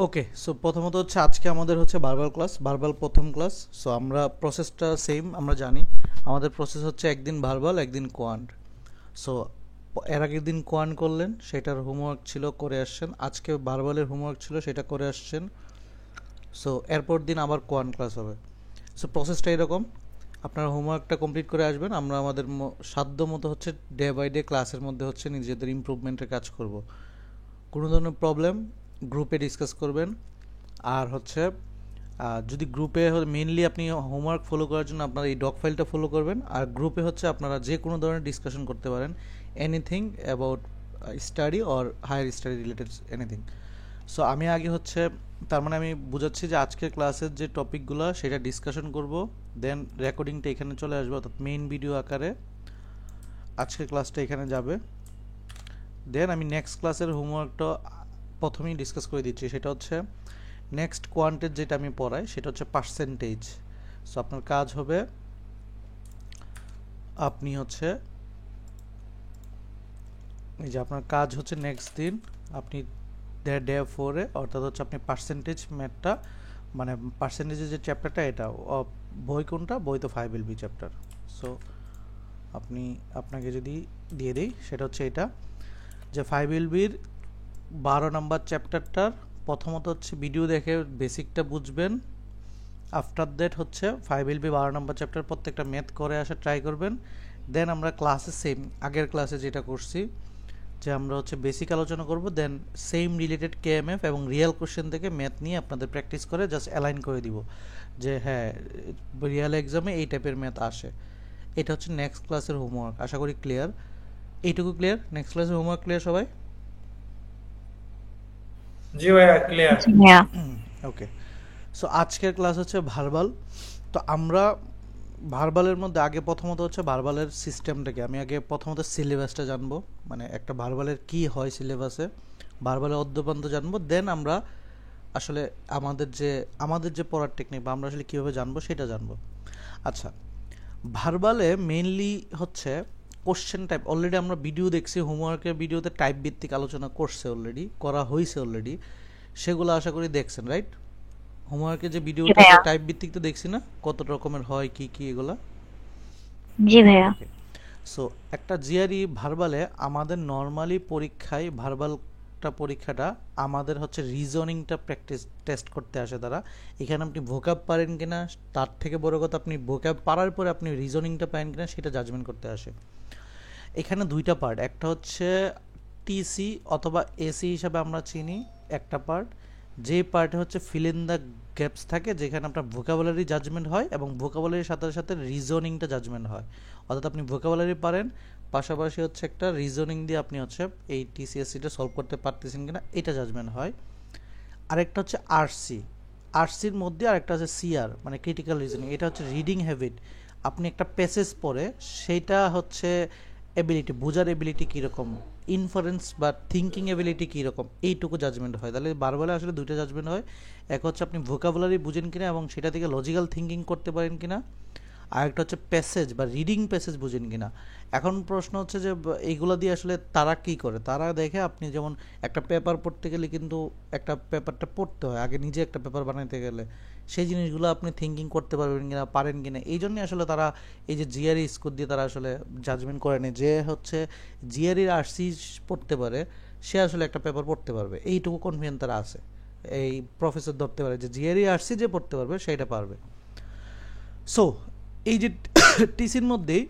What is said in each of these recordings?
ওকে, so প্রথমত হচ্ছে আজকে আমাদের হচ্ছে ভার্বাল ক্লাস, ভার্বাল প্রথম ক্লাস। সো আমরা প্রসেসটা সেম আমরা জানি। আমাদের প্রসেস হচ্ছে একদিন ভার্বাল একদিন কোয়ান্ট। সো এর আগের দিন কোয়ান্ট করলেন, সেটার হোমওয়ার্ক ছিল করে আসছেন। আজকে ভার্বালের হোমওয়ার্ক ছিল, সেটা করে আসছেন। সো এরপর দিন আবার কোয়ান্ট ক্লাস হবে। সো প্রসেসটা এরকম, আপনারা হোমওয়ার্কটা কমপ্লিট করে আসবেন। আমরা আমাদের সাধ্য মতো হচ্ছে ডে বাই ডে ক্লাসের মধ্যে হচ্ছে নিজেদের ইমপ্রুভমেন্টের কাজ করব। কোনো ধরনের প্রবলেম গ্রুপে ডিসকাস করবেন। আর হচ্ছে যদি গ্রুপে মেইনলি আপনি হোমওয়ার্ক ফলো করার জন্য আপনারা এই ডক ফাইলটা ফলো করবেন। আর গ্রুপে হচ্ছে আপনারা যে কোনো ধরনের ডিসকাশন করতে পারেন, anything about study or higher study related anything. So আমি আগে হচ্ছে, তার মানে আমি বুঝাচ্ছি যে আজকের ক্লাসের যে টপিকগুলো সেটা ডিসকাশন করব, দেন রেকর্ডিংটা এখানে চলে আসবে, অর্থাৎ মেইন ভিডিও আকারে আজকের ক্লাসটা এখানে যাবে। দেন আমি নেক্সট ক্লাসের হোমওয়ার্কটা প্রথমেই ডিসকাস করে দিচ্ছি, সেটা হচ্ছে নেক্সট কোয়ান্টের যেটা আমি পড়াই সেটা হচ্ছে পার্সেন্টেজ। সো আপনার কাজ হবে, আপনি হচ্ছে এই যে আপনার কাজ হচ্ছে নেক্সট দিন আপনি ডে ফোরে, অর্থাৎ হচ্ছে আপনি পার্সেন্টেজ ম্যাথটা, মানে পার্সেন্টেজের যে চ্যাপ্টারটা এটা বই কোনটা, বই তো 5LB চ্যাপ্টার। সো আপনি, আপনাকে যদি দিয়ে দিই সেটা হচ্ছে এটা, যে 5LBর 12 নম্বর চ্যাপ্টারটার প্রথমত হচ্ছে ভিডিও দেখে বেসিকটা বুঝবেন। আফটার দ্যাট হচ্ছে 5LB 12 নম্বর চ্যাপ্টার প্রত্যেকটা ম্যাথ করে আসা ট্রাই করবেন। দেন আমরা ক্লাসে সেম আগের ক্লাসে যেটা করছি, যে আমরা হচ্ছে বেসিক আলোচনা করব, দেন সেম রিলেটেড কেএমএফ এবং রিয়েল কোশ্চেন থেকে ম্যাথ নিয়ে আপনাদের প্র্যাকটিস করে জাস্ট অ্যালাইন করে দিব যে হ্যাঁ রিয়েল এক্সামে এই টাইপের ম্যাথ আসে। এটা হচ্ছে নেক্সট ক্লাসের হোমওয়ার্ক। আশা করি ক্লিয়ার, এইটুকু ক্লিয়ার। নেক্সট ক্লাসের হোমওয়ার্ক ক্লিয়ার সবাই? জি ভাইয়া, ক্লিয়ার। জি ভাইয়া। ওকে, সো আজকের ক্লাস হচ্ছে ভার্বাল। তো আমরা ভার্বালের মধ্যে আগে প্রথমত হচ্ছে ভার্বালের সিস্টেমটাকে, আমি আগে প্রথমত সিলেবাসটা জানবো, মানে একটা ভার্বালের কি হয় সিলেবাসে, ভার্বালের অদ্যপান্ত জানবো। দেন আমরা আসলে আমাদের যে পড়ার টেকনিক বা আমরা আসলে কীভাবে জানবো সেটা জানবো। আচ্ছা, ভার্বালে মেইনলি হচ্ছে কোশ্চেন টাইপ। অলরেডি আমরা ভিডিও দেখছি, হোমওয়ার্কের ভিডিওতে টাইপ ভিত্তিক আলোচনা করছে, অলরেডি করা হয়েছে অলরেডি, সেগুলো আশা করি দেখছেন, রাইট? হোমওয়ার্কের যে জি ভিডিওটাতে ভাইয়া। টাইপ ভিত্তিক তো দেখছি না, কত রকমের হয় কি কি এগুলা। জি ভাইয়া। ওকে, সো একটা জিআরই ভার্বালে আমাদের নর্মালি পরীক্ষায় ভার্বালটা পরীক্ষাটা আমাদের হচ্ছে রিজনিংটা প্র্যাকটিস টেস্ট করতে আসে তারা। এখানে আপনি ভোকাব পারেন কিনা, তার থেকে বড় কথা আপনি ভোকাব পারার পরে আপনি রিজনিংটা পারেন কিনা সেটা জাজমেন্ট করতে আসে। এখানে দুইটা পার্ট, একটা হচ্ছে টিসি অথবা এসি হিসাবে আমরা চিনি একটা পার্ট, যে পার্টে হচ্ছে ফিল ইন দ্য গ্যাপস থাকে, যেখানে আপনার ভোকাবুলারি জাজমেন্ট হয় এবং ভোকাবুলারির সাথে সাথে রিজনিংটা জাজমেন্ট হয়। অর্থাৎ আপনি ভোকাবুলারি পারেন, পাশাপাশি হচ্ছে একটা রিজনিং দিয়ে আপনি হচ্ছে এই টিসিএসসিটা সলভ করতে পারতেছেন কিনা এটা জাজমেন্ট হয়। আরেকটা হচ্ছে আরসি, আরসির মধ্যে আরেকটা হচ্ছে সিআর, মানে ক্রিটিক্যাল রিজনিং। এটা হচ্ছে রিডিং হ্যাবিট, আপনি একটা প্যাসেজ পড়ে সেইটা হচ্ছে এবিলিটি, বোঝার এবিলিটি কীরকম, ইনফারেন্স বা থিঙ্কিং এবিলিটি কীরকম, এইটুকু জাজমেন্ট হয়। তাহলে বারবার আসলে দুইটা জাজমেন্ট হয়, এক হচ্ছে আপনি ভোকাবুলারি বুঝেন কিনা এবং সেটা থেকে লজিক্যাল থিঙ্কিং করতে পারেন কিনা, আর একটা হচ্ছে প্যাসেজ বা রিডিং প্যাসেজ বুঝেন কিনা। এখন প্রশ্ন হচ্ছে যে এইগুলো দিয়ে আসলে তারা কি করে, তারা দেখে আপনি যেমন একটা পেপার পড়তে গেলে কিন্তু একটা পেপারটা পড়তে হয় আগে, নিজে একটা পেপার বানাইতে গেলে সেই জিনিসগুলো আপনি থিঙ্কিং করতে পারবেন কিনা, পারেন কিনা। এই জন্যই আসলে তারা এই যে জিআরই স্কোর দিয়ে তারা আসলে জাজমেন্ট করে নেয়, যে হচ্ছে জিআরইর আরসি পড়তে পারে সে আসলে একটা পেপার পড়তে পারবে, এইটুকু কনফিডেন্স তারা আছে। এই প্রফেসর ধরতে পারে যে জিআরই আরসি যে পড়তে পারবে সেটা পারবে। সো এই যে টিসির মধ্যেই,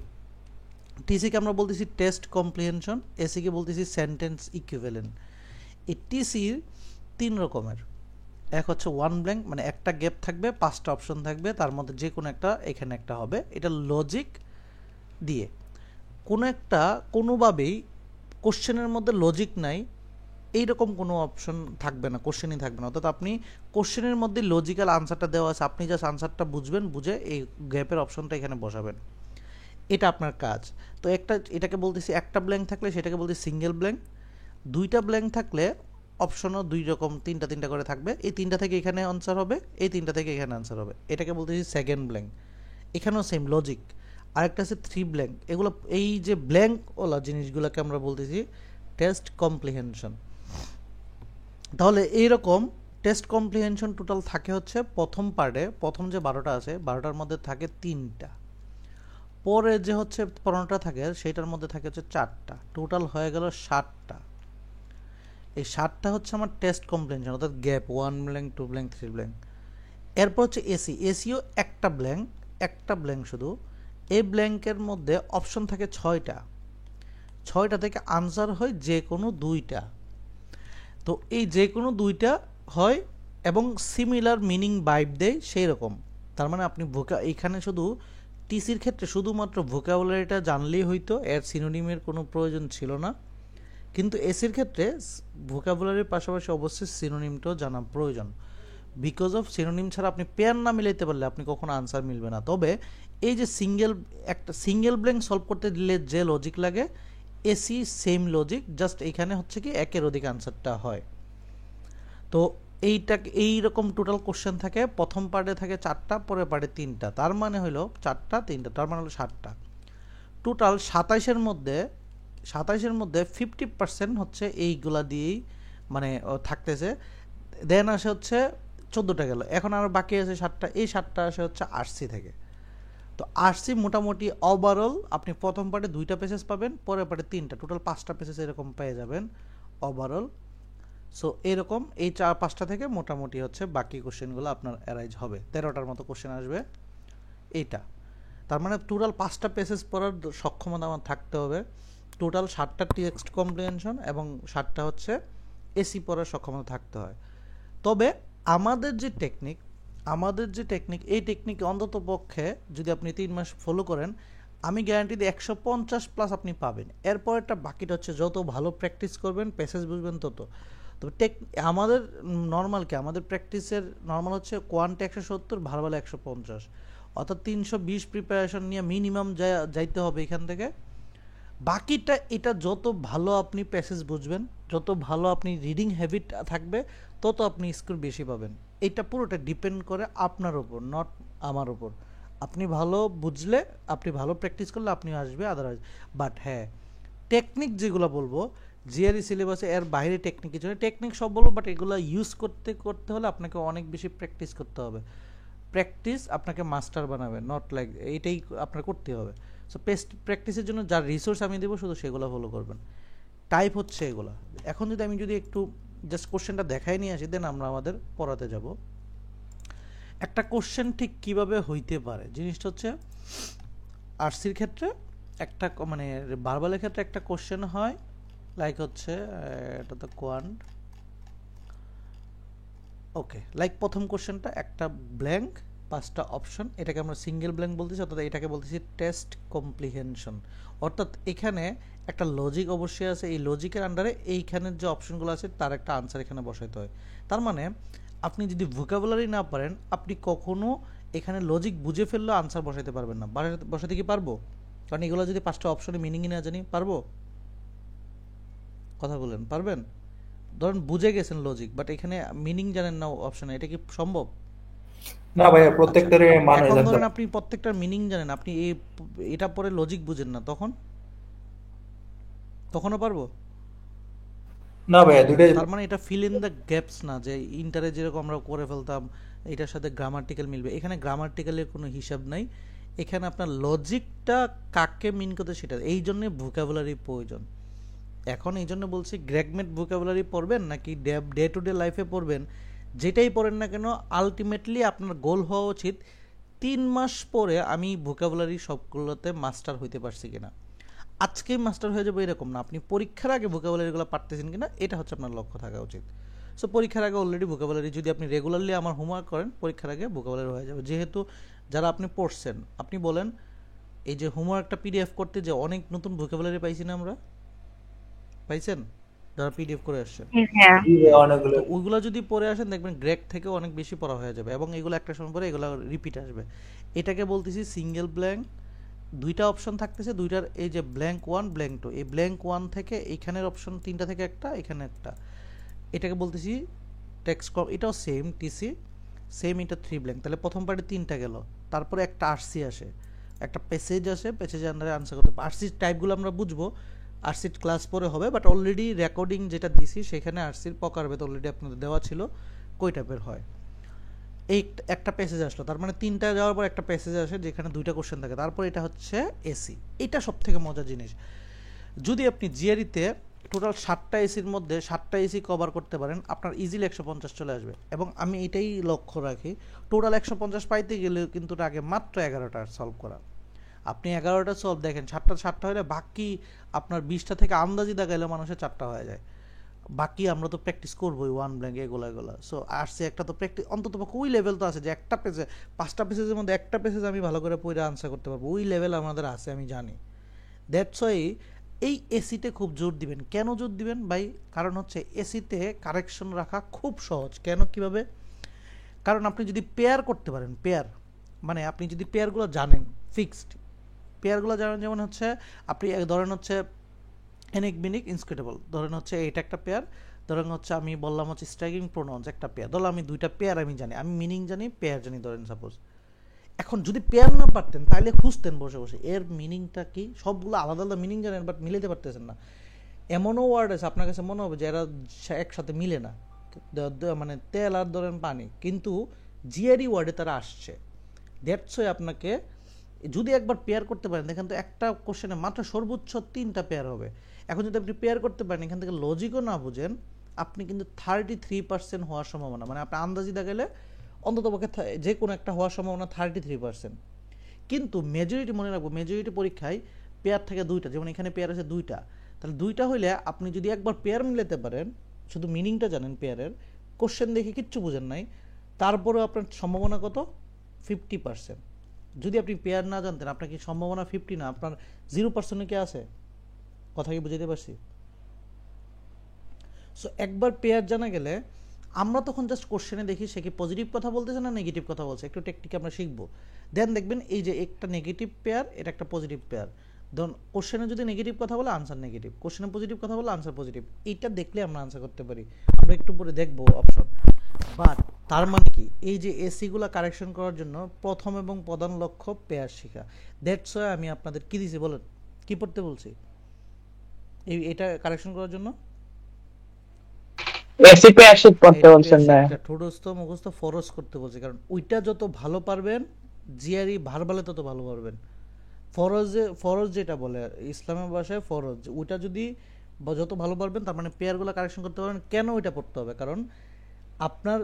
টিসিকে আমরা বলতেছি টেস্ট কম্প্রিহেনশন, এসিকে বলতেছি সেন্টেন্স ইকুইভ্যালেন্ট। এই টিসির 3 রকমের, এক হচ্ছে ওয়ান ব্ল্যাঙ্ক, মানে একটা গ্যাপ থাকবে, 5টা অপশন থাকবে, তার মধ্যে যে কোনো একটা এখানে একটা হবে, এটা লজিক দিয়ে। কোনো একটা কোনোভাবেই কোশ্চেনের মধ্যে লজিক নাই এইরকম কোনো অপশন থাকবে না, কোশ্চেনই থাকবে না। অর্থাৎ আপনি কোশ্চেনের মধ্যে লজিক্যাল আনসারটা দেওয়া আছে, আপনি জাস্ট আনসারটা বুঝবেন, বুঝে এই গ্যাপের অপশনটা এখানে বসাবেন, এটা আপনার কাজ। তো একটা, এটাকে বলতেছি একটা ব্ল্যাঙ্ক থাকলে সেটাকে বলতেছি সিঙ্গেল ব্ল্যাঙ্ক। দুইটা ব্ল্যাঙ্ক থাকলে অপশনও দুই রকম, তিনটা তিনটা করে থাকবে, এই তিনটা থেকে এখানে আনসার হবে, এই তিনটা থেকে এখানে আনসার হবে, এটাকে বলতেছি সেকেন্ড ব্ল্যাঙ্ক। এখানেও সেম লজিক। আরেকটা আছে থ্রি ব্ল্যাঙ্ক, এগুলো এই যে ব্ল্যাঙ্ক ওলা জিনিসগুলোকে আমরা বলতেছি টেস্ট কম্প্রিহেনশন। তাহলে এইরকম টেস্ট কমপ্রিহেনশন টোটাল থাকে হচ্ছে প্রথম পার্টে, প্রথম যে 12টা আছে 12টার মধ্যে থাকে 3টা, পরে যে হচ্ছে 15টা থাকে সেটার মধ্যে থাকে হচ্ছে 4টা, টোটাল হয়ে গেল 60টা। এই 60টা হচ্ছে আমার টেস্ট কমপ্রিহেনশন, অর্থাৎ গ্যাপ 1 ব্ল্যাঙ্ক 2 ব্ল্যাঙ্ক 3 ব্ল্যাঙ্ক। এরপর হচ্ছে এসিও একটা ব্ল্যাঙ্ক শুধু। এই ব্ল্যাঙ্কের মধ্যে অপশন থাকে 6টা থেকে আনসার হয় যে কোনো 2টা। তো এই যে কোনো 2টা হয় এবং সিমিলার মিনিং ভাইব দেয় সেই রকম। তার মানে আপনি এখানে শুধু টিসির ক্ষেত্রে শুধুমাত্র ভোকাবুলারিটা জানলেই হইতো, এর সিনোনিমের কোনো প্রয়োজন ছিল না। কিন্তু এসির ক্ষেত্রে ভোকাবুলারির পাশাপাশি অবশ্যই সিনোনিমটাও জানা প্রয়োজন। বিকজ অফ সিনোনিম ছাড়া আপনি পেয়ার না মিলাইতে পারলে আপনি কখনো আনসার মিলবে না। তবে এই যে একটা সিঙ্গেল ব্ল্যাঙ্ক সলভ করতে দিলে যে লজিক লাগে, এসি সেম লজিক, জাস্ট এখানে হচ্ছে কি একের অধিক আনসারটা হয়। তো এইরকম টোটাল কোশ্চেন থাকে, প্রথম পার্টে থাকে 4টা, পরের পার্টে 3টা, তার মানে হলো 4টা 3টা, তার মানে হলো 60টা। টোটাল 27-এর মধ্যে 50% হচ্ছে এইগুলা দিয়েই মানে থাকতেছে। দেন আসে হচ্ছে 14টা গেল, এখন আর বাকি আছে 7টা। এই 7টা আসে হচ্ছে আরসি থেকে। তো আরসি মোটামুটি ওভারঅল আপনি প্রথম পার্টে 2টা পেজেস পাবেন, পরের পার্টে 3টা, টোটাল 5টা পেজেস এরকম পেয়ে যাবেন ওভারঅল। সো এরকম এই 4-5টা থেকে মোটামুটি হচ্ছে বাকি কোশ্চেনগুলো আপনার অ্যারাইজ হবে, 13টার মতো কোশ্চেন আসবে এইটা। তার মানে টোটাল 5টা পেজেস পড়ার সক্ষমতা আমার থাকতে হবে। টোটাল 7টা টেক্সট কমপ্রিহেনশন এবং 7টা হচ্ছে এসি পড়ার সক্ষমতা থাকতে হয়। তবে আমাদের যে টেকনিক এই টেকনিক অন্তত পক্ষে যদি আপনি 3 মাস ফলো করেন, আমি গ্যারান্টি দিই 150+ আপনি পাবেন। এরপর একটা বাকিটা হচ্ছে যত ভালো প্র্যাকটিস করবেন, প্যাসেজ বুঝবেন তত। তবে আমাদের আমাদের প্র্যাকটিসের নর্মাল হচ্ছে কোয়ান্টে 170, ভার্বালে 150, অর্থাৎ 320 প্রিপারেশন নিয়ে মিনিমাম যাইতে হবে এখান থেকে। বাকিটা এটা যত ভালো আপনি প্যাসেজ বুঝবেন, যত ভালো আপনি রিডিং হ্যাবিট থাকবে, তত আপনি স্কোর বেশি পাবেন। এটা পুরোটা ডিপেন্ড করে আপনার উপর, নট আমার উপর। আপনি ভালো বুঝলে, আপনি ভালো প্র্যাকটিস করলে আপনি আসবে, আদারওয়াইজ। বাট হ্যাঁ, টেকনিক যেগুলো বলবো জিআরই সিলেবাসে এর বাইরে টেকনিক কিছু নেই, টেকনিক সব বলবো, বাট এগুলো ইউজ করতে হলে আপনাকে অনেক বেশি প্র্যাকটিস করতে হবে। প্র্যাকটিস আপনাকে মাস্টার বানাবে, নট লাইক এইটাই আপনার করতে হবে। সো প্র্যাকটিসের জন্য যার রিসোর্স আমি দেবো শুধু সেগুলো ফলো করবেন। টাইপ হচ্ছে এগুলো। এখন আমি যদি একটু জাস্ট কোশ্চেনটা দেখাই নিয়ে আসি, দেন আমরা আমাদের পড়াতে যাব। একটা কোশ্চেন ঠিক কিভাবে হইতে পারে জিনিসটা হচ্ছে, আরসির ক্ষেত্রে একটা মানে ভার্বালের ক্ষেত্রে একটা কোশ্চেন হয় লাইক হচ্ছে এটা তো কোয়ান্ট, ওকে, লাইক প্রথম কোশ্চেনটা একটা ব্ল্যাঙ্ক, 5টা অপশন, এটাকে আমরা সিঙ্গেল ব্ল্যাঙ্ক বলতেছি, অর্থাৎ এটাকে বলতেছি টেস্ট কমপ্রিহেনশন। অর্থাৎ এখানে একটা লজিক অবশ্যই আছে, এই লজিকের আন্ডারে এইখানের যে অপশনগুলো আছে তার একটা আনসার এখানে বসাইতে হয়। তার মানে আপনি যদি ভোকাবুলারি না পারেন, আপনি কখনো এখানে লজিক বুঝে ফেললেও আনসার বসাইতে পারবেন না। বসাতে কি পারবো? কারণ এগুলো যদি 5টা অপশনে মিনিংই না জানি, পারবো? কথা বলেন, পারবেন? ধরেন বুঝে গেছেন লজিক, বাট এখানে মিনিং জানেন না অপশনে, এটা কি সম্ভব? না ভাইয়া, প্রত্যেকটারে মানে এখন জানতে ধরেন হবে। আপনি প্রত্যেকটার মিনিং জানেন, আপনি এটা পরে লজিক বুঝেন না, তখনও পারবো? না ভাইয়া, দুইটাই। তার মানে এটা ফিল ইন দ্য গ্যাপস না, যে ইন্টারে যেরকম আমরা করে ফেলতাম এটার সাথে গ্রামাটিক্যাল মিলবে, এখানে গ্রামাটিক্যালের কোনো হিসাব নাই। এখানে আপনার লজিকটা কাকে মিন করতে সেটা, এই জন্য ভোকাবুলারি প্রয়োজন। এখন এই জন্য বলছি, গ্র্যাগমেট ভোকাবুলারি পড়বেন নাকি ডে টু ডে লাইফে পড়বেন, যেটাই পড়েন না কেন, আলটিমেটলি আপনার গোল হওয়া উচিত 3 মাস পরে আমি ভোকাবুলারি সবগুলোতে মাস্টার হইতে পারছি কিনা। আজকেই মাস্টার হয়ে যাবো এরকম না, আপনি পরীক্ষার আগে ভোকাবুলারিগুলো পারতেছেন কিনা, এটা হচ্ছে আপনার লক্ষ্য থাকা উচিত। সো পরীক্ষার আগে অলরেডি ভোকাবুলারি যদি আপনি রেগুলারলি আমার হোমওয়ার্ক করেন, পরীক্ষার আগে ভোকাবুলারি হয়ে যাবে। যেহেতু যারা আপনি পড়ছেন, আপনি বলেন এই যে হোমওয়ার্কটা পিডিএফ করতে যে অনেক নতুন ভোকাবুলারি পাইছি না আমরা, পাইছেন যারা পিডিএফ করে আসছেন? জি ভাইয়া। জি ভাইয়া, অনেকগুলো। তো ওইগুলো যদি পড়ে আসেন দেখবেন গ্রেক থেকে অনেক বেশি পড়া হয়ে যাবে, এবং এগুলো একটা সময় পরে এগুলো রিপিট আসবে। এটাকে বলতেছি সিঙ্গেল ব্ল্যাঙ্ক। 2টা অপশন থাকতেছে, 2টার এই যে ব্ল্যাঙ্ক 1 ব্ল্যাঙ্ক 2, এই ব্ল্যাঙ্ক 1 থেকে এইখানের অপশন 3টা থেকে একটা, এখানে একটা, এটাকে বলতেছি টেক্সট। এটাও সেম টিসি, সেম, এটা 3 ব্ল্যাঙ্ক। তাহলে প্রথম পার্টে 3টা গেল, তারপরে একটা আরসি আসে, একটা প্যাসেজ আসে, প্যাসেজের আন্ডারে আনসার করতে। আরসির টাইপগুলো আমরা বুঝবো, আরসির ক্লাস পরে হবে, বাট অলরেডি রেকর্ডিং যেটা দিছি সেখানে আরসির প্রকারভেদ অলরেডি আপনাদের দেওয়া ছিল, কই টাইপের হয়। এই একটা প্যাসেজ আসলো, তার মানে 3টা যাওয়ার পর একটা প্যাসেজ আসে যেখানে 2টা কোশ্চেন থাকে, তারপর এটা হচ্ছে এসি। এটা সব থেকে মজার জিনিস। যদি আপনি জিআরইতে টোটাল 7টা এসির মধ্যে 7টা এসি কভার করতে পারেন, আপনার ইজিলি 150 চলে আসবে। এবং আমি এটাই লক্ষ্য রাখি, টোটাল 150 পাইতে গেলে কিন্তু আগে মাত্র 11টা সলভ করা। আপনি 11টা সলভ দেখেন, 7টা হলে বাকি আপনার 20টা থেকে আন্দাজি দেখাইলে মানুষের 4টা হয়ে যায়। বাকি আমরা তো প্র্যাকটিস করবোই, ওয়ান ব্ল্যাঙ্ক এগুলো। সো আসছে একটা তো প্র্যাকটিস, অন্তত ওই লেভেল তো আছে যে একটা পেজে 5টা পেজের মধ্যে একটা পেজেজ আমি ভালো করে পড়ে আনসার করতে পারবো, ওই লেভেল আমাদের আছে, আমি জানি। দ্যাটস ওয়াই এই এসিতে খুব জোর দিবেন। কেন জোর দিবেন ভাই? কারণ হচ্ছে এসিতে কারেকশন রাখা খুব সহজ। কেন, কিভাবে? কারণ আপনি যদি পেয়ার করতে পারেন, পেয়ার মানে আপনি যদি পেয়ারগুলো জানেন, ফিক্সড পেয়ারগুলো জানেন, যেমন হচ্ছে আপনি ধরেন হচ্ছে এনিক বিনিক ইনস্ক্রিটেবল, ধরেন হচ্ছে এটা একটা পেয়ার, ধরেন হচ্ছে আমি বললাম হচ্ছে স্ট্রাইকিং প্রোনাউন্স একটা পেয়ার, ধরো আমি 2টা পেয়ার আমি জানি, আমি মিনিং জানি, পেয়ার জানি, ধরেন সাপোজ। এখন যদি পেয়ার না পারতেন তাহলে খুঁজতেন বসে বসে এর মিনিংটা কি, সবগুলো আলাদা আলাদা মিনিং জানেন বাট মিলাতে পারতেছেন না। এমনও ওয়ার্ড আছে আপনার কাছে মনে হবে যে এরা একসাথে মিলে না, মানে তেল আর ধরেন পানি, কিন্তু জিআরই ওয়ার্ডে তারা আসছে। দ্যাটস ওয়াই আপনাকে যদি একবার পেয়ার করতে পারেন, দেখেন তো একটা কোশ্চেনে মাত্র সর্বোচ্চ 3টা পেয়ার হবে। এখন যদি আপনি পেয়ার করতে পারেন, এখান থেকে লজিকও না বুঝেন, আপনি কিন্তু 33% হওয়ার সম্ভাবনা, মানে আপনি আন্দাজি দেখালে অন্তত পক্ষে যে কোনো একটা হওয়ার সম্ভাবনা 33%। কিন্তু মেজরিটি মনে রাখবো, মেজরিটি পরীক্ষায় পেয়ার থাকে 2টা, যেমন এখানে পেয়ার আছে 2টা, তাহলে 2টা হইলে আপনি যদি একবার পেয়ার মিলাতে পারেন, শুধু মিনিংটা জানেন পেয়ারের, কোশ্চেন দেখে কিচ্ছু বুঝেন নাই, তারপরেও আপনার সম্ভাবনা কত? 50%। যদি আপনি পেয়ার না জানতেন, আপনার কি সম্ভাবনা 50 না, আপনার 0% কি আছে? কথা কি বুঝতে পারছি? সো একবার পেয়ার জানা গেলে আমরা তখন জাস্ট কোশ্চেনে দেখি সে কি পজিটিভ কথা বলতেছে না নেগেটিভ কথা বলছে, একটু টেকনিক আমরা শিখবো। দেন দেখবেন এই যে একটা নেগেটিভ পেয়ার, এটা একটা পজিটিভ পেয়ার, ধরুন কোশ্চেনে যদি নেগেটিভ কথা বলে আনসার নেগেটিভ, কোশ্চেনে পজিটিভ কথা বলে আনসার পজিটিভ, এইটা দেখলে আমরা আনসার করতে পারি। আমরা একটু পরে দেখবো অপশন। বাট তার মানে কি, এই যে এসিগুলো কারেকশন করার জন্য প্রথম এবং প্রধান লক্ষ্য পেয়ার শেখা। দ্যাটস ওয়াই আমি আপনাদের কি দিছি বলেন, কি পড়তে বলছি এটা কারেকশন করার জন্য? এসি পেয়ার শিট পড়তে বলছেন না, ঠোঁটস্থ মুখস্থ ফরজ করতে বলছি, কারণ ওইটা যত ভালো পারবেন জিআরই ভার্বালে তত ভালো পারবেন। ফরজ যেটা বলে ইসলামের ভাষায় ফরজ, ওইটা যদি যত ভালো পারবেন, তার মানে পেয়ারগুলো কারেকশন করতে পারবেন। কেন ওইটা পড়তে হবে? কারণ আপনার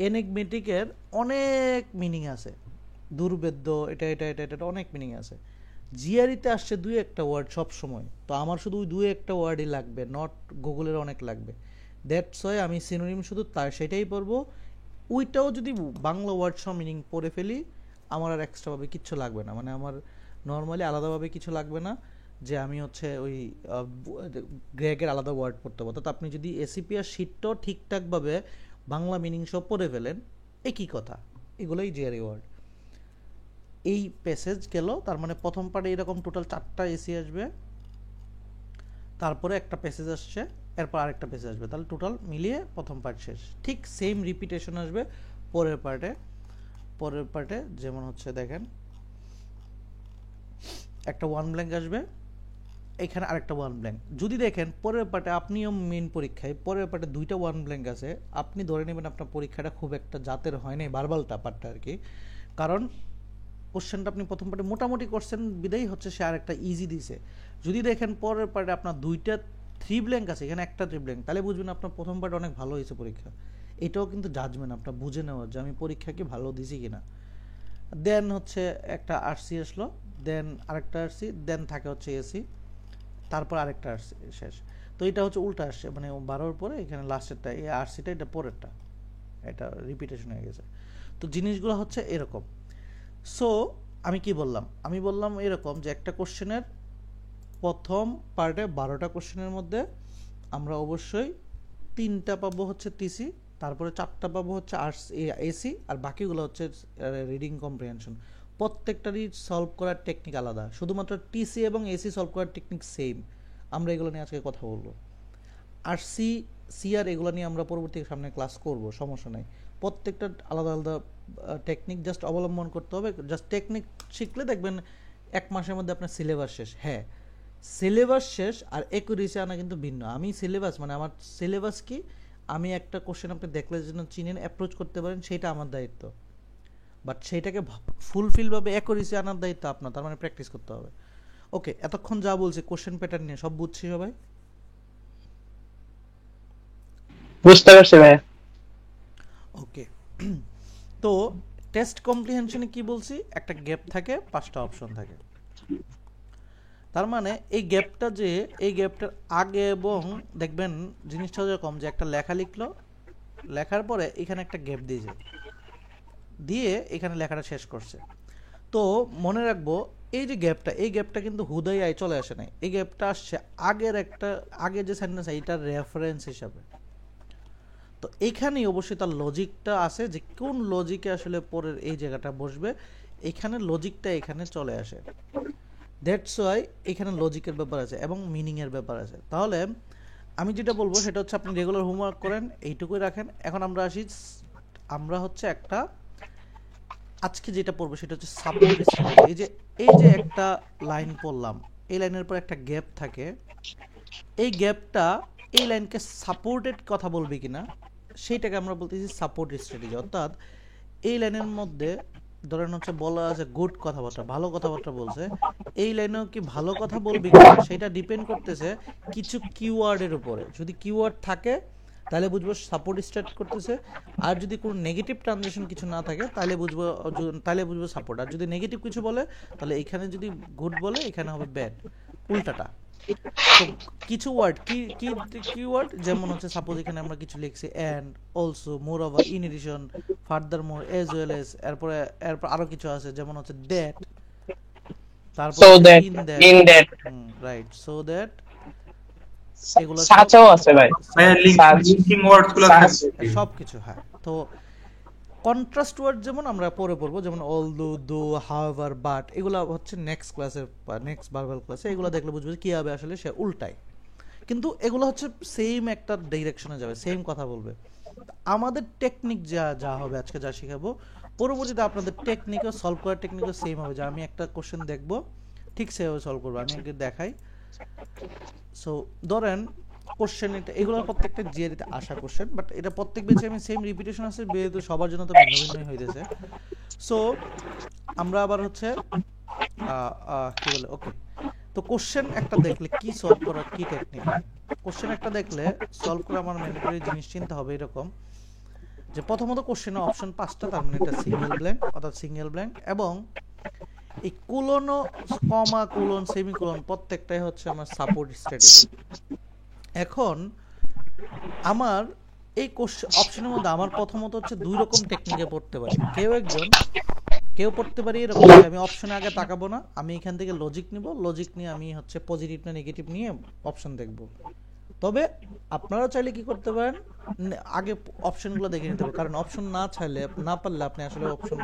এনিগমেটিকের অনেক মিনিং আছে, দুর্বেদ্য, এটা এটা এটা এটা অনেক মিনিং আছে। জিআরইতে আসছে 2-1টা ওয়ার্ড সব সময়, তো আমার শুধু ওই 2-1টা ওয়ার্ডই লাগবে, নট গুগলের অনেক লাগবে। দ্যাটস ওয়াই আমি সিনোনিম শুধু তার সেটাই পড়বো। ওইটাও যদি বাংলা ওয়ার্ড সহ মিনিং পড়ে ফেলি, আমার আর এক্সট্রাভাবে কিচ্ছু লাগবে না, মানে আমার নর্মালি আলাদাভাবে কিছু লাগবে না যে আমি হচ্ছে ওই গ্রেগের আলাদা ওয়ার্ড পড়তে পারবো। তো আপনি যদি এসিপিআর শিটটাও ঠিকঠাকভাবে বাংলা মিনিং সব পড়ে ফেলেন, একই কথা, এগুলোই জিআরই ওয়ার্ড। এই প্যাসেজ গেল, তার মানে প্রথম পার্টে এরকম টোটাল 4টা এসি আসবে, তারপরে একটা প্যাসেজ আসছে, এরপর আরেকটা প্যাসেজ আসবে, তাহলে টোটাল মিলিয়ে প্রথম পার্ট শেষ। ঠিক সেম রিপিটেশন আসবে পরের পার্টে। যেমন হচ্ছে দেখেন একটা ওয়ান ব্ল্যাঙ্ক আসবে, এখানে আরেকটা ওয়ান ব্ল্যাঙ্ক। যদি দেখেন পরের পার্টে, আপনিও মেন পরীক্ষায় পরের পার্টে 2টা ওয়ান ব্ল্যাঙ্ক আছে, আপনি ধরে নেবেন আপনার পরীক্ষাটা খুব একটা জাতের হয় নাই, ভার্বালটা পার্টটা আর কি, কারণ কোশ্চেনটা আপনি প্রথম পার্টে মোটামুটি করছেন বিদায়ী হচ্ছে সে আরেকটা ইজি দিছে। যদি দেখেন পরের পার্টে আপনার 2টা 3 ব্ল্যাঙ্ক আছে, এখানে একটা 3 ব্ল্যাঙ্ক, তাহলে বুঝবেন আপনার প্রথম পার্টে অনেক ভালো হয়েছে পরীক্ষা। এটাও কিন্তু জাজমেন্ট, আপনার বুঝে নেওয়া যে আমি পরীক্ষা কি ভালো দিছি কিনা। দেন হচ্ছে একটা আরসি আসলো, দেন আরেকটা আরসি, দেন থাকে হচ্ছে এসি, তারপর আরেকটা আরসি শেষ। তো এটা হচ্ছে উল্টা আসছে, মানে 12-র পরে এখানে লাস্টেরটা, এই আরসিটা এটা পরেরটা, এটা রিপিটেশন হয়ে গেছে। তো জিনিসগুলো হচ্ছে এরকম। সো আমি কি বললাম? আমি বললাম এরকম যে একটা কোশ্চেনের প্রথম পার্টে 12টা কোশ্চেনের মধ্যে আমরা অবশ্যই 3টা পাবো হচ্ছে টিসি, তারপরে 4টা পাবো হচ্ছে এসি, আর বাকিগুলো হচ্ছে রিডিং কম্প্রিহেনশন। প্রত্যেকটারই সলভ করার টেকনিক আলাদা, শুধুমাত্র টিসি এবং এসি সলভ করার টেকনিক সেম। আমরা এগুলো নিয়ে আজকে কথা বলবো। আর সিআর এগুলো নিয়ে আমরা পরবর্তী সামনে ক্লাস করব, সমস্যা নাই। প্রত্যেকটা আলাদা আলাদা টেকনিক জাস্ট অবলম্বন করতে হবে। জাস্ট টেকনিক শিখলে দেখবেন 1 মাসের মধ্যে আপনার সিলেবাস শেষ। হ্যাঁ, সিলেবাস শেষ আর একুরেসি আনা কিন্তু ভিন্ন। আমি সিলেবাস মানে আমার সিলেবাস কি, আমি একটা কোশ্চেন আপনি দেখলে যেন চিনেন, অ্যাপ্রোচ করতে পারেন, সেটা আমার দায়িত্ব। বাট সেইটাকে ফুলফিলভাবে অ্যাকুরেসি আনার দায়িত্ব আপনার, তার মানে প্র্যাকটিস করতে হবে। ওকে, এতক্ষণ যা বলছি কোশ্চেন প্যাটার্ন নিয়ে সব বুঝছি সবাই? বুঝতে পারছি ভাইয়া। ওকে, তো টেস্ট কম্প্রিহেনশনে কি বলছি, একটা গ্যাপ থাকে, 5টা অপশন থাকে। তার মানে এই গ্যাপটা, যে এই গ্যাপটার আগে এবং দেখবেন জিনিসটা যেরকম, যে একটা লেখা লিখলো, লেখার পরে এখানে একটা গ্যাপ দিয়েছে, দিয়ে এখানে লেখাটা শেষ করছে। তো মনে রাখবো এই যে গ্যাপটা, এই গ্যাপটা কিন্তু হুদাই আই চলে আসে নাই, এই গ্যাপটা আসছে আগের একটা, আগে যে সেন্টেন্স এইটার রেফারেন্স হিসাবে। তো এইখানেই অবশ্যই তার লজিকটা আছে, যে কোন লজিকে আসলে পরের এই জায়গাটা বসবে, এখানে লজিকটা এখানে চলে আসে। দ্যাটস ওয়াই এখানে লজিকের ব্যাপার আছে এবং মিনিংয়ের ব্যাপার আছে। তাহলে আমি যেটা বলবো সেটা হচ্ছে, আপনি রেগুলার হোমওয়ার্ক করেন, এইটুকুই রাখেন। এখন আমরা আসি, আমরা হচ্ছে একটা আজকে যেটা পড়বো সেটা হচ্ছে সাপোর্ট স্ট্র্যাটেজি। এই যে একটা লাইন পড়লাম, এই লাইনের পর একটা গ্যাপ থাকে, এই গ্যাপটা এই লাইনকে সাপোর্টেড কথা বলবে কিনা সেইটাকে আমরা বলতেছি সাপোর্ট স্ট্র্যাটেজি। অর্থাৎ এই লাইনের মধ্যে ধরেন হচ্ছে বলা আছে গুড কথাবার্তা, ভালো কথাবার্তা বলছে, এই লাইনেও কি ভালো কথা বলবে কিনা সেটা ডিপেন্ড করতেছে কিছু কিওয়ার্ডের উপরে। যদি কিওয়ার্ড থাকে তাহলে বুঝবো সাপোর্ট স্টার্ট করতেছে, আর যদি কোনো নেগেটিভ ট্রানজিশন কিছু না থাকে তাহলে বুঝবো সাপোর্ট। আর যদি নেগেটিভ কিছু বলে তাহলে এখানে যদি গুড বলে এখানে হবে ব্যাড, উল্টাটা। তো কিছু ওয়ার্ড কি ওয়ার্ড, যেমন হচ্ছে সাপোজ এখানে আমরা কিছু লিখছি and, also, moreover, in addition, furthermore, as well as, এরপর আরো কিছু আছে যেমন হচ্ছে দ্যাট, তারপর So that, in in that, right, so that, এগুলো সাচও আছে ভাই। ভাইয়া Such, লিঙ্কিং ওয়ার্ডস গুলো such, সবকিছু। হ্যাঁ, তো কন্ট্রাস্ট ওয়ার্ড যেমন আমরা পরে পড়বো, যেমন অলদো, দো, হাউএভার, বাট, এগুলো হচ্ছে নেক্সট ক্লাসের বা নেক্সট ভার্বাল ক্লাসে, এগুলো দেখলে বুঝবে কি হবে আসলে সে উল্টায়, কিন্তু এগুলো হচ্ছে সেম একটা ডিরেকশনে যাবে, সেম কথা বলবে। আমাদের টেকনিক যা হবে আজকে যা শেখাবো, পরবর্তীতে আপনাদের টেকনিকও সলভ করার টেকনিকও সেম হবে, যে আমি একটা কোশ্চেন দেখবো ঠিক সেভাবে সলভ করবো। আমি একটু দেখাই। সো ধরেন কোশ্চেন, এটা এগুলো প্রত্যেকটা জিআরইতে আসা কোশ্চেন, বাট এটা প্রত্যেক বেচে আমি সেম রিপিটেশন আছে, যেহেতু সবার জন্য তো ভিন্ন ভিন্ন হইতেছে। সো আমরা আবার হচ্ছে কি বলে, ওকে, তো কোশ্চেন একটা দেখলে কি সলভ করার কি টেকনিক, কোশ্চেন একটা দেখলে সলভ করা আমার ম্যান্ডেটরি জিনিস চিন্তা হবে এরকম, যে প্রথমত কোশ্চেনে অপশন 5টা, তার মানে এটা সিঙ্গেল ব্ল্যাঙ্ক, অর্থাৎ সিঙ্গেল ব্ল্যাঙ্ক, এবং এই কোলন, কমা, কোলন, সেমিকোলন প্রত্যেকটাই হচ্ছে আমার সাপোর্ট স্ট্র্যাটেজি। এখন আমার এই কোশ্চেন অপশনের মধ্যে আমার প্রথমত হচ্ছে 2 রকম টেকনিকে পড়তে পারি। কেউ পড়তে পারি এরকম, আমি অপশনে আগে তাকাবো না, আমি এখান থেকে লজিক নিব, লজিক নিয়ে আমি হচ্ছে পজিটিভ না নেগেটিভ নিয়ে অপশন দেখব। তবে আপনারা চাইলে কি করতে পারেন, আগে অপশনগুলো দেখে নিতে হবে, কারণ অপশন না পারলে আপনি আসলে অপশন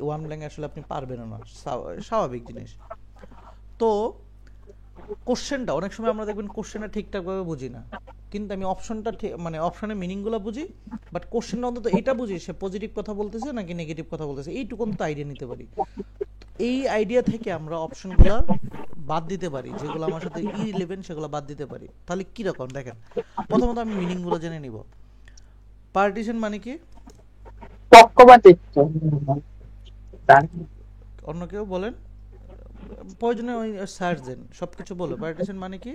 ওয়ান ব্ল্যাঙ্ক আসলে আপনি পারবেন না, স্বাভাবিক জিনিস। তো কোশ্চেনটা অনেক সময় আমরা দেখবেন কোশ্চেনটা ঠিকঠাকভাবে বুঝি না, কিন্তু আমি অপশনটা মানে অপশনের মিনিংগুলো বুঝি, বাট কোশ্চেনটা অন্তত এটা বুঝি সে পজিটিভ কথা বলতেছে নাকি নেগেটিভ কথা বলতেছে, এইটুকু তো আইডিয়া নিতে পারি। এই আইডিয়া থেকে আমরা অপশনগুলো বাদ দিতে পারি, যেগুলো আমার সাথে ইরিলেভেন্ট সেগুলো বাদ দিতে পারি। তাহলে কি রকম দেখেন, প্রথমত আমি মিনিংগুলো জেনে নিব। পার্টিশন মানে কি? পক্ষপাতিত্ব। অন্য কেউ বলেন, প্রয়োজনে ওই সার্চ দেন, সবকিছু বলো। পার্টিশন মানে কি?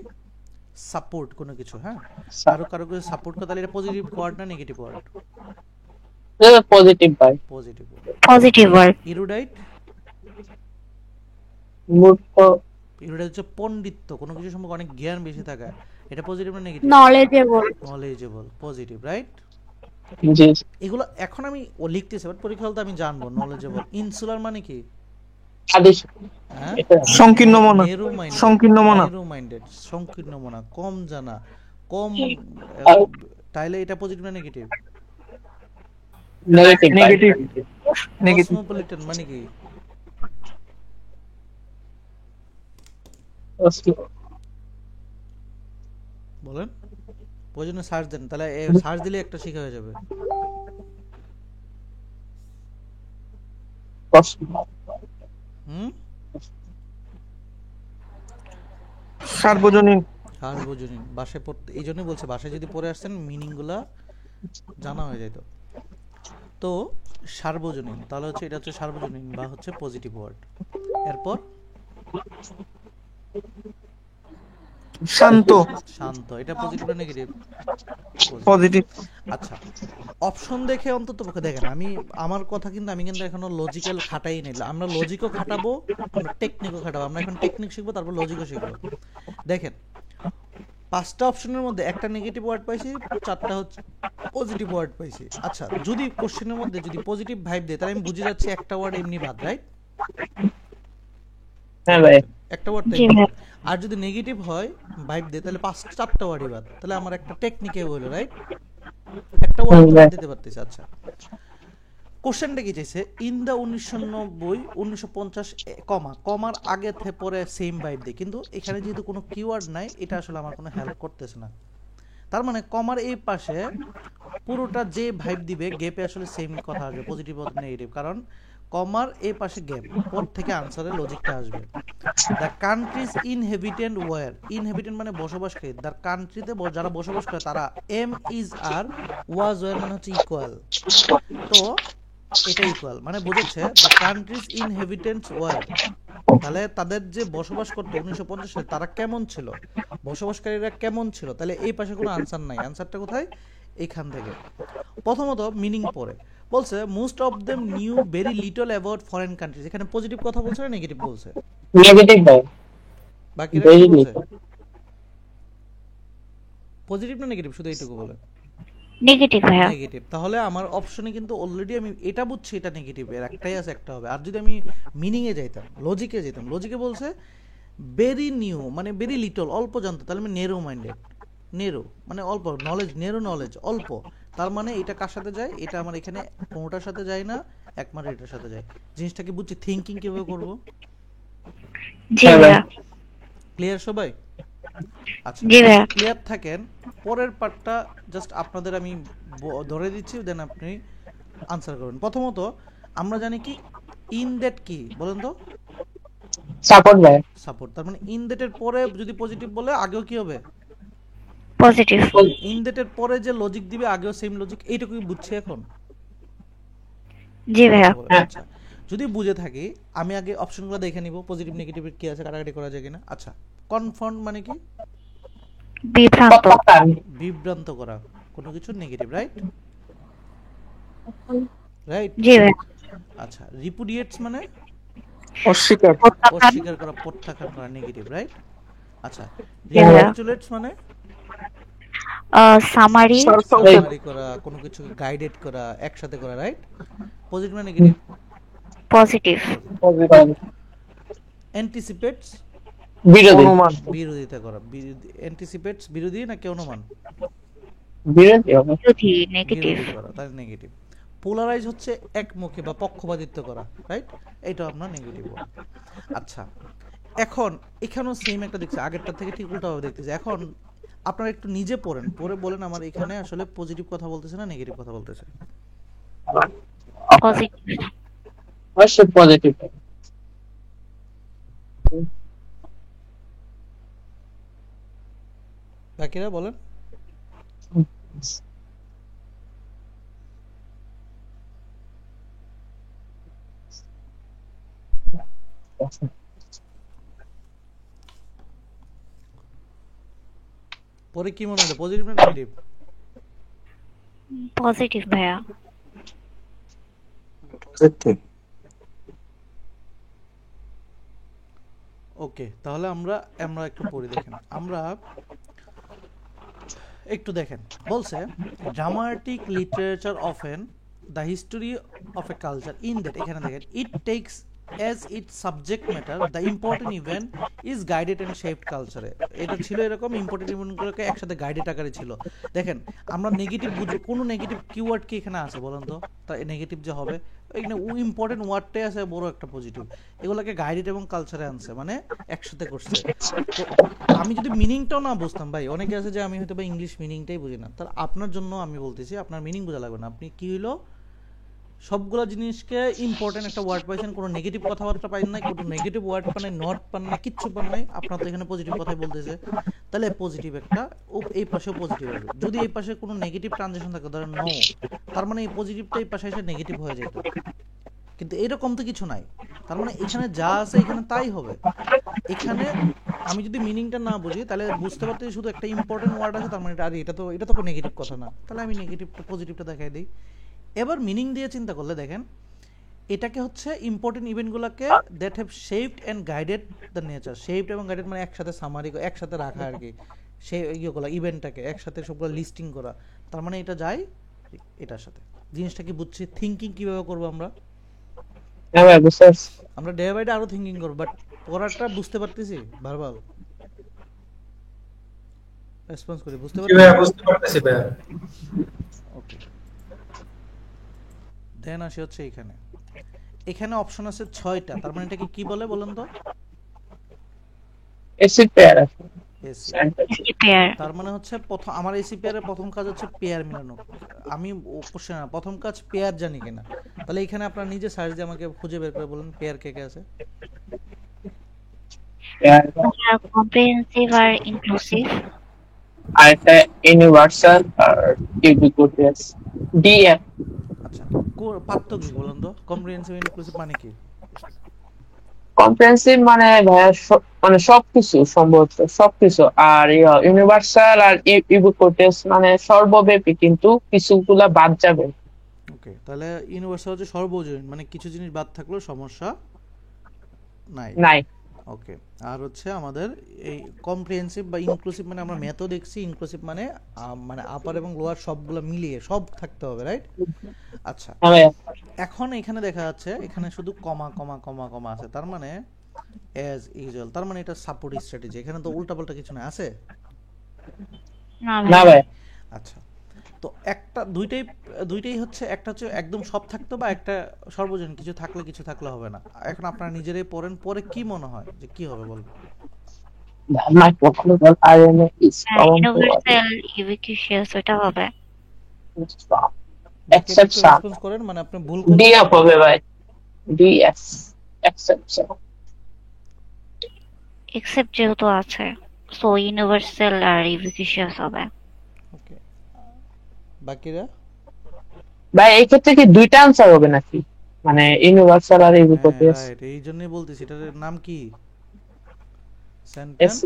সাপোর্ট কোনো কিছু। হ্যাঁ, কারো কিছু সাপোর্ট করতে, তাহলে এটা পজিটিভ ওয়ার্ড না নেগেটিভ ওয়ার্ড? পজিটিভ ভাই। পজিটিভ। Positive word. ইরুডাইট, মূর্খ। ইরুডাইট হচ্ছে পণ্ডিত্য, কোনো কিছু সম্পর্কে অনেক জ্ঞান বেশি থাকা, এটা পজিটিভ না নেগেটিভ? Knowledgeable, positive, right? জি। এগুলো এখন আমি লিখতেছি, বাট পরীক্ষা হলে আমি জানবো। নলেজেবল। ইনসুলার মানে কি? সংকীর্ণ মনা, সংকীর্ণ মনা, কম জানা, কম, তাইলে এটা পজিটিভ না নেগেটিভ? নেগেটিভ। কসমোপলিটন মানে কি? বলেন, প্রয়োজনে সার্চ দেন, তাহলে সার্চ দিলে একটা শিখা হয়ে যাবে। সার্বজনীন। বাসায় পড়তে, এই জন্যই বলছে বাসায় যদি পড়ে আসছেন মিনিং গুলা জানা হয়ে যেত। তো সার্বজনীন, তাহলে হচ্ছে এটা হচ্ছে সার্বজনীন বা হচ্ছে পজিটিভ ওয়ার্ড। এরপর শান্ত, শান্ত, এটা পজিটিভ না নেগেটিভ? পজিটিভ। আচ্ছা, অপশন দেখে অন্তত পক্ষে দেখেন, আমি আমার কথা কিন্তু আমি কিন্তু এখনো লজিক্যাল খাটাই নাই। আমরা লজিকও খাটাবো, আমরা টেকনিকও খাটাবো। আমরা এখন টেকনিক শিখবো, তারপর লজিকও শিখবো। দেখেন, 5টা অপশনের মধ্যে একটা নেগেটিভ ওয়ার্ড পাইছি, 4টা হচ্ছে পজিটিভ ওয়ার্ড পাইছি। আচ্ছা, যদি কোশ্চেনের মধ্যে যদি পজিটিভ ভাইব দেয়, তাহলে আমি বুঝে যাচ্ছি একটা ওয়ার্ড এমনি বাদ, রাইট? হ্যাঁ ভাই, একটা ওয়ার্ড জি ভাইয়া। আর যদি নেগেটিভ হয় ভাইব দেয়, তাহলে 4টা ওয়ার্ডই বাদ। তাহলে আমার একটা টেকনিকে হলো, রাইট? একটা ওয়ার্ড তো বাদ দিতে পারতেছে। আচ্ছা, কোশ্চেনটা কি চাইছে? ইন দা 1990 1950 কমা, কমার আগে থেকে পরে সেম ভাইব দেয়, কিন্তু এখানে যেহেতু কোনো কিওয়ার্ড নাই, এটা আসলে আমার কোনো হেল্প করতেছে না। তার মানে কমার এই পাশে পুরোটা যে ভাইব দিবে, গেপে আসলে সেম কথা আসবে, পজিটিভ অথবা নেগেটিভ, কারণ কমার এই পাশে গ্যাপ, পর থেকে আনসারের লজিকটা আসবে। The country's inhabitant were, inhabitant মানে বসবাসকারী, দ্য কান্ট্রিতে যারা বসবাস করে তারা, am is are, was were মানে হচ্ছে ইকুয়াল। তো এটা ইকুয়াল মানে বোঝাচ্ছে দ্য কান্ট্রিজ ইনহেবিটেন্টস ওয়ার, তাহলে তাদের যে বসবাস করতো 1950 সালে তারা কেমন ছিল, বসবাসকারীরা কেমন ছিল। তাহলে এই পাশে কোনো আনসার নাই, আনসারটা কোথায়? এখান থেকে। প্রথমত মিনিং পড়ে বলছে most of them new very little about foreign countries, এখানে পজিটিভ কথা বলছে না নেগেটিভ বলছে? নেগেটিভ ভাই, বাকিরা Very কি বলছে? little. পজিটিভ না নেগেটিভ? শুধু এইটুকু বলে নেগেটিভ ভাইয়া। নেগেটিভ। তাহলে আমার অপশনে কিন্তু অলরেডি আমি এটা বুঝছি এটা নেগেটিভ, এর একটাই আছে, একটা হবে। আর যদি আমি মিনিং এ যাইতাম, লজিকে যেতাম, লজিকে বলছে ভেরি নিউ মানে ভেরি লিটল, অল্প জানতো, তাহলে আমি নেরো মাইন্ডেড, নেরো মানে অল্প, নলেজ নেরো, নলেজ অল্প, তার মানে এটা কার সাথে যায়? এটা আমার এখানে কোনোটার সাথে যায় না, একমাত্র এটার সাথে যায়। জিনিসটাকে বুঝছি, থিঙ্কিং কিভাবে করব। জি ভাইয়া। ক্লিয়ার সবাই? আচ্ছা, জি ভাইয়া। ক্লিয়ার থাকেন। পরের পার্টটা জাস্ট আপনাদের আমি ধরে দিচ্ছি, দেন আপনি আনসার করবেন। প্রথমত আমরা জানি কি ইন দ্যাট কি বলেন তো? সাপোর্ট ভাই, সাপোর্ট। তার মানে ইন দ্যাট এর পরে যদি পজিটিভ বলে আগেও কি হবে? পজিটিভ। ইন দ্যাট এর পরে যে লজিক দিবে আগেও সেম লজিক, এইটুকুই বুঝছি এখন? জি ভাইয়া। আচ্ছা, যদি বুঝে থাকি আমি আগে অপশনগুলো দেখে নিব, পজিটিভ নেগেটিভ কি আছে, কাটাকাটি করা যায় কিনা। আচ্ছা, কনফার্ম মানে কি? বিভ্রান্ত। বিভ্রান্ত করা কোনো কিছু নেগেটিভ, রাইট? রাইট। জি ভাইয়া। আচ্ছা, রিপুডিয়েটস মানে অস্বীকার, অস্বীকার করা, প্রত্যাখ্যান করা, নেগেটিভ, রাইট? আচ্ছা, Yeah. রিক্যাপিচুলেটস মানে সামারি। সামারি করা, কোনো কিছু গাইডেড করা, একসাথে করা, রাইট? পজিটিভ না নেগেটিভ? পজিটিভ। অ্যান্টিসিপেটস বিরোধী, অনুমান, বিরোধিতা করা, অ্যান্টিসিপেটস বিরোধী নাকি অনুমান? বিরোধী হবে। বিরোধী নেগেটিভ। বিরোধী করা, তাহলে নেগেটিভ। পোলারাইজ হচ্ছে একমুখী বা পক্ষপাতিত্ব করা, রাইট? এটা আপনার নেগেটিভ ওয়ার্ড। আচ্ছা, এখন এখানেও সেম একটা দেখছি, আগেরটা থেকে ঠিক উল্টাভাবে দেখতেছি। এখন আপনারা একটু নিজে পড়েন, পড়ে বলেন আমার এখানে আসলে পজিটিভ কথা বলতেছে না নেগেটিভ কথা বলতেছে। পজিটিভ। অবশ্যই পজিটিভ। বাকিরা বলেন। পরে কি মনে হলো, পজিটিভ না নেগেটিভ? পজিটিভ ভাইয়া। পজিটিভ। ওকে, তাহলে আমরা আমরা একটু পড়ি, দেখেন আমরা একটু দেখেন। বলছে dramatic literature often the history of a culture in that, এখানে দেখেন ইট tax as its subject matter the important event is guided and shaped culture। এটা ছিল এরকম, ইম্পর্টেন্ট ইভেন্টগুলোকে একসাথে গাইডেড আকারে ছিল। দেখেন আমরা নেগেটিভ বুঝবো, কোনো নেগেটিভ কিওয়ার্ড কি এখানে আছে বলেন তো? তা নেগেটিভ যে হবে, এখানে ইম্পর্টেন্ট ওয়ার্ডটাই আছে বড় একটা পজিটিভ, এগুলোকে গাইডেড এবং কালচারে আনছে, মানে একসাথে করছে। তো আমি যদি মিনিংটাও না বুঝতাম, ভাই অনেকে আছে যে আমি হয়তো বা ইংলিশ মিনিংটাই বুঝি না, তার আপনার জন্য আমি বলতেছি আপনার মিনিং বোঝা লাগবে না, আপনি কি হইলো সবগুলো জিনিসকে ইম্পর্টেন্ট একটা ওয়ার্ড পাইছেন, কোনো নেগেটিভ কথাবার্তা পাইন নাই, কোনো নেগেটিভ ওয়ার্ড পান নাই, নট পান নাই, কিচ্ছু পান নাই। আপনার তো এখানে পজিটিভ কথাই বলতেছে, তাহলে পজিটিভ একটা এই পাশেও পজিটিভ আসবে। যদি এই পাশে কোনো নেগেটিভ ট্রানজিশন থাকে, ধরেন নো, তার মানে এই পজিটিভটা এই পাশে এসে নেগেটিভ হয়ে যেত। কিন্তু এরকম তো কিছু নাই, তার মানে এখানে যা আছে এখানে তাই হবে। এখানে আমি যদি মিনিংটা না বুঝি তাহলে বুঝতে পারতে শুধু একটা ইম্পর্টেন্ট ওয়ার্ড আছে, তার মানে আরে এটা তো কোনো নেগেটিভ কথা না, তাহলে আমি নেগেটিভটা পজিটিভটা দেখাই দিই। এবার মিনিং দিয়ে চিন্তা করলে দেখেন, এটাকে হচ্ছে ইম্পর্টেন্ট ইভেন্টগুলোকে that have shaped and guided the nature. Shaped এবং গাইডেড মানে একসাথে সামারি, একসাথে রাখা আর কি, সে ইয়েগুলো ইভেন্টটাকে একসাথে সবগুলো লিস্টিং করা, তার মানে এটা যায় এটার সাথে। জিনিসটা কি বুঝছি? থিঙ্কিং কিভাবে করবো আমরা? হ্যাঁ ভাই বুঝতে পারছি। আমরা ডে বাই ডে আরো থিঙ্কিং করবো, বাট পড়াটা বুঝতে পারতেছি, ভার্বাল রেসপন্স করি, বুঝতে জি ভাইয়া, পারতেছি। বুঝতে পারতেছি ভাইয়া। ওকে, দেন আসি হচ্ছে এখানে অপশন আছে 6টা, তার মানে এটাকে কি বলে বলেন তো? এসি পেয়ার আছে। এসি। পেয়ার। তার মানে হচ্ছে আমার এসি পেয়ারের প্রথম কাজ হচ্ছে পেয়ার মিলানো। আমি কোশ্চেন না, প্রথম কাজ পেয়ার জানি কিনা। তাহলে এখানে আপনারা নিজে সার্চ দিয়ে আমাকে খুঁজে বের করে বলেন পেয়ার কে কে আছে। পেয়ার কম্প্রিহেন্সিভ আর ইনক্লুসিভ। আর একটা ইউনিভার্সাল আর ইউবিকুইটাস ডিএফ। আচ্ছা, পার্থক্য কি বলেন তো? কম্প্রিহেনসিভ ইনক্লুসিভ মানে কি? কম্প্রিহেন্সিভ মানে ভাইয়া মানে সবকিছু, সম্ভবত সবকিছু। আর ইউনিভার্সাল আর ইউবিকুইটাস মানে সর্বব্যাপী, কিন্তু কিছুগুলা বাদ যাবে। ওকে, তাহলে ইউনিভার্সাল হচ্ছে সর্বজনীন, মানে কিছু জিনিস বাদ থাকলেও সমস্যা নাই। নাই। ওকে, আর হচ্ছে আমাদের এই কম্প্রিহেনসিভ বা ইনক্লুসিভ মানে আমরা ম্যাথও দেখছি, ইনক্লুসিভ মানে মানে আপার এবং লোয়ার সবগুলো মিলিয়ে সব থাকতে হবে, রাইট? আচ্ছা, হ্যাঁ ভাইয়া। এখন এখানে দেখা যাচ্ছে এখানে শুধু কমা কমা কমা কমা আছে, তার মানে অ্যাজ ইউজুয়াল, তার মানে এটা সাপোর্ট স্ট্র্যাটেজি। এখানে তো উল্টাপাল্টা কিছু না আছে। না না ভাই। ভাই। আচ্ছা, তো দুইটাই হচ্ছে, একটা হচ্ছে একদম সব থাকতো বা একটা সর্বজনীন, কিছু থাকলে কিছু থাকলে হবে না। এখন আপনারা নিজেরাই পড়েন, পরে কি মনে হয় যে কি হবে বল? Microglobal RNA is common to all. Universal ubiquitous ওটা হবে। Exception. রেসপন্স করেন, মানে আপনি ভুল করলে DF হবে ভাই। DF exception. এক্সেপ্ট যেহেতু আছে, সো ইউনিভার্সাল আর ইউবিকুইটাস হবে। ওকে, বাকিরা? ভাই এই ক্ষেত্রে কি দুইটা আনসার হবে নাকি? মানে ইউনিভার্সাল আর ইউবিকুইটাস। রাইট, এই জন্যই বলতেছি এটার নাম কি? Sentence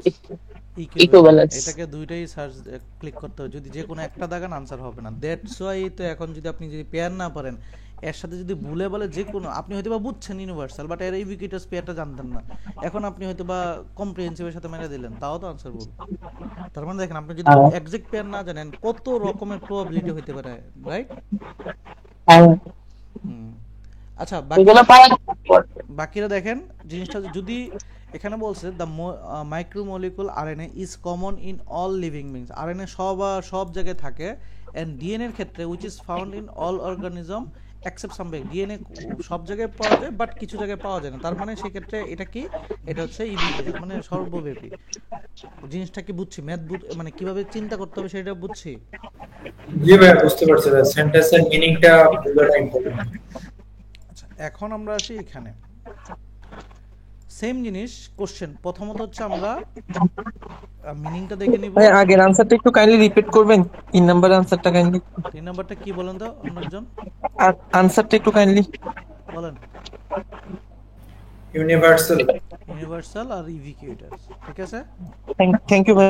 equivalent. ইকুইভ্যালেন্স। এটাকে দুইটাই সার্চ ক্লিক করতে হবে, যদি যে কোনো একটা দাগান আনসার হবে না। দ্যাটস ওয়াই তো এখন যদি আপনি যদি পেয়ার না পারেন, এর সাথে যদি ভুলে বলে যে কোনো, আপনি হয়তো বা বুঝছেন ইউনিভার্সাল, বাট এর ইউবিকুইটাস পেয়ারটা জানতেন না, এখন আপনি হয়তো বা কম্প্রিহেনসিভের সাথে মেরে দিলেন, তাও তো আনসার ভুল। তার মানে দেখেন, আপনি যদি এক্সাক্ট পেয়ার না জানেন, কত রকমের প্রবাবিলিটি হতে পারে, রাইট? হ্যাঁ। আচ্ছা, এগুলো পারা বাকিরা দেখেন জিনিসটা যদি এখানে বলছে the micromolecule RNA is common in all living beings. RNA সব জায়গায় থাকে, এন্ড ডিএনএ এর ক্ষেত্রে which is found in all organism except some back. DNA সব জায়গায় পাওয়া যায়, বাট কিছু জায়গায় পাওয়া যায় না। তার মানে সেই ক্ষেত্রে এটা কি? এটা হচ্ছে ইউবিকুইটাস, মানে সর্বব্যাপী। জিনিসটা কি বুঝছি? ম্যাথ মানে কিভাবে চিন্তা করতে হবে সেটা বুঝছি। জি ভাইয়া, বুঝতে পারছি ভাই, সেন্টেন্সের মিনিংটা বোঝাটা ইম্পর্টেন্ট। আচ্ছা, এখন আমরা আসি এখানে সেম জিনিস কোশ্চেন। প্রথমত হচ্ছে আমরা মিনিংটা দেখে নিব। ভাই আগের আনসারটা একটু কাইন্ডলি রিপিট করবেন? 3 নাম্বার আনসারটা কাইন্ডলি। 3 নাম্বারটা কি বলেন তো অন্যজন? আনসারটা একটু কাইন্ডলি বলেন। ইউনিভার্সাল আর ইউবিকুইটাস, ঠিক আছে? থ্যাংক ইউ ভাই।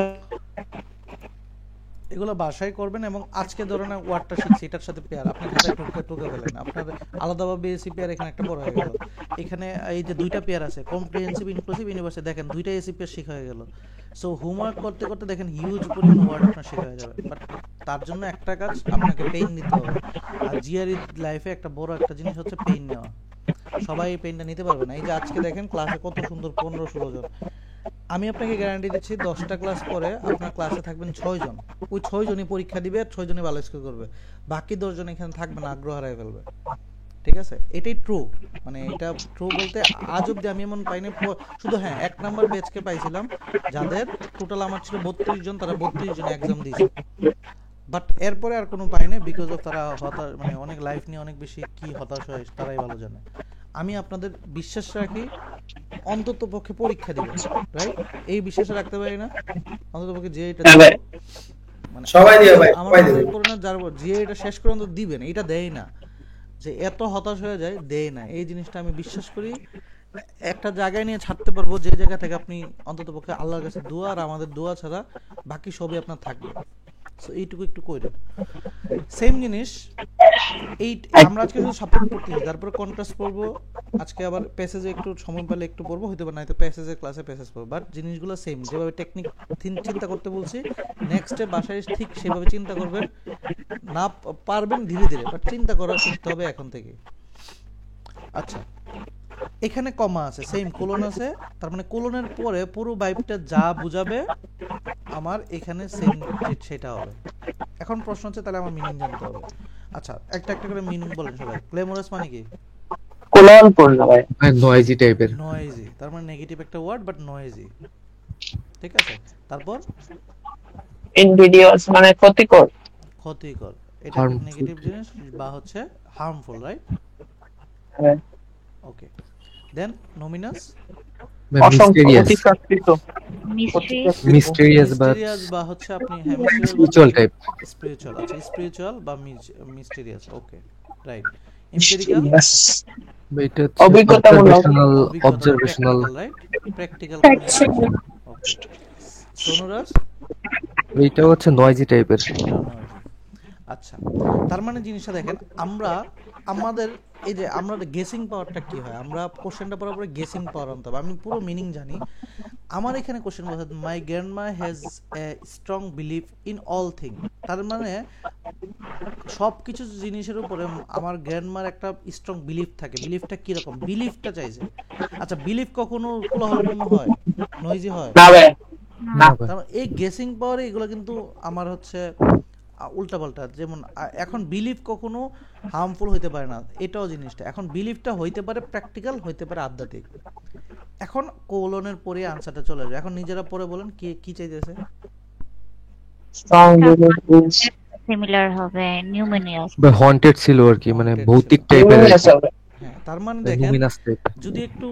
এগুলো বাসায় করবেন, এবং আজকে ধরেন ওয়ার্ডটা শিখছি, এটার সাথে পেয়ার আপনি খাতায় টোকে ফেলেন, আপনার আলাদাভাবে এসি পেয়ার এখানে একটা বড় হয়ে গেল। এখানে এই যে দুইটা পেয়ার আছে, কম্প্রিহেনসিভ ইনক্লুসিভ ইউনিভার্সাল, দেখেন দুইটা এসি পেয়ার শেখা হয়ে গেল। সো হোমওয়ার্ক করতে করতে দেখেন হিউজ পরিমাণ ওয়ার্ড আপনার শেখা হয়ে যাবে, বাট তার জন্য একটা কাজ, আপনাকে পেইন নিতে হবে। আর জিআরই লাইফে একটা বড় একটা জিনিস হচ্ছে পেইন নেওয়া। সবাই এই পেইনটা নিতে পারবে না। এই যে আজকে দেখেন ক্লাসে কত সুন্দর 15-16 জন, আমি আপনাকে গ্যারান্টি দিচ্ছি 10টা ক্লাস পরে আপনার ক্লাসে থাকবেন 6 জন। ওই 6 জনই পরীক্ষা দিবে, আর 6 জনই ভালো স্কোর করবে, বাকি 10 জন এখানে থাকবে না, আগ্রহ হারিয়ে ফেলবে। ঠিক আছে, এটাই ট্রু। মানে এটা ট্রু বলতে আজ অব্দি আমি এমন পাইনি, শুধু হ্যাঁ 1 নাম্বার ব্যাচকে পাইছিলাম যাদের টোটাল আমার ছিল 32 জন, তারা 32 জন এক্সাম দিয়েছে। বাট এরপরে আর কোনো পাই না, বিকজ অফ তারা মানে অনেক লাইফ নিয়ে অনেক বেশি কি হতাশ হয় তারাই ভালো জানে। আমি আপনাদের বিশ্বাস রাখি অন্তত পক্ষে পরীক্ষা দিবেন, রাইট? এই বিশ্বাস রাখতে পারি না অন্তত পক্ষে যে এটা হ্যাঁ ভাই। মানে সবাই দিবে ভাই, আমার সবাই মনে দিবে। করে না যার যে এটা শেষ করে অন্তত দিবেন, এটা দেয় না, যে এত হতাশ হয়ে যায় দেয় না, এই জিনিসটা আমি বিশ্বাস করি। একটা জায়গায় নিয়ে ছাড়তে পারবো যে জায়গা থেকে আপনি অন্তত পক্ষে আল্লাহর কাছে দোয়া আর আমাদের দোয়া ছাড়া বাকি সবই আপনার থাকবে। সো এইটুকু একটু কইরেন। সেম জিনিস এই আমরা আজকে শুধু সাপোর্ট করতেছি, তারপরে কন্ট্রাস্ট পড়বো, আজকে আবার প্যাসেজে একটু সময় পেলে একটু পড়বো, হইতে পারে না তো প্যাসেজের ক্লাসে প্যাসেজ পড়বো, বাট জিনিসগুলো সেম, যেভাবে টেকনিক চিন্তা করতে বলছি নেক্সটে বাসায় ঠিক সেভাবে চিন্তা করবেন। না পারবেন ধীরে ধীরে, বাট চিন্তা করা শিখতে হবে এখন থেকে। আচ্ছা, এখানে কমা আছে, সেম কোলন আছে, তার মানে কোলনের পরে পুরো ভাইবটা যা বুঝাবে আমার এখানে সেম সেটা হবে। এখন প্রশ্ন হচ্ছে তাহলে আমার মিনিং জানতে হবে। আচ্ছা, একটা একটা করে মিনিং বলেন সবাই। ক্লেমোরাস মানে কি? কোলন পড়লো ভাই। নয়েজি টাইপের। নয়েজি, তার মানে নেগেটিভ একটা ওয়ার্ড বাট নয়েজি, ঠিক আছে। তারপর ইনভিডিয়াস মানে ক্ষতিকর। ক্ষতিকর, এটা Harmful. নেগেটিভ জিনিস বা হচ্ছে হার্মফুল, রাইট? হ্যাঁ। ওকে, দেন নমিনাস অসংখ্য মিস্টেরিয়াস। অতিপ্রাকৃত। মিস্ট্রি, মিস্টেরিয়াস বা মিস্টেরিয়াস বা হচ্ছে আপনি হ্যাঁ স্পিরিচুয়াল টাইপ। স্পিরিচুয়াল, আচ্ছা স্পিরিচুয়াল বা মিস্টেরিয়াস, ওকে রাইট। এমপিরিক্যাল, Yes. এটা হচ্ছে অভিজ্ঞতামূলক। অবজারভেশনাল। Right, practical. Practical. ওকে, সোনোরাস, এইটা হচ্ছে নয়েজি টাইপের। এটাও নয়। আচ্ছা, তার মানে জিনিসটা দেখেন, আমরা আমাদের এই যে আমরা গেসিং পাওয়ারটা কি হয়, আমরা কোশ্চেনটা পড়ার পরে গেসিং পাওয়ার আনতে হবে। আমি পুরো মিনিং জানি, আমার এখানে কোশ্চেন বলছে my grandma has a strong believe in all thing, তার মানে সব কিছু জিনিসের উপরে আমার গ্র্যান্ডমার একটা স্ট্রং বিলিফ থাকে। বিলিফটা কিরকম, বিলিফটা চাইছে। আচ্ছা, বিলিফ কখনো কোলাহলপূর্ণ হয়, নয়েজি হয়? না ভাই। না ভাই। তার মানে এই গেসিং পাওয়ারে এগুলো কিন্তু আমার হচ্ছে উল্টাপাল্টা। যেমন এখন বিলিফ কখনো হার্মফুল হইতে পারে না, এটাও জিনিসটা। এখন বিলিফটা হইতে পারে প্র্যাকটিক্যাল, হইতে পারে আধ্যাত্মিক। এখন কোলনের পরে আনসারটা চলে যাবে। এখন নিজেরা পরে বলেন কি কি চাইতেছে। Strong belief is সিমিলার হবে নিউমিনিয়াস। বা হন্টেড ছিল আর কি, মানে Haunted ভৌতিক ছিল। টাইপের। luminous হবে। হ্যাঁ, তার মানে দেখেন লুমিনাস টাইপ। যদি একটু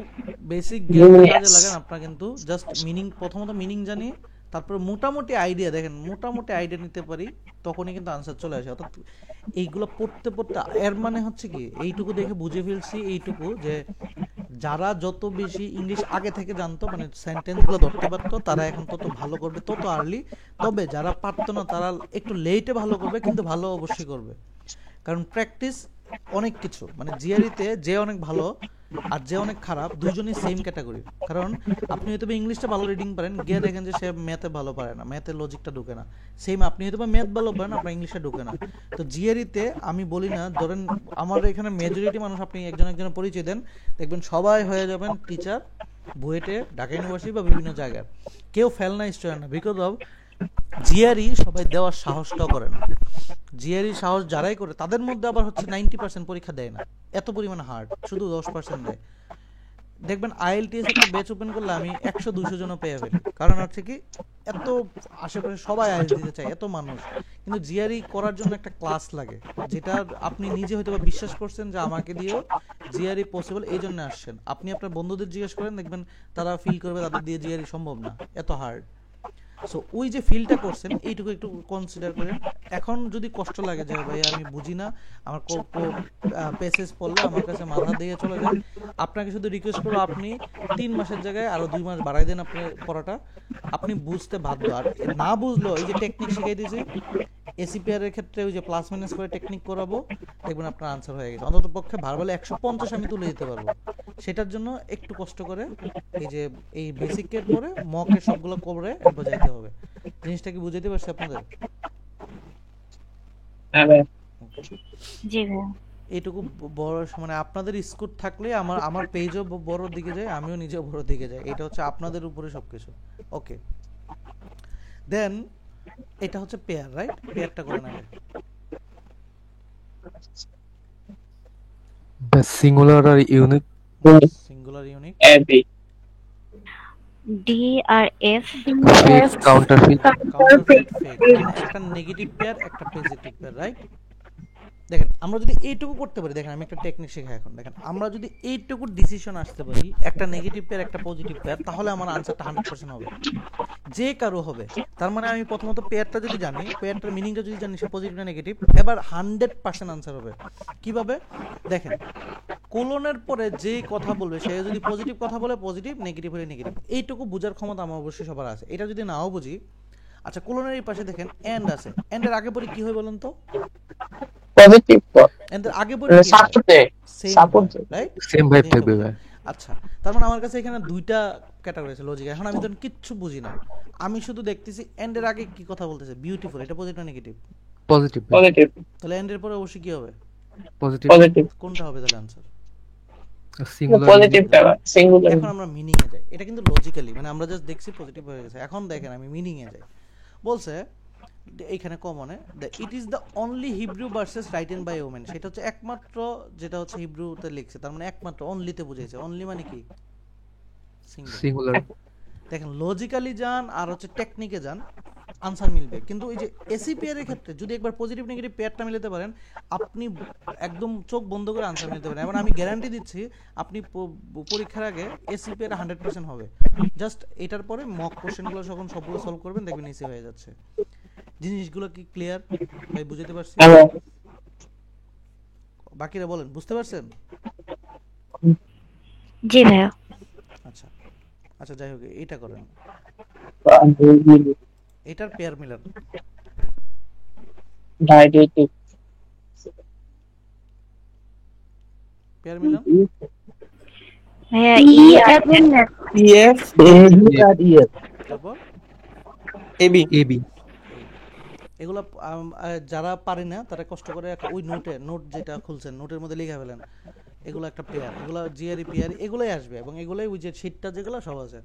বেসিক জ্ঞানটা কাজে Luminous. লাগান আপনারা কিন্তু জাস্ট মিনিং, প্রথমত মিনিং জানি, তারপরে মোটামুটি আইডিয়া, দেখেন মোটামুটি আইডিয়া নিতে পারি, তখনই কিন্তু আনসার চলে আসে। অর্থাৎ এইগুলো পড়তে পড়তে এর মানে হচ্ছে কি, এইটুকু দেখে বুঝে ফেলছি এইটুকু যে যারা যত বেশি ইংলিশ আগে থেকে জানতো, মানে সেন্টেন্সগুলো ধরতে পারতো, তারা এখন তত ভালো করবে, তত আর্লি। তবে যারা পারতো না তারা একটু লেটে ভালো করবে, কিন্তু ভালো অবশ্যই করবে। কারণ প্র্যাকটিস অনেক কিছু, মানে জিআরইতে যে অনেক ভালো আর যে অনেক খারাপ দুইজনই সেম ক্যাটাগরি। কারণ আপনি হয়তো ইংলিশটা ভালো রিডিং পারেন, গিয়ে দেখেন যে সে ম্যাথে ভালো পারে না, ম্যাথের লজিকটা ঢুকে না। সেম আপনি হয়তো ম্যাথ ভালো পারেন, আপনার ইংলিশটা ঢুকে না। তো জিআরইতে আমি বলি না, ধরেন আমার এখানে মেজরিটি মানুষ, আপনি একজন একজনের পরিচয় দেন, দেখবেন সবাই হয়ে যাবেন টিচার, বুয়েটে, ঢাকা ইউনিভার্সিটি বা বিভিন্ন জায়গায়। কেউ ফেল না, স্টুডেন্ট না, বিকজ অফ জিআরই সবাই দেওয়ার সাহসটাও করে না। জিআরই সাহস যারাই করে তাদের মধ্যে আবার হচ্ছে 90% পরীক্ষা দেয় না, এত পরিমাণে হার্ড, শুধু 10% দেয়। দেখবেন আইএলটিএস একটা ব্যাচ ওপেন করলে আমি 100-200 জন পেয়ে ফেলি। কারণ হচ্ছে কি, এত আশেপাশে সবাই আইএলটিএস দিতে চায়, এত মানুষ, কিন্তু জিআরই করার জন্য একটা ক্লাস লাগে, যেটা আপনি নিজে হয়তো বা বিশ্বাস করছেন যে আমাকে দিয়েও জিআরই পসিবল, এই জন্য আসছেন। আপনি আপনার বন্ধুদের জিজ্ঞেস করেন, দেখবেন তারা ফিল করবে তাদের দিয়ে জিআরই সম্ভব না, এত হার্ড। সো ওই যে ফিলটা করছেন এইটুকু একটু কনসিডার করেন। এখন যদি কষ্ট লাগে যে ভাই আমি বুঝি না, আমার পেসেজ পড়লে আমার কাছে মাথা দিয়ে চলে যায়, আপনাকে শুধু রিকোয়েস্ট করবো আপনি 3 মাসের জায়গায় আরো 2 মাস বাড়াই দেন আপনার পড়াটা, আপনি বুঝতে বাধ্য। আর না বুঝলেও এই যে টেকনিক শিখাই দিয়েছি এসিপিআর এর ক্ষেত্রে, ওই যে প্লাস মাইনাস করে টেকনিক করাবো, দেখবেন আপনার আনসার হয়ে গেছে। অন্তত পক্ষে ভার্বালে 150 আমি তুলে দিতে পারবো। সেটার জন্য একটু কষ্ট করে এই যে এই বেসিকের পরে মকের সবগুলো করে বোঝাইতে হবে। জিনিসটা কি বুঝাইতে পারছি আপনাদের? হ্যাঁ ভাই। জি ভাইয়া। এইটুকু বড়, মানে আপনাদের স্কোর থাকলে আমার পেজও বড় দিকে যায়, আমিও নিজেও বড় দিকে যাই। এটা হচ্ছে আপনাদের উপরে সবকিছু। ওকে, দেন এটা হচ্ছে পেয়ার, রাইট? পেয়ারটা করে নেবে সিঙ্গুলার আর unique. Singular unique. Abby. D আর F fake counterfeit counterfeit fake, মানে একটা নেগেটিভ পেয়ার একটা পজিটিভ পেয়ার, রাইট? দেখেন আমরা যদি এইটুকু করতে পারি, দেখেন আমি একটা টেকনিক শেখাই এখন, দেখেন আমরা যদি এইটুকু ডিসিশন আসতে পারি একটা নেগেটিভ পেয়ার একটা পজিটিভ পেয়ার, তাহলে আমার আনসারটা 100% হবে, যে কারো হবে। তার মানে আমি প্রথমত পেয়ারটা যদি জানি, পেয়ারটার মিনিংটা যদি জানি সে পজিটিভ না নেগেটিভ, এবার 100% আনসার হবে। কিভাবে? দেখেন কোলনের পরে যে কথা বলবে সে যদি পজিটিভ কথা বলে পজিটিভ, নেগেটিভ হলে নেগেটিভ, এইটুকু বোঝার ক্ষমতা আমার অবশ্যই সবার আছে। এটা যদি নাও বুঝি, আচ্ছা কোলনের এই পাশে দেখেন এন্ড আছে, এন্ডের আগে পরে কি হয় বলুন তো? পজিটিভ এন্ডের আগে পরে কি হয়? সাপোর্টে same support right, same vibe থাকবে ভাই। আচ্ছা তার মানে আমার কাছে এখানে দুইটা ক্যাটাগরি আছে লজিক। এখন আমি ধরুন কিচ্ছু বুঝি না, আমি শুধু দেখতেছি এন্ডের আগে কি কথা বলতেছে, বিউটিফুল, এটা পজিটিভ না নেগেটিভ? পজিটিভ পজিটিভ তাহলে এন্ডের পরে অবশ্যই কি হবে? পজিটিভ পজিটিভ কোনটা হবে তাহলে আনসার? Singular পজিটিভটা singular. এখন আমরা মিনিং এ যাই, এটা কিন্তু লজিক্যালি, মানে আমরা জাস্ট দেখছি পজিটিভ হয়ে গেছে। এখন দেখেন আমি মিনিং এ যাই, বলছে এইখানে কমনে it is the only Hebrew verses written by women, সেটা হচ্ছে একমাত্র যেটা হচ্ছে হিব্রুতে লিখছে, তার মানে একমাত্র, অনলিতে বুঝাইছে। অনলি মানে কি? সিঙ্গুলার দেখেন লজিক্যালি যান আর হচ্ছে টেকনিকে যান, আনসার মিলবে। কিন্তু এই যে এসি পেয়ারের ক্ষেত্রে যদি একবার পজিটিভ নেগেটিভ পেয়ারটা মিলাতে পারেন, আপনি একদম চোখ বন্ধ করে আনসার মিলতে পারেন। এবং আমি গ্যারান্টি দিচ্ছি আপনি পরীক্ষার আগে এসি পেয়ার 100% হবে। জাস্ট এটার পরে মক কোশ্চেনগুলো যখন সবগুলো সলভ করবেন দেখবেন ইজি হয়ে যাচ্ছে। জিনিসগুলো কি ক্লিয়ার ভাই? বুঝতে পারছি? বাকিরা বলেন, বুঝতে পারছেন? জি ভাইয়া। আচ্ছা আচ্ছা যাই হোক, এটা করেন, এটার pair Milan. Directive pair Milan. ভাইয়া ই আর ইএফ আর ইএফ তারপর এবি এবি এগুলো যারা পারে না তারা কষ্ট করে ওই নোট যেটা খুলছেন নোটের মধ্যে লিখে ফেলেন, এগুলো একটা পেয়ার, এগুলো জিআরই পেয়ার, এগুলোই আসবে। এবং এগুলোই ওই যে শীটটা যেগুলো সব আছে।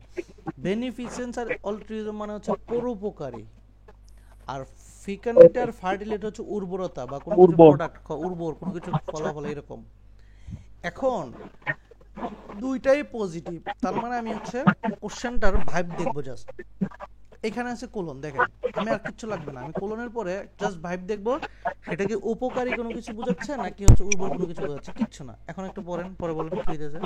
বেনিফিসেন্স আর অল্ট্রুইজম মানে হচ্ছে পরোপকারী, আর ফিকান্ডিটি আর ফার্টিলিটি হচ্ছে উর্বরতা বা কোনো কিছু প্রোডাক্ট, উর্বর কোনো কিছু ফলাফল এরকম। এখন দুইটাই পজিটিভ, তার মানে আমি হচ্ছে কোশ্চেনটার ভাইব দেখবো জাস্ট। এখানে আছে কোলন, দেখেন আমি আর কিচ্ছু লাগবে না, আমি কোলনের পরে জাস্ট ভাইব দেখবো সেটা কি উপকারী কোনো কিছু বোঝাচ্ছে নাকি হচ্ছে উর্বর কোনো কিছু বোঝাচ্ছে, কিচ্ছু না। এখন একটু পড়েন, পরে বলেন কি হইতেছে।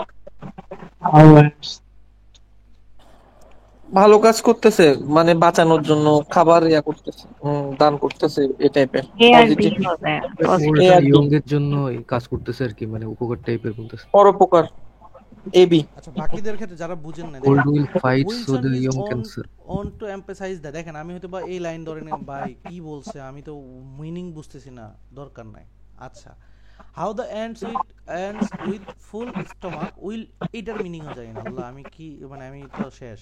ভালো কাজ করতেছে, মানে বাঁচানোর জন্য খাবার করতেছে, দান করতেছে, এই টাইপের এ আর বি পজিটিভ হবে ওটা পজিটিভ। ইয়ংদের জন্য কাজ করতেছে আর কি, মানে উপকার টাইপের বলতেছে। পরোপকার এবি। আচ্ছা বাকিদের ক্ষেত্রে যারা বুঝেন না, old will fight so Wilson the is young cancer. On to emphasise that. দেখেন আমি হয়তো বা এই লাইন ধরে নেব, ভাই কি বলছে আমি তো মিনিং বুঝতেছি না, দরকার নাই। আচ্ছা how the ends with full stomach will, এটার মিনিং হয়ে যায় না আল্লাহ, আমি কি মানে আমি তো শেষ।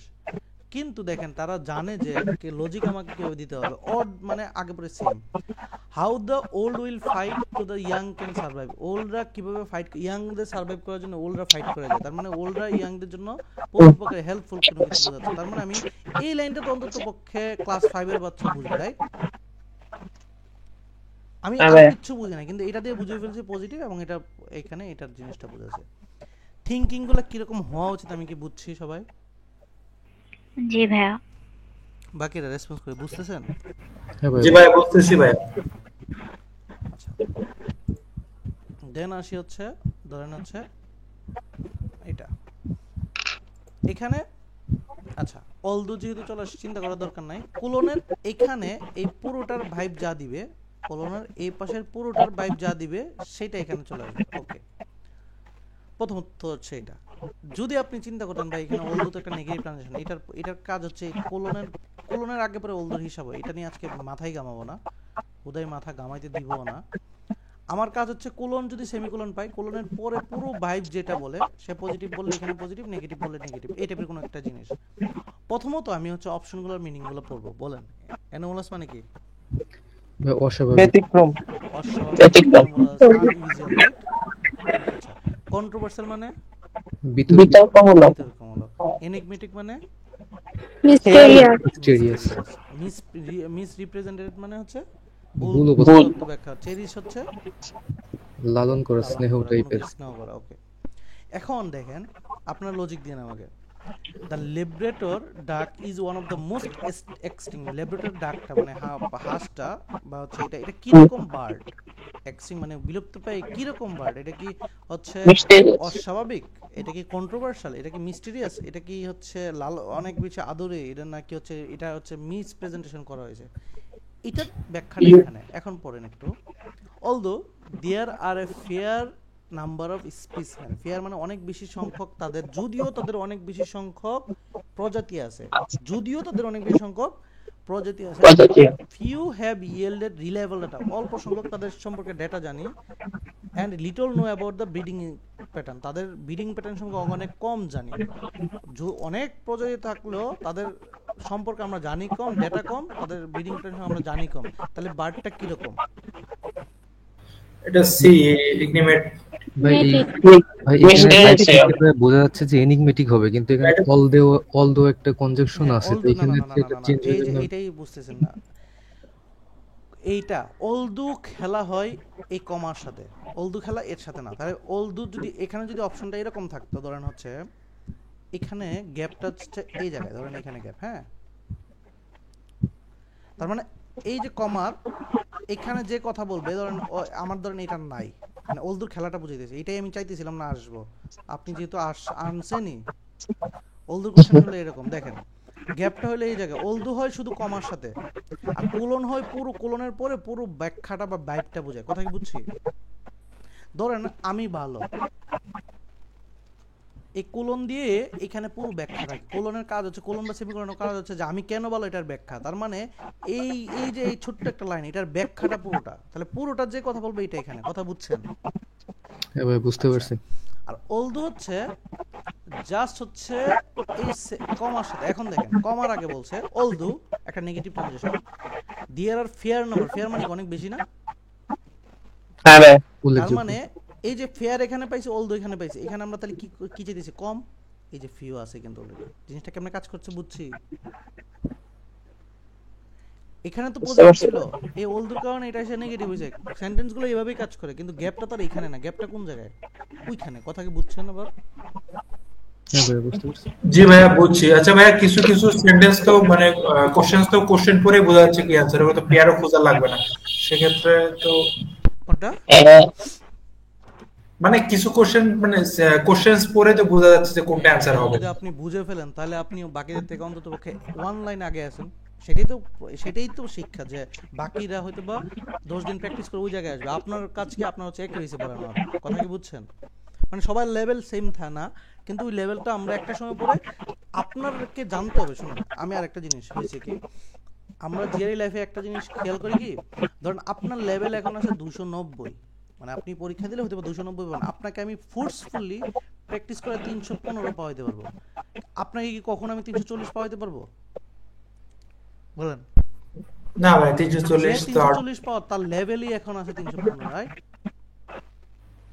কিন্তু দেখেন তারা জানে যে লজিক আমাকে কিভাবে দিতে হবে, অড মানে আগে পরে same. How the old will fight to the young can survive, ওল্ডরা কিভাবে ফাইট, ইয়াংদের সার্ভাইভ করার জন্য ওল্ডরা ফাইট করে যায়, তার মানে ওল্ডরা ইয়াংদের জন্য পরোপকারী হেল্পফুল কোনো কিছু বোঝাচ্ছে। তার মানে আমি এই লাইনটা তো অন্তত পক্ষে ক্লাস 5 এর বাচ্চা বুঝবে, রাইট? আমি আর কিছু বুঝি না, কিন্তু এটা দিয়ে বুঝে ফেলছি পজিটিভ, এবং এটা এখানে এটার জিনিসটা বুঝাচ্ছে। থিংকিং গুলো কিরকম হওয়া উচিত আমি কি বুঝছি সবাই? জি ভাইয়া। বাকিরা রেসপন্স করে বুঝতেছেন? হ্যাঁ ভাই। জি ভাই বুঝতেছি ভাই। আচ্ছা দেন আসি হচ্ছে ধরেন হচ্ছে এটা এখানে। আচ্ছা অলদো যেহেতু চলে আসছে চিন্তা করার দরকার নাই, কোলনের এখানে এই পুরোটার ভাইব যা দিবে, কোলনের এই পাশের পুরোটার ভাইব যা দিবে সেটা এখানে চলে আসবে। ওকে প্রথমত হচ্ছে এটা। যদি আপনি চিন্তা করতেন ভাই এখানে অলদো তো একটা নেগেটিভ ট্রানজিশন, এটার কাজ হচ্ছে কোলনের আগে পরে অলদোর হিসাব হয়, এটা নিয়ে আজকে মাথায় ঘামাবো না, উদয় মাথা ঘামাইতে দিব না। আমার কাজ হচ্ছে কোলন যদি সেমিকোলন পাই, কোলনের পরে পুরো ভাইব যেটা বলে, সে পজিটিভ বললে এখানে পজিটিভ, নেগেটিভ বললে নেগেটিভ, এই টাইপের কোনো একটা জিনিস। প্রথমত আমি হচ্ছে অপশনগুলোর মিনিংগুলো পড়বো। বলেন অ্যানোমালাস মানে কি? অস্বাভাবিক। ব্যতিক্রম। ব্যতিক্রম। কন্ট্রোভার্সিয়াল মানে বিতর্কমূলক। এনিগমেটিক মানে মিস্টেরিয়াস। মিসরিপ্রেজেন্টেড মানে হচ্ছে ভুল ব্যাখ্যা। চেরিশ হচ্ছে লালন করা, স্নেহ টাইপের। স্নেহ করা। ওকে এখন দেখেন আপনার লজিক দিন আমাকে, the Labrador duck is one of the most extinct. Labrador ডাকটা মানে হাঁসটা বা হচ্ছে এটা কিরকম বার্ড? এক্সটিং মানে বিলুপ্ত পায় কিরকম বার্ড? এটা কি হচ্ছে Mysterious. অস্বাভাবিক? এটা কি কন্ট্রোভার্সিয়াল? এটা কি মিস্টিরিয়াস? এটা কি হচ্ছে লাল অনেক বেশি আদরে? এটা নাকি হচ্ছে এটা হচ্ছে মিস প্রেজেন্টেশন করা হয়েছে? এটার ব্যাখ্যাটা এখানে এখন পড়েন একটু। Although there are a fair number of specimen, fair মানে অনেক বেশি সংখ্যক তাদের, যদিও তাদের অনেক বেশি সংখ্যক প্রজাতি আছে, যদিও তাদের অনেক বেশি সংখ্যক প্রজাতি আছে, ফিউ হ্যাভ ইয়েল্ডেড রিলায়েবল ডাটা, অল্প সংখ্যক তাদের সম্পর্কে ডেটা জানি, and little know about the breeding pattern, তাদের ব্রিডিং প্যাটার্ন সম্পর্কে অনেক কম জানি। অনেক প্রজাতি থাকলেও তাদের সম্পর্কে আমরা জানি কম, ডেটা কম, তাদের ব্রিডিং প্যাটার্ন আমরা জানি কম। তাহলে বার্ডটা কিরকম? এটা সি ইগনিমেট। ভাই Mysterious. বোঝা যাচ্ছে যে এনিগমেটিক হবে, কিন্তু এখানে অলদো একটা কনজাংশন আছে, তো এখানে এটা চেঞ্জ হয়ে যাবে। এটাই বুঝতেছেন না। এইটা অলদু খেলা হয় এই কমার সাথে, অলদু খেলা এর সাথে না। তাহলে অলদু যদি এখানে যদি অপশনটা এরকম থাকতো, ধরেন হচ্ছে এখানে গ্যাপটা হচ্ছে এই জায়গায়, ধরেন এখানে গ্যাপ, হ্যাঁ, তার মানে এই যে কমার এখানে যে কথা বলবে, ধরেন আমার ধরেন এটা নাই, মানে অলদুর খেলাটা বুঝাইতেছে, এটাই আমি চাইতেছিলাম না আসবো, আপনি যেহেতু আনছেনই। অলদুর কোশ্চেন হলো এরকম, দেখেন গ্যাপটা হলো এই জায়গায়, অলদু হয় শুধু কমার সাথে, আর কোলন হয় পুরো কোলনের পরে পুরো ব্যাখ্যাটা বা বাইটটা বোঝায়। কথা কি বুঝছি? ধরেন আমি ভালো, এই কোলন দিয়ে এখানে পুরো ব্যাখ্যা থাকে। কোলনের কাজ হচ্ছে, কোলন বা সেমিকোলনের কাজ হচ্ছে যে আমি কেন ভালো এটার ব্যাখ্যা। তার মানে এই এই যে এই ছোট্ট একটা লাইন, এটার ব্যাখ্যাটা পুরোটা, তাহলে পুরোটা যে কথা বলবে এটা এখানে। কথা বুঝছেন? হ্যাঁ ভাই, বুঝতে পারছি। আর অলদু হচ্ছে জাস্ট হচ্ছে এই কমার সাথে। এখন দেখেন কমার আগে বলছে অলদু একটা নেগেটিভ পজিশন, দেয়ার আর ফেয়ার নাম্বার, ফেয়ার মানে অনেক বেশি না? হ্যাঁ ভাই। তার মানে এই যে ফেয়ার এখানে পাইছে, অলদু এখানে পাইছে, এখানে আমরা তাহলে কি চাইতেছি? কম। এই যে ফিউ আছে কিন্তু অলরেডি, জিনিসটা কেমনে কাজ করছে বুঝছি? এখানে তো পজিটিভ ছিল, এই অলদুর কারণে এটা এসে নেগেটিভ হইছে। সেন্টেন্সগুলো এইভাবেই কাজ করে, কিন্তু গ্যাপটা তো আর এখানে না, গ্যাপটা কোন জায়গায়? ওইখানে। কথা কি বুঝছেন আবার? হ্যাঁ ভাই, বুঝতে পারছি। জি ভাইয়া বুঝছি। আচ্ছা ভাইয়া, কিছু কিছু সেন্টেন্স তো মানে কোশ্চেন তো কোশ্চেন পরে বোঝা যাচ্ছে কি অ্যান্সার, ওটা তো পেয়ারও খোঁজা লাগবে না সেক্ষেত্রে তো। কোনটা? মানে কিছু কোশ্চেন মানে কোশ্চেনস পরে তো বোঝা যাচ্ছে যে কোনটা অ্যান্সার হবে। যদি আপনি বুঝে ফেলেন তাহলে আপনি বাকিদের থেকে অন্তত পক্ষে ওয়ান লাইন আগে আছেন। সেটাই তো শিক্ষা, যে বাকিরা হয়তো বা 10 দিন প্র্যাকটিস করে ওই জায়গায় আসবে, আপনার কাজ কি? আপনার হচ্ছে অ্যাকুরেসি বাড়ানোর। কথা কি বুঝছেন? মানে সবার লেভেল সেম থাকে না, কিন্তু ওই লেভেলটা আমরা একটা সময় পরে আপনারকে জানতে হবে। শুনুন, আমি আর একটা জিনিস হয়েছে কি, আমরা জিআরই লাইফে একটা জিনিস খেয়াল করি কি, ধরেন আপনার লেভেল এখন আছে 290, মানে আপনি পরীক্ষা দিলে হয়তো 290 পাবেন, আপনাকে আমি ফোর্সফুলি প্র্যাকটিস করে 315 পাওয়াইতে পারবো। আপনাকে কি কখনো আমি 340 পাওয়াইতে পারবো? বলেন না ভাই, 340 তো 340 পাওয়ার তার লেভেলই এখন আছে 315, রাইট?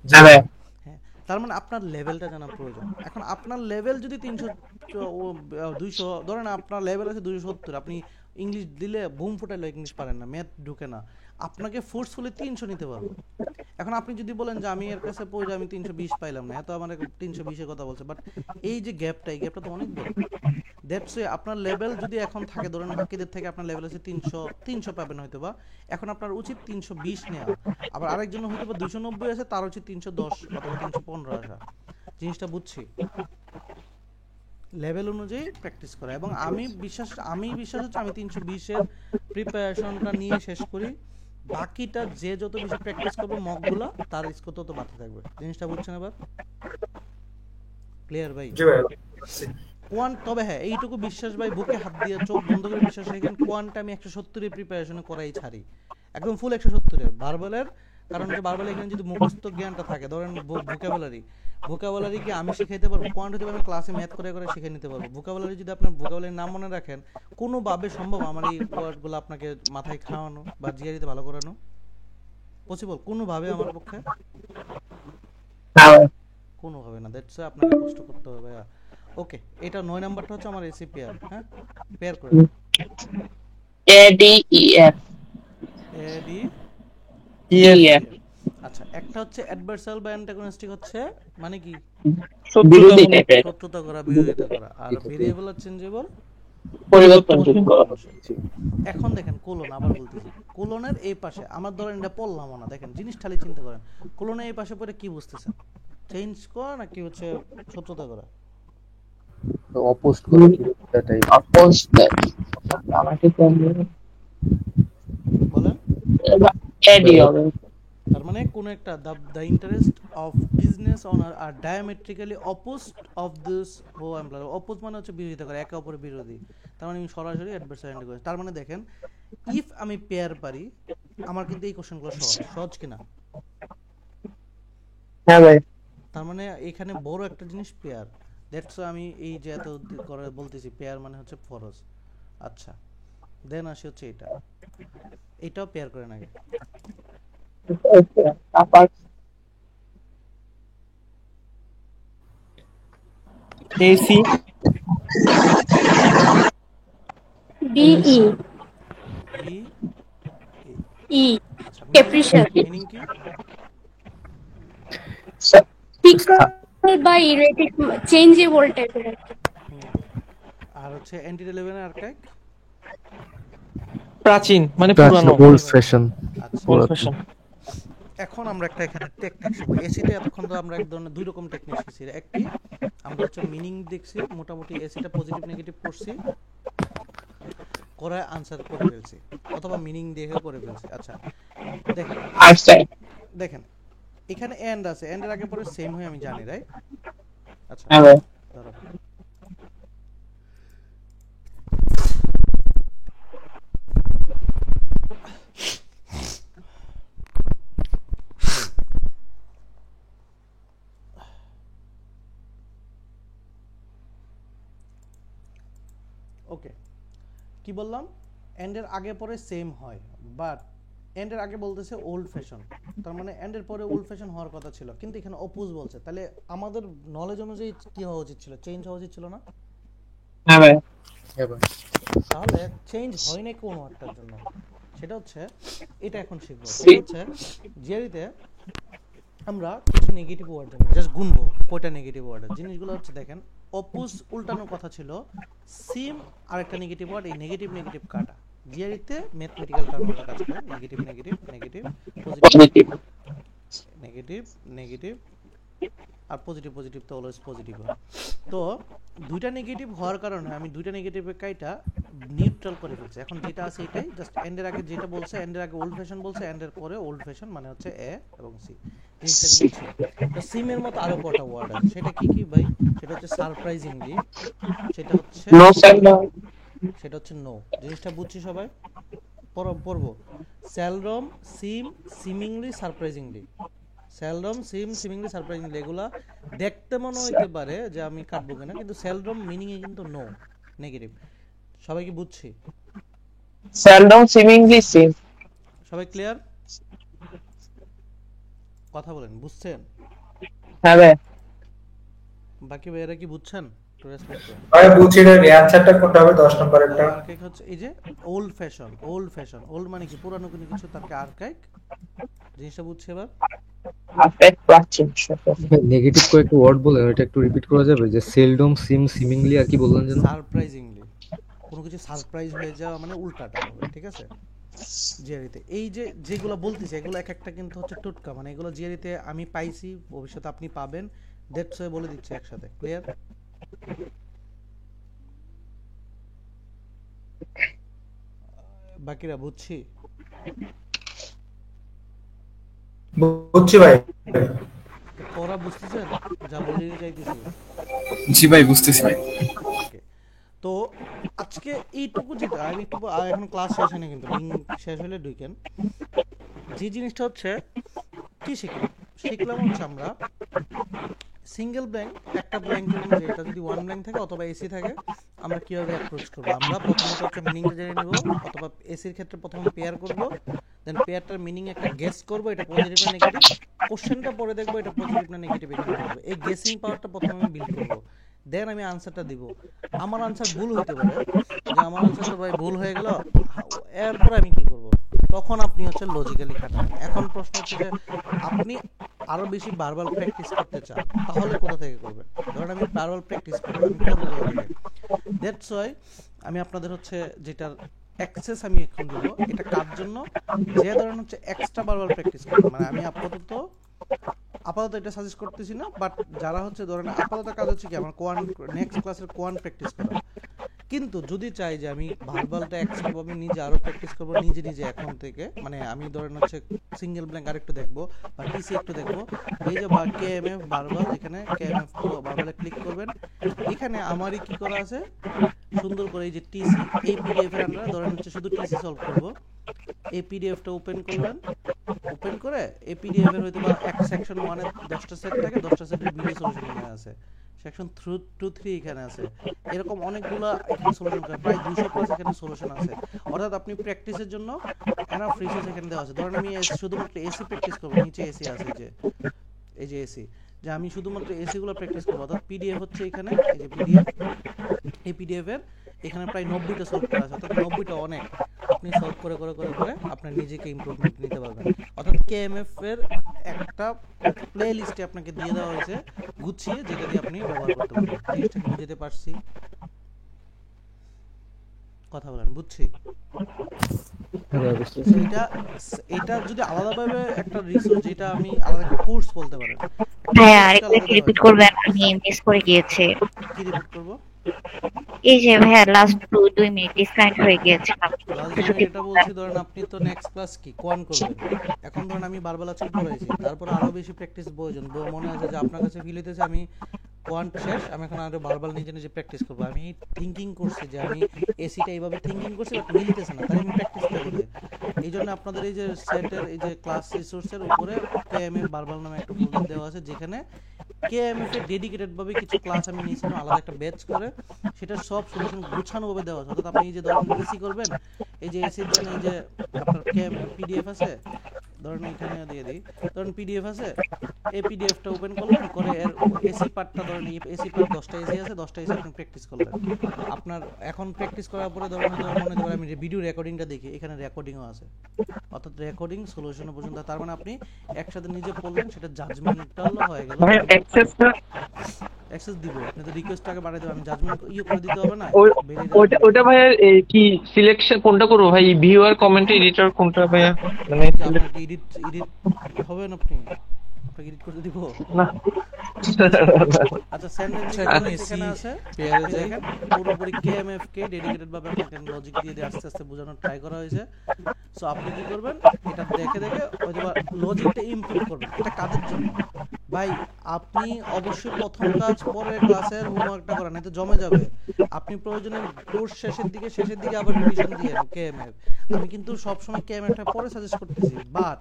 হ্যাঁ ভাই। হ্যাঁ, তার মানে আপনার লেভেলটা জানা প্রয়োজন। এখন আপনার লেভেল যদি 200 ধরেন, আপনার লেভেল আছে 270, আপনি ইংলিশ দিলে বুম ফুটাইলে ইংলিশ পারেন না, ম্যাথ ঢুকে না, আপনাকে ফোর্সফুলি 300 নিতে পারবো। এখন আপনি যদি বলেন যে আমি এর কাছে পড়ে আমি 320 পাইলাম না, এত আমার 320 এর কথা বলছে, বাট এই যে গ্যাপটা, এই গ্যাপটা তো অনেক বড়। দ্যাটস ওয়াই আপনার লেভেল যদি এখন থাকে, ধরেন বাকিদের থেকে আপনার লেভেল আছে 300 পাবেন হয়তো বা, এখন আপনার উচিত 320 নেওয়া। আবার আরেকজন হয়তো বা 290 আছে, তার উচিত 310 অথবা 315 আসা। জিনিসটা বুঝছি? লেভেল অনুযায়ী প্র্যাকটিস করা। এবং আমি বিশ্বাস হচ্ছে আমি 320 এর প্রিপারেশনটা নিয়ে শেষ করি, বাকিটা যে যত বেশি প্র্যাকটিস করবে মকগুলা, তার স্কোর তত বাড়তে থাকবে। জিনিসটা বুঝছেন এবার? ক্লিয়ার ভাই? জি ভাই। তবে হ্যাঁ, এইটুকু বিশ্বাস ভাই, বুকে হাত দিয়ে চোখ বন্ধ করে বিশ্বাস রাখেন, কোয়ান্টা আমি 170 এর প্রিপারেশন করাই ছাড়ি, একদম ফুল 170 এর ভার্বালের। কারণ যে ভার্বাল এখানে যদি মুখস্থ জ্ঞানটা থাকে, ধরেন ভোকাবুলারি কি আমি শিখাইতে পারবো? কোয়ান্ট হতে পারবো ক্লাসে ম্যাথ করে করে শিখে নিতে পারবো। ভোকাবুলারি যদি আপনার ভোকাবুলারির নাম মনে রাখেন, কোনোভাবে সম্ভব আমার এই ওয়ার্ডগুলো আপনাকে মাথায় খাওয়ানো বা জিআরিতে ভালো করানো পসিবল? কোনোভাবে আমার পক্ষে কোনোভাবে না। দ্যাটস আপনাকে কষ্ট করতে হবে ভাইয়া। ওকে, এটা 9 নাম্বারটা হচ্ছে আমার এসি পেয়ার। হ্যাঁ, পেয়ার করে ADEF এডি। EF। আচ্ছা, এক একটা হচ্ছে অ্যাডভার্সাল বা অ্যান্টাগনিস্টিক হচ্ছে মানে কি বিরোধী টাইপের, শত্রুতা করা, বিরোধিতা করা। আর ভেরিয়েবল আর চেঞ্জেবল পরিবর্তনযোগ্য। এখন দেখেন কোলন, আবার বলতেছি কোলনের এই পাশে আমার ধরেন এটা পড়লাম না, দেখেন জিনিস খালি চিন্তা করেন, কোলনের এই পাশে পড়ে কি বুঝতেছেন? চেঞ্জ করা নাকি হচ্ছে শত্রুতা করা? অপোস্ট করা বিরোধিতা টাইপ। অপোজিট আমাকে বলেন। এডি হবে। তার মানে কোন একটা the interest of business owner are diametrically opposed of this whole employer. Oppose মানে হচ্ছে বিরোধিতা করে, একে অপরের বিরোধী। তার মানে আমি সরাসরি অ্যাডভার্সারি করে। তার মানে দেখেন ইফ আমি পেয়ার পারি, আমার কিন্তু এই কোশ্চেনগুলো সহজ, সহজ কিনা? হ্যাঁ ভাই। তার মানে এখানে বড় একটা জিনিস পেয়ার, দ্যাটস আমি এই যে এত করে বলতেছি পেয়ার মানে হচ্ছে ফরজ। আচ্ছা দেন আসি হচ্ছে এটাও পেয়ার করে নাকি? এসি BE বি E আচ্ছা capricious মিনিং কি? fickle বা erratic changeable টাইপের আর কি। আর হচ্ছে অ্যান্টি-রেলেভেন্ট আর্কাইক প্রাচীন মানে পুরানো, ওল্ড ফ্যাশন। আচ্ছা ওল্ড ফ্যাশন। এখন আমরা একটা এখানে টেকনিক শিখবো। এসিতে এতক্ষণ তো আমরা এক ধরনের দুই রকম টেকনিক শিখছি। একটি আমরা হচ্ছে মিনিং দেখছি, মোটামুটি এসিটা পজিটিভ নেগেটিভ পড়ছি, করে আনসার করে ফেলছি, অথবা মিনিং দেখে করে ফেলছি। আচ্ছা দেখেন দেখেন এখানে এন্ড আছে, এন্ডের আগে পরে সেম হয় আমি জানি, রাইট? আচ্ছা ধরো ওকে কি বললাম, এন্ডের আগে পরে সেম হয়, বাট এন্ডের আগে বলতেছে ওল্ড ফ্যাশন, তার মানে এন্ডের পরে ওল্ড ফ্যাশন হওয়ার কথা ছিল, কিন্তু এখানে অপোজ বলছে। তাহলে আমাদের নলেজ অনুযায়ী কি হওয়া উচিত ছিল? চেঞ্জ হওয়া উচিত ছিল না? হ্যাঁ ভাই। তাহলে চেঞ্জ হয় না কোন ওয়ার্ডটার জন্য, সেটা হচ্ছে এটা এখন শিখবো। সেটা হচ্ছে জিআরিতে আমরা কিছু নেগেটিভ ওয়ার্ড জানি, জাস্ট গুনবো কয়টা নেগেটিভ ওয়ার্ড। জিনিসগুলো হচ্ছে দেখেন অপোজ উল্টানোর কথা ছিল, সিম আরেকটা নেগেটিভ ওয়ার্ড, এই নেগেটিভ নেগেটিভ কাটা। জিআরিতে ম্যাথমেটিক্যাল টার্মটা কাজ করে, negative negative negative positive negative negative আর পজিটিভ পজিটিভ তো অলওয়েজ পজিটিভ হয়। তো দুইটা নেগেটিভ হওয়ার কারণে আমি দুইটা নেগেটিভের কাইটা নিউট্রাল করে ফেলছি। এখন যেটা আছে এটাই, জাস্ট এন্ডের আগে যেটা বলছে, এন্ডের আগে ওল্ড ফ্যাশন বলছে, এন্ডের পরে ওল্ড ফ্যাশন মানে হচ্ছে এ এবং সি। জিনিসটা বুঝছি। তো সিমের মতো আরো কটা ওয়ার্ড আছে, সেটা কি কি ভাই? সেটা হচ্ছে সারপ্রাইজিংলি, সেটা হচ্ছে সেটা হচ্ছে নো। জিনিসটা বুঝছি সবাই? পড়বো সেলডম, সিম, সিমিংলি, সারপ্রাইজিংলি। সেলডম, সিম, সিমিংলি, সারপ্রাইজিংলি এগুলা দেখতে মনে হইতে পারে যে আমি কাটবো কিনা, কিন্তু সেলডম মিনিং এ কিন্তু নো, নেগেটিভ। সবাই কি বুঝছি? সেলডম, সিমিংলি, সিম। সবাই ক্লিয়ার? কথা বলেন, বুঝছেন? হ্যাঁ ভাই। বাকি ভাইয়েরা কি বুঝছেন? একটু রেসপন্স করুন। আরে বুঝছি না, অ্যানসারটা কোনটা হবে 10 নম্বরেরটা? আর্কাইক হচ্ছে এই যে old fashion, old fashion, old মানে কি পুরানো কোনো কিছু, তাকে আর্কাইক। জিনিসটা বুঝছি এবার? আর্কাইক প্রাচীন। নেগেটিভ কয়েকটা ওয়ার্ড বলেন, এটা একটু রিপিট করা যাবে? যে সেলডম, সিম, সিমিংলি আর কি বললেন যেন? সারপ্রাইজিংলি, কোনো কিছু সারপ্রাইজ হয়ে যাওয়া মানে উল্টাটা হবে, ঠিক আছে? জিআরিতে এই যে যেগুলো বলতেছি এগুলো এক একটা কিন্তু হচ্ছে টোটকা, মানে এগুলো জিআরিতে আমি পাইছি, ভবিষ্যতে আপনি পাবেন, দ্যাটস ওয়াই বলে দিচ্ছি একসাথে। ক্লিয়ার? বাকিরা বুঝছি? বুঝছি ভাই। পড়া বুঝতেছেন যা বলে যাইতেছি? জি ভাই বুঝতেছি ভাই। ওকে, তো আজকে এইটুকু যেটা আমি একটু এখন ক্লাস শেষ হয়নি, কিন্তু লিঙ্ক শেষ হলে ঢুকেন। যে জিনিসটা হচ্ছে কি শিখলাম হচ্ছে আমরা সিঙ্গেল ব্ল্যাঙ্ক, একটা ব্ল্যাঙ্কের মধ্যে এটা যদি ওয়ান ব্ল্যাঙ্ক থাকে অথবা এসি থাকে, আমরা কিভাবে অ্যাপ্রোচ করবো? আমরা প্রথমত হচ্ছে মিনিংটা জেনে নেব, অথবা এসির ক্ষেত্রে প্রথমে পেয়ার করব, দেন পেয়ারটার মিনিং একটা গেস করব, এটা পজিটিভ না নেগেটিভ, কোশ্চেনটা পরে দেখবো এটা পজিটিভ না নেগেটিভ, এখানে করবো। এই গেসিং পাওয়ারটা প্রথমে আমি বিল্ড করব, দেন আমি আনসারটা দিব। আমার আনসার ভুল হতে পারে, যে আমার আনসার তো ভাই ভুল হয়ে গেল, এরপর আমি কি করব? তখন আপনি হচ্ছে লজিক্যালি খাটান। এখন প্রশ্ন হচ্ছে যে আপনি আরো বেশি ভার্বাল প্র্যাকটিস করতে চান, তাহলে কোথা থেকে করবেন? ধরেন আমি ভার্বাল প্র্যাকটিস করব, আমি করবো কোথা থেকে? দ্যাটস ওয়াই আমি আপনাদের হচ্ছে যেটার অ্যাক্সেস আমি এখন দিব, এটা কার জন্য? যে ধরেন হচ্ছে এক্সট্রা ভার্বাল প্র্যাকটিস করবে, মানে আমি আপাতত এটা সাজেস্ট করতেছি না, বাট যারা হচ্ছে ধরেন আপাতত কাজ হচ্ছে কি আমার নেক্সট ক্লাসের কোয়ান প্র্যাকটিস করা, কিন্তু যদি চাই যে আমি ভার্বালটা এক্সট্রা ভাবে নিজে আরো প্র্যাকটিস করব নিজে এখন থেকে, মানে আমি ধরেন হচ্ছে সিঙ্গেল ব্ল্যাঙ্ক আরেকটু দেখবো বা টিসি একটু দেখবো, এই যে কেএমএফ ভার্বাল, এখানে কেএমএফ ভার্বালে ক্লিক করবেন, এখানে আমারই কি করা আছে সুন্দর করে এই যে টিসি, এই পিডিএফ এর আমরা ধরেন হচ্ছে শুধু টিসি সলভ করব। এই পিডিএফটা ওপেন করলেন, ওপেন করে এই পিডিএফ এর হয়তো বা এক সেকশন 1 এ 10টা সেট থাকে, 10টা সেটের ভিডিও সলিউশন এখানে আছে, সেকশন 2 3 এখানে আছে, এরকম অনেকগুলা এখানে সলিউশন করে প্রায় 200 প্লাস এখানে সলিউশন আছে। অর্থাৎ আপনি প্র্যাকটিসের জন্য এনাফ রিসোর্স এখানে দেওয়া আছে। ধরেন আমি শুধুমাত্র এসি প্র্যাকটিস করব, নিচে এসি আছে যে এই যে এসি, যে আমি শুধুমাত্র এসি গুলো প্র্যাকটিস করব, অর্থাৎ পিডিএফ হচ্ছে এখানে এই যে পিডিএফ, এই পিডিএফ এর এখানে প্রায় 90টা সলভ করা আছে, অর্থাৎ 90টা অনেক, আপনি সলভ করে আপনার নিজেকে ইমপ্রুভমেন্ট নিতে পারবেন। অর্থাৎ কেএমএফ এর একটা প্লে লিস্টে আপনাকে দিয়ে দেওয়া হয়েছে গুছিয়ে, যেটা দিয়ে আপনি ব্যবহার করতে পারবেন। জিনিসটা বুঝতে পারছি? কথা বলেন, বুঝছি? এটা যদি আলাদাভাবে একটা রিসোর্স, যেটা আমি আলাদা একটা কোর্স বলতে পারেন। ভাইয়া আরেকটু রিপিট করবেন, আমি মিস করে গিয়েছি। কি রিপিট করব? এই যে ভাইয়া লাস্ট 2 মিনিট ডিসকানেক্ট হয়ে গিয়েছে। এটা বলছি, ধরেন আপনি তো নেক্সট ক্লাস কি কোয়ান করবেন, এখন ধরেন আমি বারবার আজকে পড়াইছি, তারপর আরো বেশি প্র্যাকটিস প্রয়োজন, মনে আছে যে আপনার কাছে ফিল হইতেছে আমি কোয়ান্ট শেষ, আমি এখন আরো বারবার নিজে প্র্যাকটিস করব। আমি থিংকিং করছি যে আমি এসিটা এইভাবে থিংকিং করছি, বাট মিলতেছে না, তাই আমি প্র্যাকটিসটা করি। এই জন্য আপনাদের এই যে সেটের এই যে ক্লাস রিসোর্সের উপরে কেএমএফ বারবার নামে একটা ফোল্ডার দেওয়া আছে, যেখানে কেএমএফ এর ডেডিকেটেড ভাবে কিছু ক্লাস আমি নিয়েছিলাম আলাদা একটা ব্যাচ করে, সেটা সব সলিউশন গুছানো ভাবে দেওয়া আছে। অর্থাৎ আপনি এই যে ধরেন এসি করবেন, এই যে এসির জন্য এই যে আপনার পিডিএফ আছে, ধরেন এখানে দিয়ে দিই, ধরেন পিডিএফ আছে, এই পিডিএফটা ওপেন করলেন, করে এর এসি পার্টটা ধরেন এসি পার্ট 10টা এসি আছে, 10টা এসি আপনি প্র্যাকটিস করলেন। আপনার এখন প্র্যাকটিস করার পরে ধরেন মনে হয় আমি ভিডিও রেকর্ডিংটা দেখি, এখানে রেকর্ডিংও আছে, অর্থাৎ রেকর্ডিং সলিউশন পর্যন্ত। তার মানে আপনি একসাথে নিজে পড়লেন, সেটা জাজমেন্টালও হয়ে গেল। ভাই অ্যাক্সেস দিব, আপনি তো রিকোয়েস্ট আগে বাড়াই দেবেন, আমি জাজমেন্ট করে দিতে হবে না? ওটা ভাইয়া কি সিলেকশন কোনটা করব ভাই, ভিউয়ার কমেন্ট এডিটর কোনটা ভাইয়া, মানে এডিট হবে না? আপনি এডিট করে দিব না? আচ্ছা, সেন্টেন্স এখানে আছে, দেখেন পুরোপুরি কেএমএফ কে ডেডিকেটেড ভাবে আপনাকে লজিক দিয়ে আস্তে আস্তে বোঝানোর ট্রাই করা হয়েছে। সো আপনি কি করবেন, এটা দেখে হয়তোবা লজিকটা ইমপ্রুভ করবেন। এটা কাদের জন্য ভাই? আপনি অবশ্যই প্রথম কাজ পরের ক্লাসের হোমওয়ার্কটা করেন, এতে জমে যাবে। আপনি প্রয়োজনে কোর্স শেষের দিকে আবার রিভিশন দিয়ে কেএমএফ। আমি কিন্তু সবসময় কেএমএফটা পরে সাজেস্ট করতেছি, বাট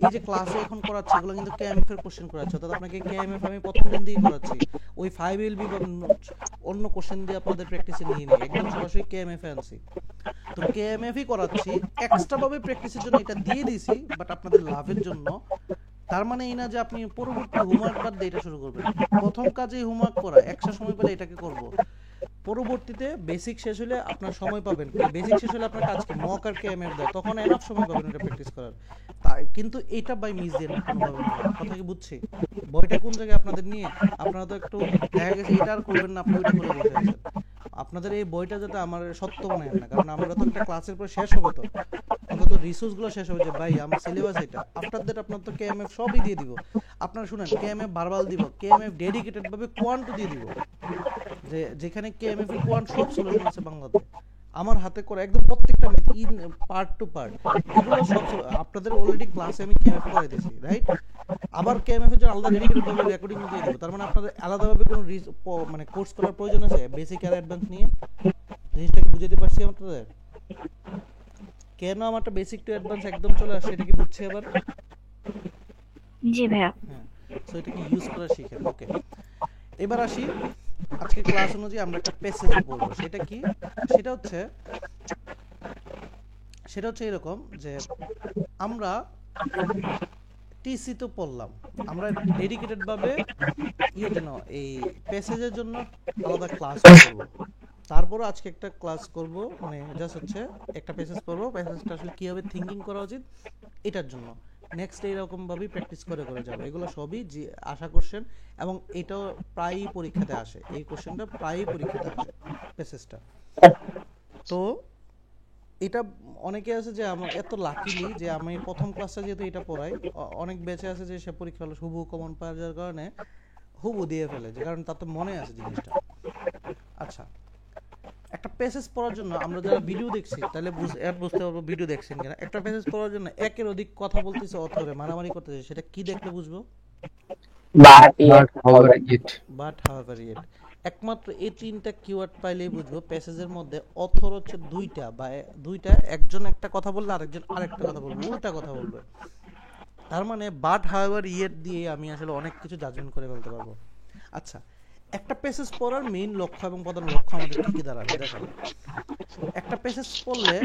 এই যে ক্লাসে এখন করাচ্ছি এগুলো কিন্তু কেএমএফ এর কোশ্চেন করাচ্ছি, অর্থাৎ আপনাকে কেএমএফ আমি প্রথম দিন দিয়ে করাচ্ছি, ওই 5LB বা অন্য কোশ্চেন দিয়ে আপনাদের প্র্যাকটিসে নিয়ে নিই, একদম সরাসরি কেএমএফ এ আনছি। তো কেএমএফ ই করাচ্ছি, এক্সট্রা ভাবে প্র্যাকটিসের জন্য এটা দিয়ে দিছি, বাট আপনাদের লাভের জন্য। তার মানে এই না যে আপনি পরবর্তী হোমওয়ার্ক বাদ দিয়ে এটা শুরু করবেন। প্রথম কাজে হোমওয়ার্ক করা, এক্সট্রা সময় পেলে এটাকে করব। পরবর্তীতে বেসিক শেষ হলে আপনার সময় পাবেন, বেসিক শেষ হলে আপনার কাজ কি মক আর কেএমএফ দেয়, তখন এনাফ সময় পাবেন এটা প্র্যাকটিস করার। তাই কিন্তু এটা বাই মিস দিয়ে না কোনোভাবে, কথা কি বুঝছি? বইটা কোন জায়গায় আপনাদের নিয়ে, আপনারা তো একটু দেখা গেছে এটা আর করবেন না, আপনি ওইটা করে বসে আছেন। আপনাদের এই বইটা যাতে আমার সত্য মনে হয় না, কারণ আমরা তো একটা ক্লাসের পর শেষ হবে, তো অন্তত রিসোর্স গুলো শেষ হবে যে ভাই আমার সিলেবাস এটা, আফটার দ্যাট আপনার তো কেএমএফ সবই দিয়ে দিব। আপনারা শুনেন, কেএমএফ ভার্বাল দিব, কেএমএফ ডেডিকেটেড ভাবে কোয়ান্ট দিয়ে দিব, যে যেখানে কেএমএফ এর কোয়ান্ট সব সলিউশন আছে বাংলাতে আমার হাতে করে, একদম প্রত্যেকটা ইন পার্ট টু পার্ট, এগুলো সব আপনাদের অলরেডি ক্লাসে আমি কেএমএফ করে দিয়েছি, রাইট? আবার কেএমএফ এর জন্য আলাদা ডেডিকেটেড ভাবে রেকর্ডিং দিয়ে দিব। তার মানে আপনাদের আলাদাভাবে কোনো মানে কোর্স করার প্রয়োজন আছে বেসিক আর অ্যাডভান্স নিয়ে? জিনিসটাকে বুঝাতে পারছি আপনাদের? কেন আমারটা বেসিক টু অ্যাডভান্স একদম চলে আসছে, এটা কি বুঝছি আবার? জি ভাইয়া। হ্যাঁ, সো এটাকে ইউজ করা শিখেন। ওকে, এবার আসি আজকে ক্লাস অনুযায়ী আমরা একটা প্যাসেজে পড়বো। সেটা কি? সেটা হচ্ছে এরকম যে আমরা টিসি তো পড়লাম, আমরা ডেডিকেটেড ভাবে এই প্যাসেজের জন্য আলাদা ক্লাস করব। তারপর আজকে একটা ক্লাস করব, মানে জাস্ট হচ্ছে একটা প্যাসেজ পড়বো, প্যাসেজটা আসলে কিভাবে থিঙ্কিং করা উচিত এটার জন্য। নেক্সট এইরকম ভাবেই প্র্যাকটিস করে করে যাবো। এগুলো সবই যে আশা কোশ্চেন, এবং এটাও প্রায়ই পরীক্ষাতে আসে, এই কোশ্চেনটা প্রায়ই পরীক্ষাতে আসে প্যাসেজটা। তো এটা অনেকে আছে যে আমার এত লাকিলি যে আমি প্রথম ক্লাসটা যেহেতু এটা পড়াই, অনেক ব্যাচে আছে যে সে পরীক্ষা হলে হুবহু কমন পাওয়ার যাওয়ার কারণে হুবহু দিয়ে ফেলে, যে কারণ তার তো মনে আছে জিনিসটা। আচ্ছা, একটা প্যাসেজ পড়ার জন্য আমরা যারা ভিডিও দেখছি তাহলে বুঝতে পারবো ভিডিও দেখছেন কিনা। একটা প্যাসেজ পড়ার জন্য একের অধিক কথা বলতেছে অথরে মারামারি করতেছে, সেটা কি দেখলে বুঝবো? But however it but however yet. একমাত্র এই তিনটা কিওয়ার্ড পাইলেই বুঝবো প্যাসেজের মধ্যে অথর হচ্ছে দুইটা, বা দুইটা, একজন একটা কথা বললে আরেকজন আরেকটা কথা বলবে, উল্টা কথা বলবে। তার মানে বাট হাউএভার ইয়েট দিয়ে আমি আসলে অনেক কিছু জাজমেন্ট করে ফেলতে পারবো। আচ্ছা, একটা প্যাসেজ পড়ার মেইন লক্ষ্য এবং প্রধান লক্ষ্য আমাদের কি কি দাঁড়াবে দেখেন। একটা প্যাসেজ পড়লে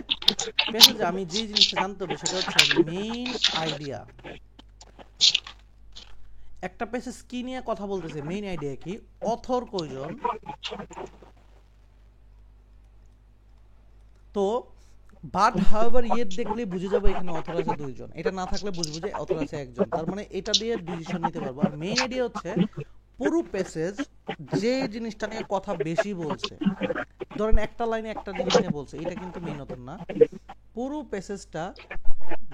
প্যাসেজে আমি যে জিনিসটা জানতে হবে সেটা হচ্ছে মেইন আইডিয়া। একটা প্যাসেজ কি নিয়ে কথা বলতেছে, মেইন আইডিয়া কি, অথর কয়জন। তো বাট হাউএভার ইয়েট দেখলে বুঝে যাবো এখানে অথর আছে দুইজন, এটা না থাকলে বুঝবো যে অথর আছে একজন। তার মানে এটা দিয়ে ডিসিশন নিতে পারবো। আর মেইন আইডিয়া হচ্ছে পুরো প্যাসেজ যে জিনিসটা নিয়ে কথা বেশি বলছে, ধরেন একটা লাইনে একটা জিনিস নিয়ে বলছে, এটা কিন্তু মেইন অথর না। পুরো প্যাসেজটা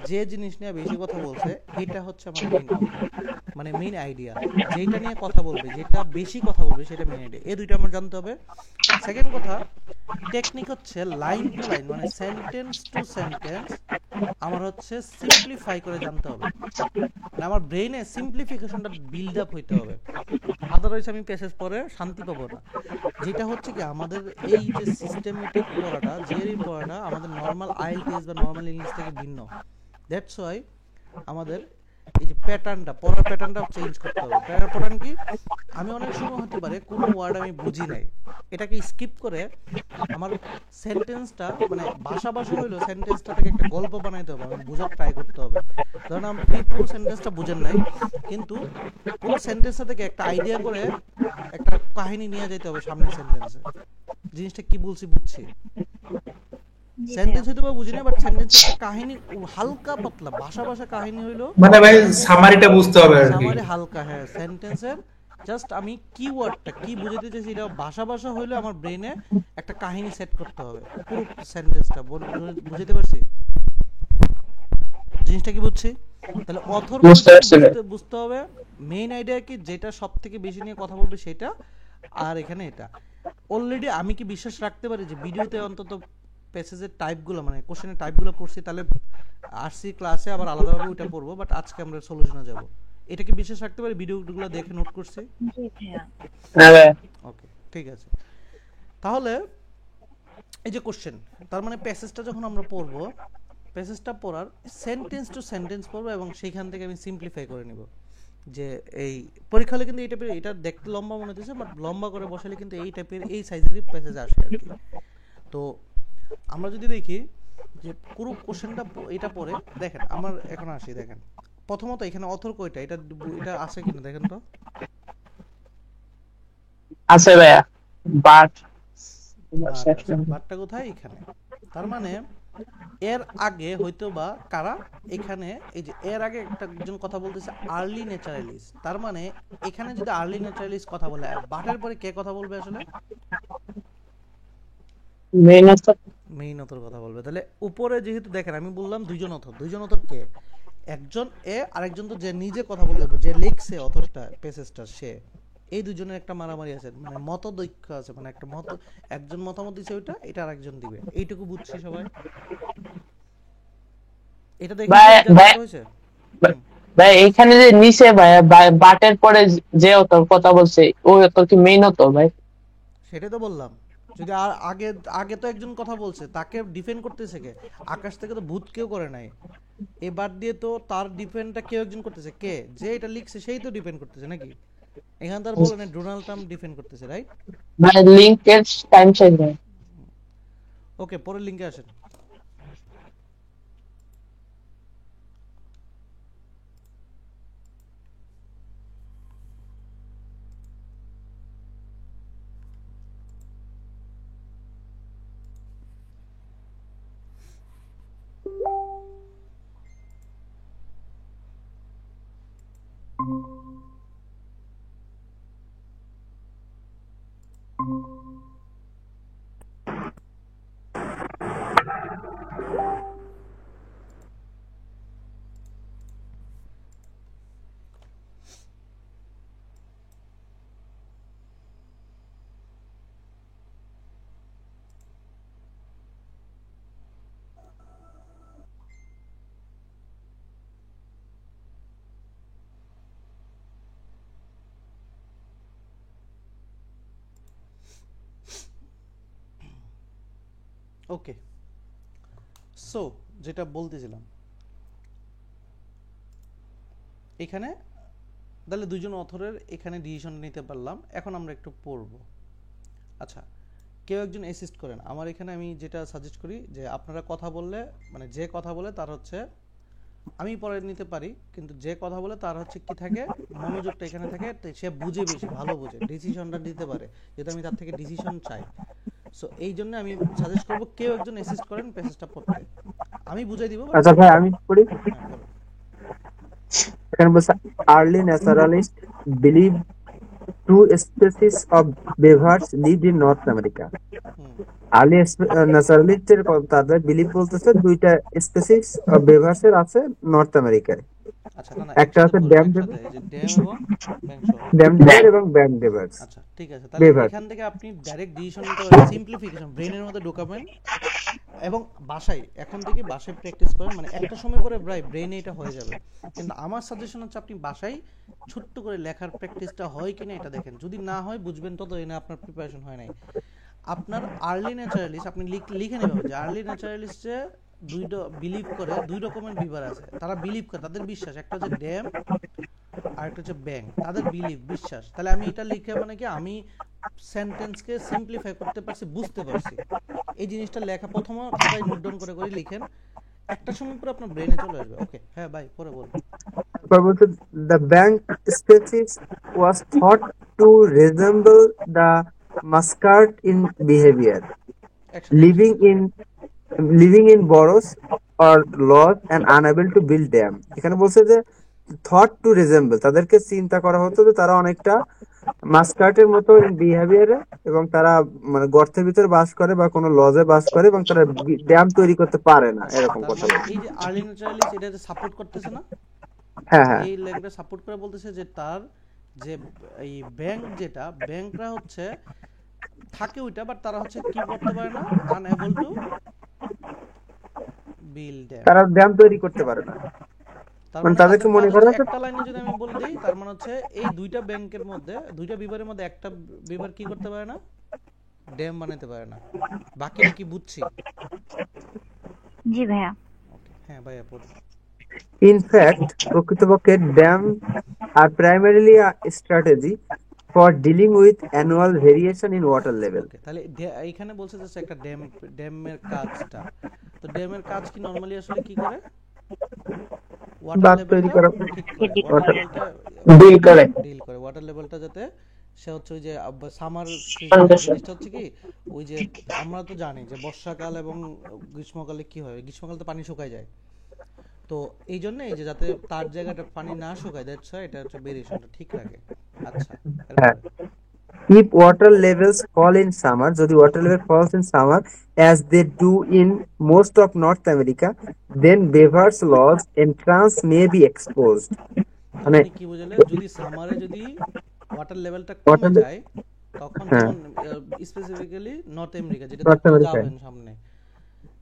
যে জিনিস নিয়ে বেশি কথা বলছে এটা হচ্ছে আমার মেইন অথর, মানে মেইন আইডিয়া। যেটা নিয়ে কথা বলবে, যেটা বেশি কথা বলবে সেটা মেইন আইডিয়া। এই দুইটা আমার জানতে হবে। সেকেন্ড কথা, টেকনিক হচ্ছে লাইন টু লাইন, মানে সেন্টেন্স টু সেন্টেন্স আমার হচ্ছে সিম্পলিফাই করে জানতে হবে, মানে আমার ব্রেইনে সিম্পলিফিকেশনটা বিল্ড আপ হইতে হবে। আদারওয়াইজ আমি প্যাসেজ পড়ে শান্তি পাবো না। যেটা হচ্ছে কি আমাদের এই যে সিস্টেমেটিক পড়াটা, জিআরই পড়াটা আমাদের নর্মাল আইএলটিএস বা নর্মাল ইংলিশ থেকে ভিন্ন। দ্যাটস ওয়াই আমাদের এই যে প্যাটার্নটা, পড়ার প্যাটার্নটা চেঞ্জ করতে হবে। প্যাটার্ন কি, আমি অনেক সময় হতে পারে কোনো ওয়ার্ড আমি বুঝি নাই, এটাকে স্কিপ করে আমার সেন্টেন্সটা, মানে ভাষা হইলো সেন্টেন্সটা থেকে একটা গল্প বানাইতে হবে, আমি বোঝার ট্রাই করতে হবে। ধরেন আপনি পুরো সেন্টেন্সটা বুঝেন নাই, কিন্তু পুরো সেন্টেন্সটা থেকে একটা আইডিয়া করে একটা কাহিনী নিয়ে যেতে হবে সামনের সেন্টেন্সে। জিনিসটা কি বলছি বুঝছি, সেন্টেন্স হয়তো বা বুঝি না, বাট সেন্টেন্সের একটা কাহিনী হালকা পাতলা ভাষা কাহিনী হইলো, মানে ভাই সামারিটা বুঝতে হবে আর কি। সামারি হালকা, হ্যাঁ, সেন্টেন্সের জাস্ট আমি কিওয়ার্ডটা কি বুঝাতে চাইছি এটা ভাষা হইলে আমার ব্রেনে একটা কাহিনী সেট করতে হবে। পুরো সেন্টেন্সটা বুঝাতে পারছি জিনিসটা কি বুঝছি? তাহলে অথর বুঝতে হবে, মেইন আইডিয়া কি, যেটা সব থেকে বেশি নিয়ে কথা বলবে সেটা, আর এখানে এটা। অলরেডি আমি কি বিশ্বাস রাখতে পারি যে ভিডিওতে অন্তত প্যাসেজের টাইপগুলো, মানে কোশ্চেনের টাইপগুলো পড়ছি, তাহলে আসছি ক্লাসে আবার আলাদাভাবে ওইটা পড়বো, বাট আজকে আমরা সলিউশনে যাব, এটা কি বিশ্বাস রাখতে পারি? ভিডিওগুলো দেখে নোট করছি। ওকে, ঠিক আছে। তাহলে এই যে কোশ্চেন, তার মানে প্যাসেজটা যখন আমরা পড়বো, প্যাসেজটা পড়ার সেন্টেন্স টু সেন্টেন্স পড়বো এবং সেইখান থেকে আমি সিম্পলিফাই করে নিব। যে এই পরীক্ষা হলে কিন্তু এই টাইপের, এটা দেখতে লম্বা মনে হচ্ছে, বাট লম্বা করে বসালে কিন্তু এই টাইপের এই সাইজেরই প্যাসেজ আসে আর কি। তো আমরা যদি দেখি যে পুরো কোশ্চেনটা এটা পড়ে দেখেন, আমার এখন আসি, দেখেন প্রথমত এখানে অথর কয়টা, এটা আছে কিনা দেখেন তো। আছে ভাইয়া, বাট বাটটা কোথায়? এখানে। তার মানে এর আগে হয়তো বা কারা এখানে, এই যে এর আগে একজন কথা বলতেছে আর্লি ন্যাচারালিস্ট, তার মানে এখানে যদি আর্লি ন্যাচারালিস্ট কথা বলে, বাটের পরে কে কথা বলবে আসলে? মেইন অথর কথা বলবে। তাহলে উপরে যেহেতু দেখেন আমি বললাম দুইজন অথর কে? একজন এ, আরেকজন তো যে নিজে কথা বলতে হবে, যে লিখছে অথরটা প্যাসেজটা সে। এই দুজনের একটা মারামারি আছে, মানে মতদৈক্য আছে, মানে একটা একজন মতামত দিছে ওইটা, এটা আরেকজন দিবে, এইটুকু বুঝছি সবাই। এটা দেখে হয়েছে ভাই এখানে যে নিচে ভাই বাটের পরে যে অথর কথা বলছে ওই অথর কি মেইন অথর ভাই? সেটাই তো বললাম, যদি আর আগে তো একজন কথা বলছে, তাকে ডিফেন্ড করতেছে কে? আকাশ থেকে তো ভূত কেউ করে নাই, এবার দিয়ে তো তার ডিফেন্ডটা কেউ একজন করতেছে, কে? যে এটা লিখছে সেই তো ডিফেন্ড করতেছে নাকি? এখানে তার বলে না ডোনাল্ড ট্রাম্প ডিফেন্ড করতেছে, রাইট? ভাই লিংকের টাইম চেঞ্জ ভাই। ওকে, পরের লিংকে আসেন। ওকে, সো যেটা বলতেছিলাম, এখানে তাহলে দুইজন অথরের এখানে ডিসিশন নিতে পারলাম। এখন আমরা একটু পড়ব। আচ্ছা, কেউ একজন অ্যাসিস্ট করেন আমার এখানে। আমি যেটা সাজেস্ট করি যে আপনারা কথা বললে, মানে যে কথা বলে তার হচ্ছে, আমি পরে নিতে পারি, কিন্তু যে কথা বলে তার হচ্ছে কি থাকে, মনোযোগটা এখানে থাকে, সে বুঝে বেশি ভালো বুঝে, ডিসিশনটা দিতে পারে, যেটা আমি তার থেকে ডিসিশন চাই। সো এই জন্য আমি সাজেস্ট করব কেউ একজন অ্যাসিস্ট করেন প্যাসেজটা পড়তে। আমি বুঝাই দিব। আচ্ছা ভাই আমি পড়ি। হ্যাঁ, বলো। এখানে বলছে early naturalists believe two species of beavers lived in North America. Early ন্যাচারালিস্টের তাদের বিলিভ বলতেছে দুইটা স্পিসিস অফ বেভার্স এর আছে নর্থ আমেরিকায়। আচ্ছা, না না, একটা আছে ড্যাম একসাথে, এই যে ড্যাম এবং ব্যাংক সহ। ড্যাম ডেভার এবং ব্যাংক ডেভার্স। আচ্ছা ঠিক আছে, তাহলে এখান থেকে আপনি ডাইরেক্ট ডিসিশন নিতে পারেন, সিম্পলিফিকেশন ব্রেনের মধ্যে ঢোকাবেন এবং বাসায় এখন থেকে বাসায় প্র্যাকটিস করেন। মানে একটা সময় পরে ব্রেনে এটা হয়ে যাবে, কিন্তু আমার সাজেশন হচ্ছে আপনি বাসায় ছোট্ট করে লেখার প্র্যাকটিসটা হয় কিনা এটা দেখেন। যদি না হয় বুঝবেন ততদিনে আপনার প্রিপারেশন হয় নাই। আপনার আর্লি ন্যাচারালিস্ট আপনি লিখে নেবেন যে আর্লি ন্যাচারালিস্টে দুইটা বিলিভ করে, দুই রকমের বিভার আছে, তারা বিলিভ করে, তাদের বিশ্বাস, একটা হচ্ছে ড্যাম আর একটা হচ্ছে ব্যাংক, তাদের বিলিভ বিশ্বাস। তাহলে আমি এটা লিখে মানে কি আমি সেন্টেন্সকে সিম্পলিফাই করতে পারছি, বুঝতে পারছি। এই জিনিসটা লেখা প্রথমে খাতায় নোট ডাউন করে করে লিখেন, একটা সময় পরে আপনার ব্রেনে চলে আসবে। ওকে, হ্যাঁ ভাই পরে বলুন। The bank species was thought to resemble the muscat in behavior, living in burrows or lodge and unable to build dam. এখানে বলছে যে thought to resemble, তাদেরকে চিন্তা করা হতো যে তারা অনেকটা মাস্কাটের মতো বিহেভিয়ারে, এবং তারা মানে গর্তের ভিতরে বাস করে বা কোনো লজে বাস করে এবং তারা ড্যাম তৈরি করতে পারে না, এরকম কথা। এই যে আর্লি ন্যাচারালিস্ট এটা যে সাপোর্ট করতেছে না, হ্যাঁ হ্যাঁ, এই লেগটা সাপোর্ট করে বলতেছে যে তার যে এই ব্যাংক, যেটা ব্যাংকরা হচ্ছে থাকে ওইটা, বাট তারা হচ্ছে কি করতে পারে না, আনএবল টু বিল্ড ড্যাম, তারা ড্যাম তৈরি করতে পারে না। মানে তাদেরকে মনে করা একটা লাইনে যদি আমি বলে দেই, তার মানে হচ্ছে এই দুইটা ব্যাংকের মধ্যে, দুইটা বিভাগের মধ্যে একটা বিভাগ কি করতে পারে না, ড্যাম বানাতে পারে না। বাকিটা কি বুঝছি? জি ভাইয়া। ওকে, হ্যাঁ ভাইয়া পড়ুন। In fact, প্রকৃতপক্ষে dam are primarily a strategy for dealing with annual variation in water level. ওকে, তাহলে এইখানে বলছে যে একটা ড্যামের কাজটা, তো ড্যামের কাজ কি নরমালি আসলে কি করে? বাঁধ তৈরি করা, ডিল করে ওয়াটার লেভেলটা যাতে সে হচ্ছে ওই যে সামার জিনিসটা হচ্ছে কি, ওই যে আমরা তো জানি যে বর্ষাকাল এবং গ্রীষ্মকালে কি হয়, গ্রীষ্মকালে তো পানি শুকায় যায়, তো এই জন্য এই যে যাতে তার জায়গাটা পানি না শুকায়, দ্যাটস হোয়াই এটা হচ্ছে ভেরিয়েশনটা ঠিক রাখে। আচ্ছা, if water levels fall in summer, যদি water level falls in summer as they do in most of North America, then beavers lodge entrance may be exposed. মানে কি বুঝলে, যদি সামারে যদি ওয়াটার লেভেলটা কমে যায়, তখন যেমন স্পেসিফিক্যালি নর্থ আমেরিকা, যেটা আপনারা যাবেন সামনে,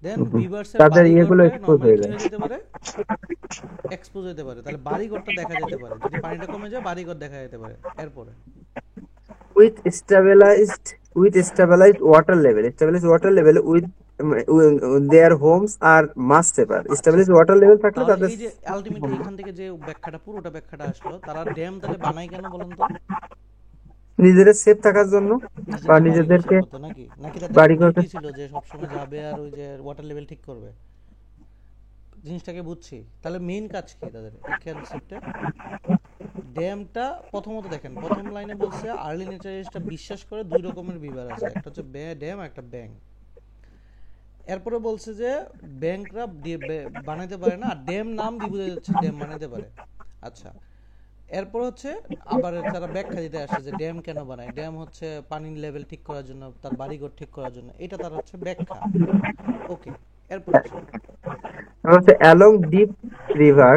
দেন বিভার্সের তাদের এগুলো এক্সপোজ হয়ে যেতে পারে, এক্সপোজ হতে পারে, তাহলে বাড়িঘরটা দেখা যেতে পারে, যদি পানিটা কমে যায় বাড়িঘর দেখা যেতে পারে। এরপরে with stabilized water level with their homes are much safer. Stabilized water level থাকলে তাদের, এই যে আলটিমেটলি এখান থেকে যে ব্যাখ্যাটা, পুরোটা ব্যাখ্যাটা আসলো, তারা ড্যাম তাহলে বানায় কেন বলেন তো? নিজেদের সেফ থাকার জন্য বা নিজেদেরকে নাকি বাড়ি করতে ছিল যে সব সময় যাবে আর ওই যে ওয়াটার লেভেল ঠিক করবে, জিনিসটাকে বুঝছি। তাহলে মেইন কাজ কি তাদের এই কনসেপ্টে? ড্যামটা প্রথমত দেখেন, প্রথম লাইনে বলছে আর্লি ন্যাচারালিস্টটা বিশ্বাস করে দুই রকমের বিভাগ আছে, একটা হচ্ছে ড্যাম আর একটা ব্যাংক। এরপরে বলছে যে ব্যাংকরা বানাইতে পারে না, আর ড্যাম নাম দিয়ে বোঝা যাচ্ছে ড্যাম বানাইতে পারে। আচ্ছা, এরপর হচ্ছে আবার তারা ব্যাখ্যা দিতে আসে যে ড্যাম কেন বানায়, ড্যাম হচ্ছে পানির লেভেল ঠিক করার জন্য, তার বাড়িঘর ঠিক করার জন্য, এটা তার হচ্ছে ব্যাখ্যা। ওকে, এরপর আসো। হচ্ছে along deep river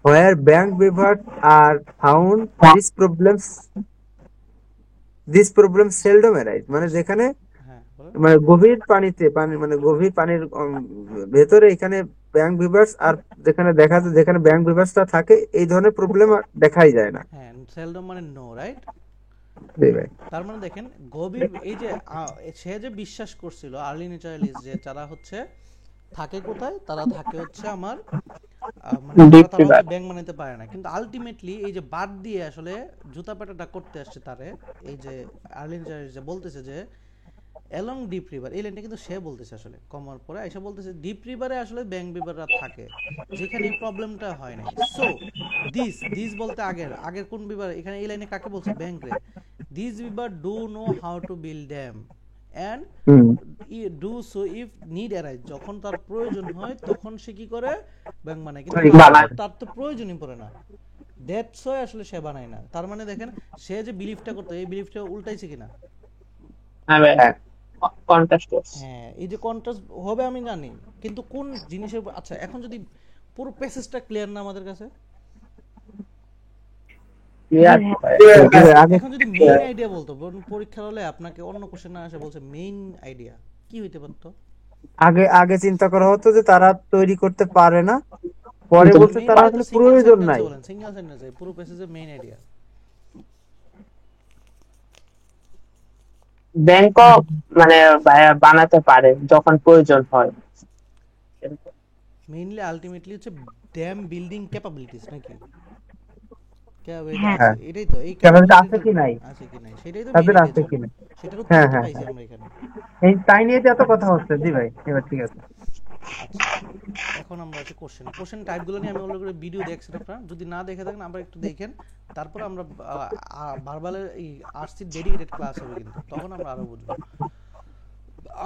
where bank beavers are found, these problems seldom arise, মানে যেখানে হ্যাঁ বলেন। মানে গভীর পানিতে মানে গভীর পানির ভেতরে এখানে ব্যাংক ভিভার্স আর যেখানে দেখা যায় যেখানে ব্যাংক ভিভার্সটা থাকে এই ধরনের প্রবলেম দেখাই যায় না। হ্যাঁ, সেলডম মানে নো, রাইট? জি ভাই। তার মানে দেখেন গভীর, এই যে সে যে বিশ্বাস করছিল আর্লি ন্যাচারালিস্ট যে তারা হচ্ছে থাকে কোথায়, তারা থাকে হচ্ছে আমার মানে তারা ব্যাংক বানাতে পারে না, কিন্তু আলটিমেটলি এই যে বাদ দিয়ে আসলে জুতা পেটাটা করতে আসছে তারে, এই যে আর্লি ন্যাচারালিস্ট যে বলতেছে যে অ্যালং ডিপ রিভার, এই লাইনটা কিন্তু সে বলতেছে আসলে কমার পরে এসে বলতেছে ডিপ রিভারে আসলে ব্যাংক বিভাররা থাকে যেখানে এই প্রবলেমটা হয় না। সো দিস বলতে আগের কোন বিভার, এখানে এই লাইনে কাকে বলছে? ব্যাংক রে। This beaver do know how to build dam and do so if need arise, যখন তার প্রয়োজন হয় তখন সে কি করে? ব্যাংক বানায়, কিন্তু তার তো প্রয়োজনই পড়ে না, দ্যাটস ওয়াই আসলে সে বানায় না। তার মানে দেখেন সে যে বিলিফটা করতো এই বিলিফটা উল্টাইছে কিনা। হ্যাঁ, এই যে কন্ট্রাস্ট হবে আমি জানি, কিন্তু কোন জিনিসের, আচ্ছা এখন যদি পুরো প্যাসেজটা ক্লিয়ার না আমাদের কাছে, এখন যদি মেইন আইডিয়া বলতো, পরীক্ষার হলে আপনাকে অন্য কোশ্চেন না আসে বলছে মেইন আইডিয়া কি হইতে পারতো? আগে চিন্তা করা হতো যে তারা তৈরি করতে পারে না, পরে বলতে তারা আসলে প্রয়োজন নাই। সিঙ্গেল সেন্টেন্সে পুরো প্যাসেজের মেইন আইডিয়া। ব্যাংকও মানে বানাতে পারে যখন প্রয়োজন হয়। মেইনলি আলটিমেটলি হচ্ছে ড্যাম বিল্ডিং ক্যাপাবিলিটিস নাকি? এটাই তো, এই ক্যাপাবিলিটি আছে কি নাই, আছে কি নাই সেটাই তো তাদের আছে কি নাই, সেটার উত্তর পাইছি আমরা এখানে। এই তাই নিয়ে এত কথা হচ্ছে। জি ভাই, এবার ঠিক আছে। আচ্ছা, এখন আমরা আছে কোশ্চেন টাইপগুলো নিয়ে আমি অলরেডি ভিডিও দেখছেন, আপনারা যদি না দেখে থাকেন আমরা একটু দেখেন, তারপর আমরা ভার্বালের এই আরসি ডেডিকেটেড ক্লাস হবে, কিন্তু তখন আমরা আরো বুঝবো।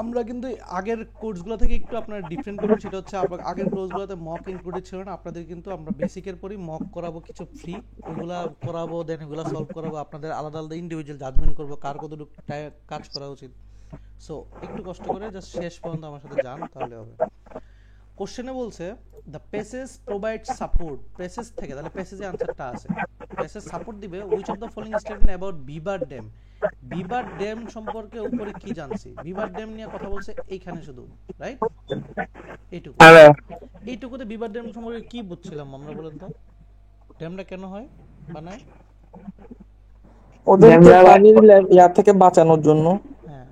আমরা কিন্তু আগের কোর্সগুলো থেকে একটু আপনারা ডিফারেন্ট করবেন, সেটা হচ্ছে আগের কোর্সগুলোতে মক ইনক্লুডেড ছিল না, আপনাদের কিন্তু আমরা বেসিকের পরই মক করাবো কিছু ফ্রি, ওগুলা করাবো, দেন এগুলা সলভ করাবো, আপনাদের আলাদা আলাদা ইন্ডিভিজুয়াল জাজমেন্ট করবো কার কতটুকু কাজ করা উচিত। সো একটু কষ্ট করে জাস্ট শেষ পর্যন্ত আমার সাথে যান, তাহলে হবে। কোশ্চেনে বলছে the passage provide support, passage থেকে, তাহলে প্যাসেজে আনসারটা আছে, প্যাসেজ সাপোর্ট দিবে which of the following statement about beaver dam. Beaver dam সম্পর্কে উপরে কি জানছি, বিভার ড্যাম নিয়ে কথা বলছে এইখানে শুধু, রাইট? এইটুকুতে বিভার ড্যাম সম্পর্কে কি বুঝছিলাম আমরা, বলেন তো? ড্যামটা কেন হয়, বানায়? ওদেরকে পানির ইয়া থেকে বাঁচানোর জন্য। হ্যাঁ,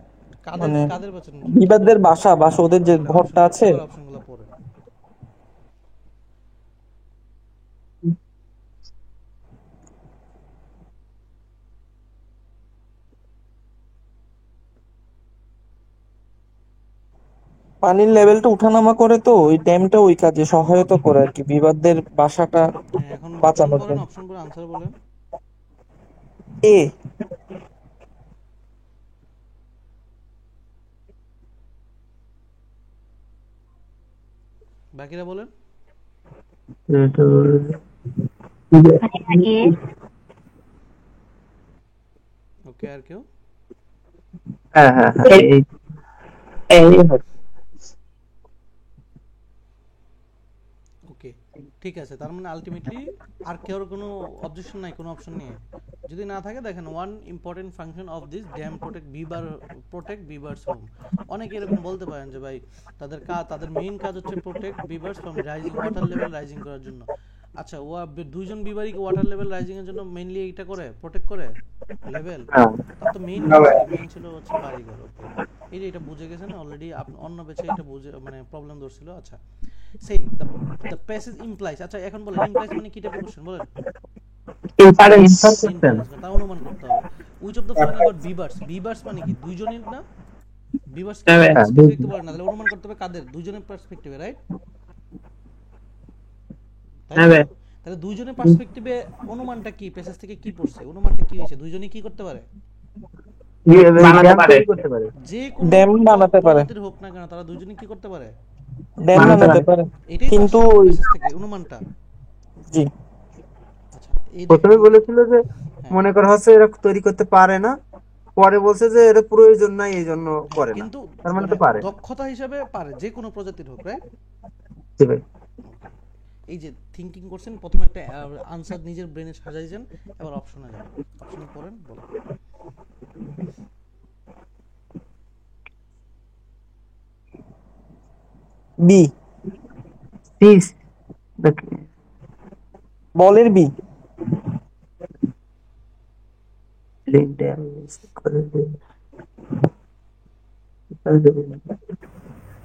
কাদের বাঁচানোর জন্য? বিবাদদের বাসা ওদের যে ঘরটা আছে। অপশনগুলো পড়ে পানির লেভেলটা উঠানামা করে, তো ওই ড্যামটা ওই কাজে সহায়তা করে আর কি, বিবাদদের বাসাটা বাঁচানোর জন্য। অপশন পড়ে আনসার বলেন। এ বাকিরা বলেন। ওকে, আর কেউ? ওকে, ঠিক আছে। তার মানে আলটিমেটলি আর কেউ কোনো অবজেকশন নাই কোনো অপশন নিয়ে? যদি না থাকে দেখেন, one important function of this dam protect beavers home. অনেকে এরকম বলতে পারেন যে ভাই তাদের মেইন কাজ হচ্ছে protect beavers from rising, water level rising করার জন্য। আচ্ছা, দুইজন বিভারই ওয়াটার লেভেল রাইজিং এর জন্য মেইনলি এইটা করে, প্রোটেক্ট করে লেভেল, তার তো মেইন ছিল হচ্ছে বাড়িঘর। ওকে, এটা বুঝে গেছেন অলরেডি, আপনি অন্য বেছে এটা বুঝে মানে প্রবলেম ধরছিল। আচ্ছা, সেম দ্য প্যাসেজ ইমপ্লাইজ। আচ্ছা, এখন বলেন ইমপ্লাইজ মানে কি টাইপের কোশ্চেন বলেন? ইনফারেন্স। তা অনুমান করতে হবে। Which of the following about beavers, beavers মানে কি দুইজনের না? বিভার্স কি স্পেসিফিক বলেন না, তাহলে অনুমান করতে হবে কাদের? দুইজনের পার্সপেক্টিভে, রাইট? তাহলে দুইজনের পার্সপেক্টিভে অনুমানটা কি? প্যাসেজ থেকে কি পড়ছে, অনুমানটা কি হইছে? দুইজনই কি করতে পারে? যে কোন ড্যাম বানাতে পারে, হোক না কেন, তারা দুইজনই কি করতে পারে? ড্যাম বানাতে পারে। এটাই কিন্তু প্যাসেজ থেকে অনুমানটা। জি, আচ্ছা, এই প্রথমে দেখেন বলেছিল যে হ্যাঁ মনে করা হচ্ছে এরা তৈরি করতে পারে না, পরে বলছে যে এটা প্রয়োজন নাই এই জন্য হ্যাঁ করে না, কিন্তু তার মানে মানে তো পারে। দক্ষতা হিসাবে পারে, যে কোনো প্রজাতির হোক, রাইট? জি ভাই। ওকে, এই যে থিঙ্কিং করছেন, প্রথমে একটা আনসার নিজের ব্রেনে সাজাইছেন, এবার অপশনে যাবেন, অপশনে পড়েন, বলেন। B, Peace. বলের বি।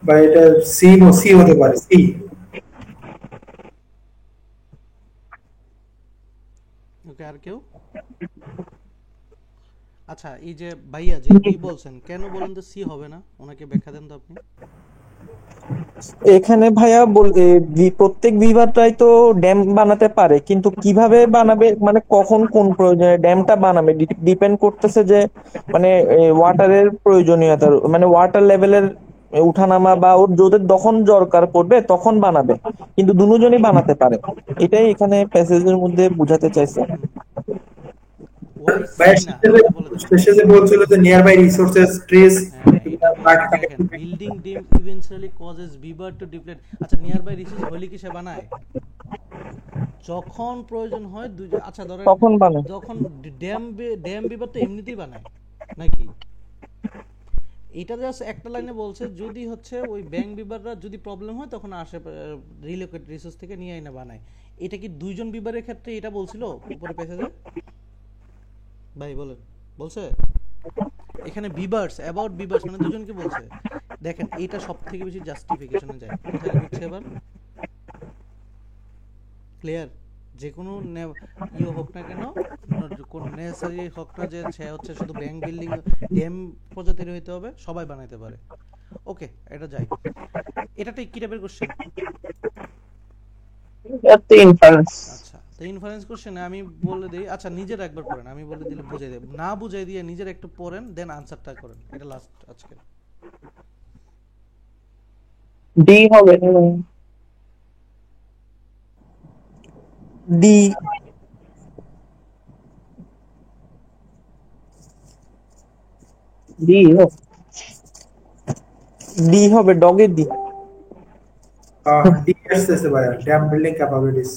বা এটা সি হতে পারে, সি। ওকে, আর কেউ? আচ্ছা, এই যে ভাইয়া যে বি বলছেন, কেন বলেন তো সি হবে না? ওনাকে ব্যাখ্যা দেন তো আপনি। এখানে ভাইয়া প্রত্যেক বিভাগটাই তো ড্যাম বানাতে পারে, কিন্তু কিভাবে বানাবে মানে কখন কোন প্রয়োজনে ড্যামটা বানাবে ডিপেন্ড করতেছে যে মানে ওয়াটারের প্রয়োজনীয়তার, মানে ওয়াটার লেভেলের উঠানামা বা ওর যদি যখন দরকার পড়বে তখন বানাবে, কিন্তু দুজনই বানাতে পারে। এটাই এখানে প্যাসেজের মধ্যে বোঝাতে চাইছে। ওয়াই সি ভাই না, এটা বলে দেন। শেষে যে বলছিল যে নিয়ার বাই রিসোর্সেস ট্রিজ, হ্যাঁ, এটা বলছে, দেখেন বিল্ডিং ডিম ইভেন্চুয়ালি কজেস বিভার টু ডিপ্লেট। আচ্ছা, নিয়ার বাই রিসোর্স হলে কি সে বানায়? যখন প্রয়োজন হয় আচ্ছা ধরেন তখন বানায়। যখন ড্যাম বিভার তো এমনিতেই বানায় নাকি? এটা জাস্ট একটা লাইনে বলছে যদি হচ্ছে ওই ব্যাংক বিভাররা যদি প্রবলেম হয় তখন আসে রিলোকেট রিসোর্স থেকে নিয়ে আইনা বানায়। এটা কি দুইজন বিভারের ক্ষেত্রে এটা বলছিল উপরে প্যাসেজে? ভাই বলেন, বলছে? এখানে বিভার্স, অ্যাবাউট বিভার্স মানে দুজনকে বলছে। দেখেন এটা সব থেকে বেশি জাস্টিফিকেশনে যায়। কোথায় লিখছে এবার? ক্লিয়ার? যে কোনো ইয়ে হোক না কেন, কোন নেসেসারি হোক না যে সে হচ্ছে শুধু ব্যাংক বিল্ডিং ড্যাম প্রজাতির হইতে হবে, সবাই বানাইতে পারে। ওকে, এটা যাই। এটা কি টাইপের কোশ্চেন? ইনফারেন্স। আচ্ছা, তো ইনফারেন্স কোশ্চেনে আমি বলে দিই, আচ্ছা নিজের একবার পড়েন, আমি বলে দিলে বুঝাই দেব না, বুঝাই দিয়ে নিজের একটু পড়েন, দেন আনসারটা করেন। এটা লাস্ট আজকে। ডি হবে। ডি, ডি ডি হবে, ডগের ডি। ডিএস এসে ভাই, ড্যাম বিল্ডিং ক্যাপাবিলিটিস।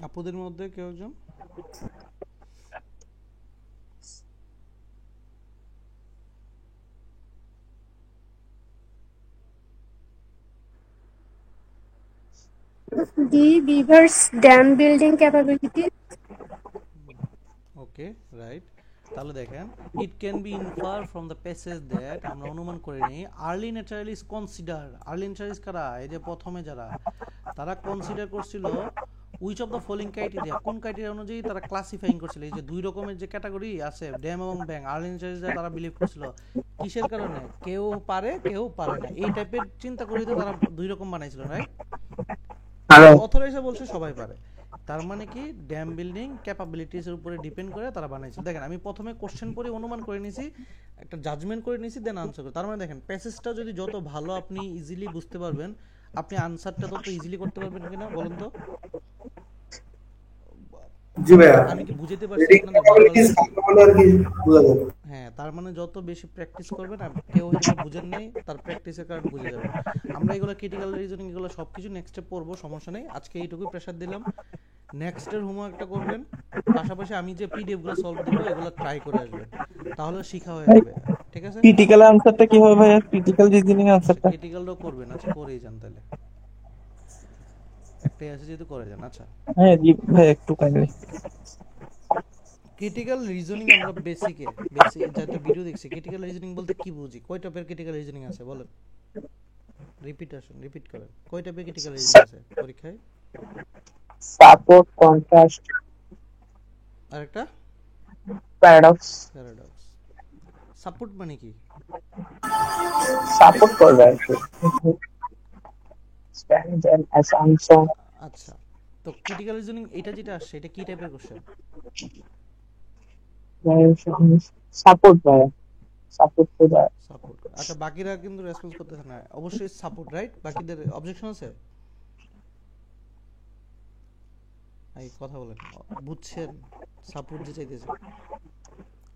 আপুদের মধ্যে কেউ একজন? D, beavers dam building capability. Okay, right. তাহলে দেখেন, it can be infer from the passage that, আমরা অনুমান করে নিই, early naturalist consider, early naturalist কারা? এই যে প্রথমে যারা, তারা কনসিডার করছিল which of the following criteria, কোন ক্রাইটেরিয়া অনুযায়ী তারা ক্লাসিফাইং করছিল। এই যে দুই রকমের যে ক্যাটাগরি আছে ড্যাম এবং ব্যাংক, আর্লি ন্যাচারালিস্ট তারা বিলিভ করছিল কিসের কারণে? কেউ পারে কেউ পারে না, এই টাইপের চিন্তা করে তো তারা দুই রকম বানাইছিল, রাইট? অথরাইজে বলছে সবাই পারে, তার মানে কি ড্যাম বিল্ডিং ক্যাপাবিলিটিস এর উপরে ডিপেন্ড করে তারা বানাইছে। দেখেন আমি প্রথমে কোশ্চেন পড়ে অনুমান করে নিয়েছি, একটা জাজমেন্ট করে নিয়েছি, দেন আনসার করে। তার মানে দেখেন প্যাসেজটা যদি যত ভালো আপনি ইজিলি বুঝতে পারবেন, আপনি আনসারটা তত ইজিলি করতে পারবেন কিনা বলুন তো? জি ভাইয়া, আমি কি বুঝাতে পারছি রিডিং আপনাদের? ক্যাপাবিলিটিস ভালো আর কি বোঝা যাবে। হ্যাঁ, তার মানে যত বেশি প্র্যাকটিস করবেন, কেউ হয়তো বুঝেন নাই, তার প্র্যাকটিসের কারণে বুঝে যাবেন। আমরা এগুলো ক্রিটিক্যাল রিজনিং এগুলো সবকিছু নেক্সটে পড়বো, সমস্যা নেই। আজকে এইটুকুই প্রেসার দিলাম। নেক্সটের হোমওয়ার্কটা করবেন, পাশাপাশি আমি যে পিডিএফ গুলো সলভ দিব এগুলো ট্রাই করে আসবেন, তাহলে শিখা হয়ে যাবে। ঠিক আছে? ক্রিটিক্যাল আনসারটা কি হবে ভাইয়া? ক্রিটিক্যাল রিজনিং আনসারটা ক্রিটিক্যালটাও করবেন। আচ্ছা, করেই যান তাহলে, একটাই আছে যেহেতু করে যান। আচ্ছা, হ্যাঁ জি ভাই, একটু কাইন্ডলি। ক্রিটিক্যাল রিজনিং আমরা বেসিক যাতে ভিডিও দেখছি, ক্রিটিক্যাল রিজনিং বলতে কি বুঝি, কয় টাইপের ক্রিটিক্যাল রিজনিং আছে বলেন? রিপিট করেন, কয় টাইপের ক্রিটিক্যাল রিজনিং আছে পরীক্ষায়? সাপোর্ট, কন্ট্রাস্ট, আরেকটা প্যারাডক্স। সাপোর্ট মানে কি? সাপোর্ট করবে আর কি, স্ট্যান্ড এন্ড অ্যাসাম্পশন। আচ্ছা, তো ক্রিটিক্যাল রিজনিং এটা যেটা আসছে এটা কি টাইপের কোশ্চেন? সাপোর্ট ভাইয়া। সাপোর্ট করে। সাপোর্ট। আচ্ছা বাকিরা কিন্তু রেসপন্স করতেছে না, অবশ্যই সাপোর্ট রাইট? বাকিদের অবজেকশন আছে? এই কথা বলেন, বুঝছেন সাপোর্ট যে চাইতেছে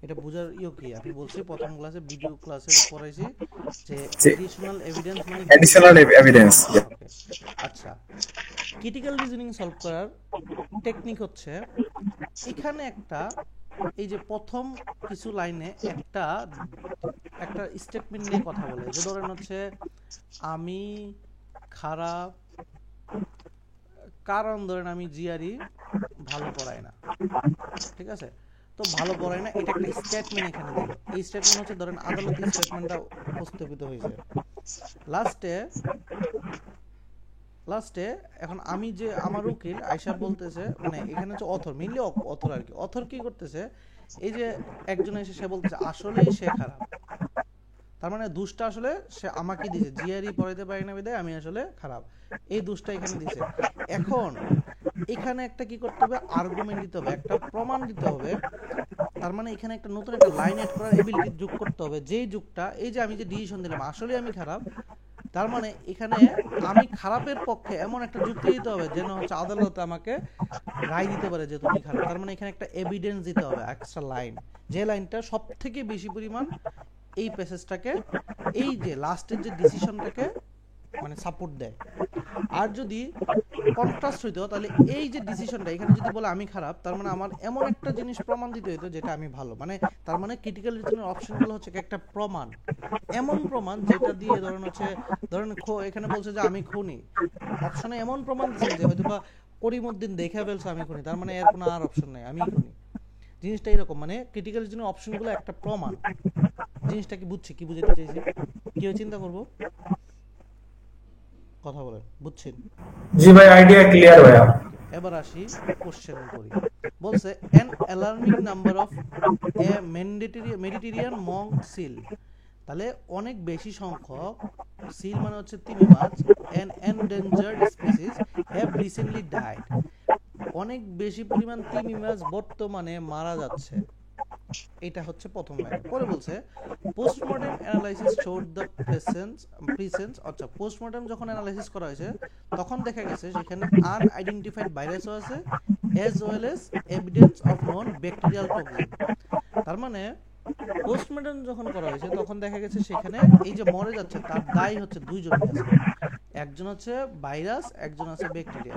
এটা বুঝার কি? আমি বলছি প্রথম ক্লাসে ভিডিও ক্লাসে পড়াইছি যে এডিশনাল এভিডেন্স মানে এডিশনাল এভিডেন্স। আচ্ছা ক্রিটিক্যাল রিজনিং সলভ করার টেকনিক হচ্ছে এখানে একটা এই যে প্রথম কিছু লাইনে একটা স্টেটমেন্ট নিয়ে কথা বলে, যে ধরেন হচ্ছে আমি খারাপ কারণ ধরেন আমি জিআরই ভালো পড়াই না, ঠিক আছে? তো ভালো পড়াই না এটা একটা স্টেটমেন্ট এখানে দিল। এই স্টেটমেন্ট হচ্ছে ধরেন আদালতে স্টেটমেন্টটা উপস্থাপিত হয়েছে। লাস্টে এখন আমি যে আমার উকিল আয়শা বলতেছে, মানে এখানে হচ্ছে অথর, মেইনলি অথর আর কি। অথর কি করতেছে, এই যে একজন এসে সে বলতেছে আসলেই সে খারাপ, তার মানে দোষটা আসলে সে আমাকে দিয়েছে, জিআরই পড়াইতে পারি না বিধায় আমি আসলে খারাপ, এই দোষটা এখানে দিয়েছে। এখন এখানে একটা কি করতে হবে, আর্গুমেন্ট দিতে হবে, একটা প্রমাণ দিতে হবে। তার মানে এখানে একটা নতুন একটা লাইন এড করার এবিলিটি যোগ করতে হবে, যেই যুগটা এই যে আমি যে ডিসিশন দিলাম আসলে আমি খারাপ, তার মানে এখানে আমি খারাপের পক্ষে এমন একটা যুক্তি দিতে হবে যেন হচ্ছে আদালত আমাকে রায় দিতে পারে যে তুমি খারাপ। তার মানে এখানে একটা এভিডেন্স দিতে হবে, এক্সট্রা লাইন, যে লাইনটা সব থেকে বেশি পরিমাণ এই প্যাসেজটাকে, এই যে লাস্টের যে ডিসিশনটাকে মানে সাপোর্ট দেয়। আর যদি কন্ট্রাস্ট হইতো তাহলে এই যে ডিসিশনটা এখানে যদি বলে আমি খারাপ, তার মানে আমার এমন একটা জিনিস প্রমাণ দিতে হইতো যেটা আমি ভালো, মানে তার মানে ক্রিটিক্যাল রিজনিং অপশনগুলো হচ্ছে একটা প্রমাণ, এমন প্রমাণ যেটা দিয়ে ধরেন হচ্ছে ধরেন এখানে বলছে যে আমি খুনি, অপশনে এমন প্রমাণ দিচ্ছেন যে হয়তো বা করিমউদ্দিন দেখে ফেলছে আমি খুনি, তার মানে এর কোনো আর অপশন নেই, আমি খুনি। জিনিসটা এরকম, মানে ক্রিটিক্যাল রিজনিং অপশনগুলো একটা প্রমাণ। জিনিসটা কি বুঝছি, কি বুঝাতে চাইছি, কি চিন্তা করব, কথা বলেন, বুঝছেন? জি ভাই, আইডিয়া ক্লিয়ার ভাইয়া। এবার আসি কোশ্চেন করি। বলছে an alarming number of a Mediterranean monk seal, তাহলে অনেক বেশি সংখ্যক সিল মানে হচ্ছে তিমি মাছ, an endangered species have recently died, অনেক বেশি পরিমাণ তিমি মাছ বর্তমানে মারা যাচ্ছে। এটা হচ্ছে প্রথম লাইন। পরে বলছে postmortem analysis showed the presence, আচ্ছা পোস্টমর্টেম যখন অ্যানালাইসিস করা হয়েছে তখন দেখা গেছে সেখানে আনআইডেন্টিফাইড ভাইরাসও আছে as well as evidence of known bacterial toxin। তার মানে পোস্টমর্টেম যখন করা হয়েছে তখন দেখা গেছে সেখানে এই যে মরে যাচ্ছে তার দায় হচ্ছে দুইজনই আছে, একজন হচ্ছে ভাইরাস, একজন আছে ব্যাকটেরিয়া।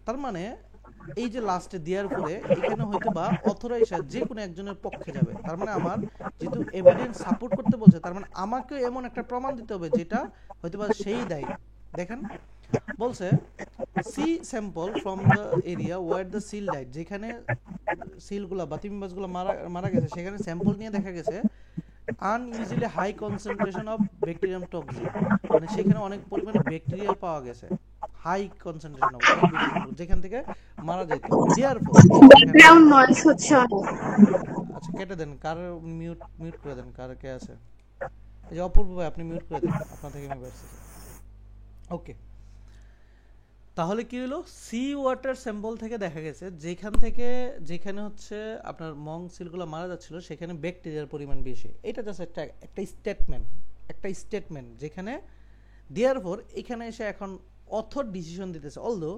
তার মানে এই যে লাস্টে দেওয়ার পরে এখানে হয়তো বা অথরাইজার যে কোনো একজনের পক্ষে যাবে, তার মানে আমার যেহেতু এভিডেন্স সাপোর্ট করতে বলছে তার মানে আমাকে এমন একটা প্রমাণ দিতে হবে যেটা হয়তো বা সেই দায়ী। দেখেন বলছে C sample from the area where the seal died, যেখানে সিলগুলা বা তিমি মাছগুলো মারা গেছে সেখানে স্যাম্পল নিয়ে দেখা গেছে unusually high concentration of bacterium toxin, মানে সেখানে অনেক পরিমাণে ব্যাকটেরিয়া পাওয়া গেছে, হাই কনসেন্ট্রেশন অফ, যেখান থেকে মারা যেত। ব্যাকগ্রাউন্ড নয়েজ হচ্ছে অনেক। আচ্ছা কেটে দেন, কার মিউট করে দেন, কার কে আছে, এই যে অপূর্ব ভাই আপনি মিউট করে দেন, আপনার থেকে আমি বেরছি। ওকে, তাহলে কি হলো, সি ওয়াটার স্যাম্পল থেকে দেখা গেছে যেখানে হচ্ছে আপনার মং সিলগুলো মারা যাচ্ছিল সেখানে ব্যাকটেরিয়ার পরিমাণ বেশি। এটা জাস্ট একটা স্টেটমেন্ট যেখানে দেওয়ার পর এখানে এসে এখন অথর ডিসিশন দিতেছে, অলদো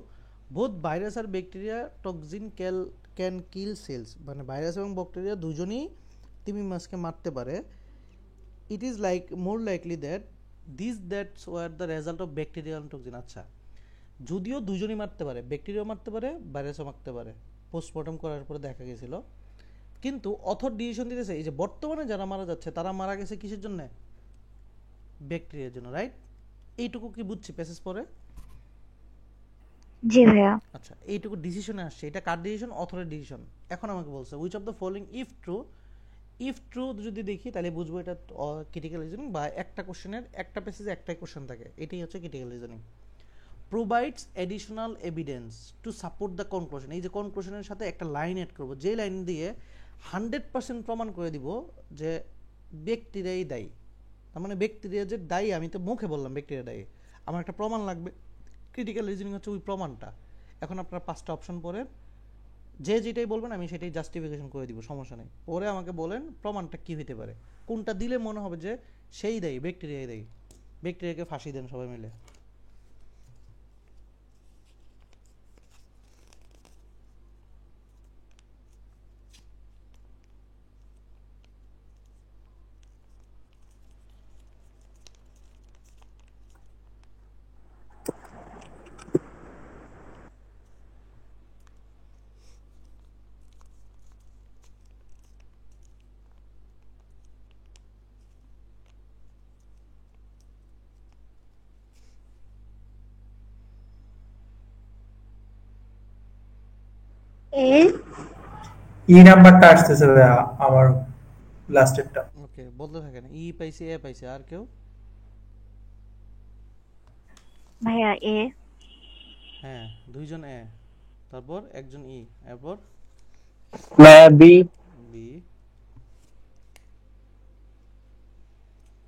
বোথ ভাইরাস আর bacteria toxin can kill cells, মানে ভাইরাস এবং ব্যাকটেরিয়া দুজনেই তিমি মাছকে মারতে পারে। It is like more likely that's were the result of bacterial toxin. আচ্ছা যদিও দুজনই মারতে পারে, ব্যাকটেরিয়াও মারতে পারে, ভাইরাসও মারতে পারে, পোস্টমর্টম করার পরে দেখা গেছিল, কিন্তু অথর ডিসিশন দিতেছে এই যে বর্তমানে যারা মারা যাচ্ছে তারা মারা গেছে কিসের জন্য, ব্যাকটেরিয়ার জন্য, রাইট? এইটুকু কি বুঝছি প্যাসেজ পরে? জি ভাইয়া। আচ্ছা এইটুকু ডিসিশনে আসছে, এটা কার ডিসিশন, অথরের ডিসিশন। এখন আমাকে বলছে which of the following if true যদি দেখি তাহলে বুঝবো এটা ক্রিটিক্যাল রিজনিং, বা একটা কোশ্চেনের একটা প্যাসেজে একটাই কোশ্চেন থাকে, এটাই হচ্ছে critical reasoning. Provides additional evidence to support the conclusion, এই যে কনক্লুশনের সাথে একটা লাইন এড করবো, যে লাইন দিয়ে 100% প্রমাণ করে দিব যে ব্যাকটেরিয়াই দায়ী। তার মানে ব্যাকটেরিয়া যে দায়ী, আমি তো মুখে বললাম ব্যাকটেরিয়া দায়ী, আমার একটা প্রমাণ লাগবে। ক্রিটিক্যাল রিজনিং হচ্ছে ওই প্রমাণটা। এখন আপনারা 5টা অপশন পড়েন যে যেটাই বলবেন আমি সেটাই জাস্টিফিকেশন করে দিব, সমস্যা নেই। পরে আমাকে বলেন প্রমাণটা কি হইতে পারে, কোনটা দিলে মনে হবে যে সেই দেয়, ব্যাকটেরিয়াই দেয়। ব্যাকটেরিয়াকে ফাঁসি দেন সবাই মিলে। এ ই নাম্বারটা আসতেছে ভাইয়া আমার লাস্টেরটা। ওকে, বলতে থাকেন। ই পাইছে, এ পাইছে, আর কেউ? ভাইয়া এ। হ্যাঁ, দুইজন এ, তারপর একজন ই, এরপর বি, বি,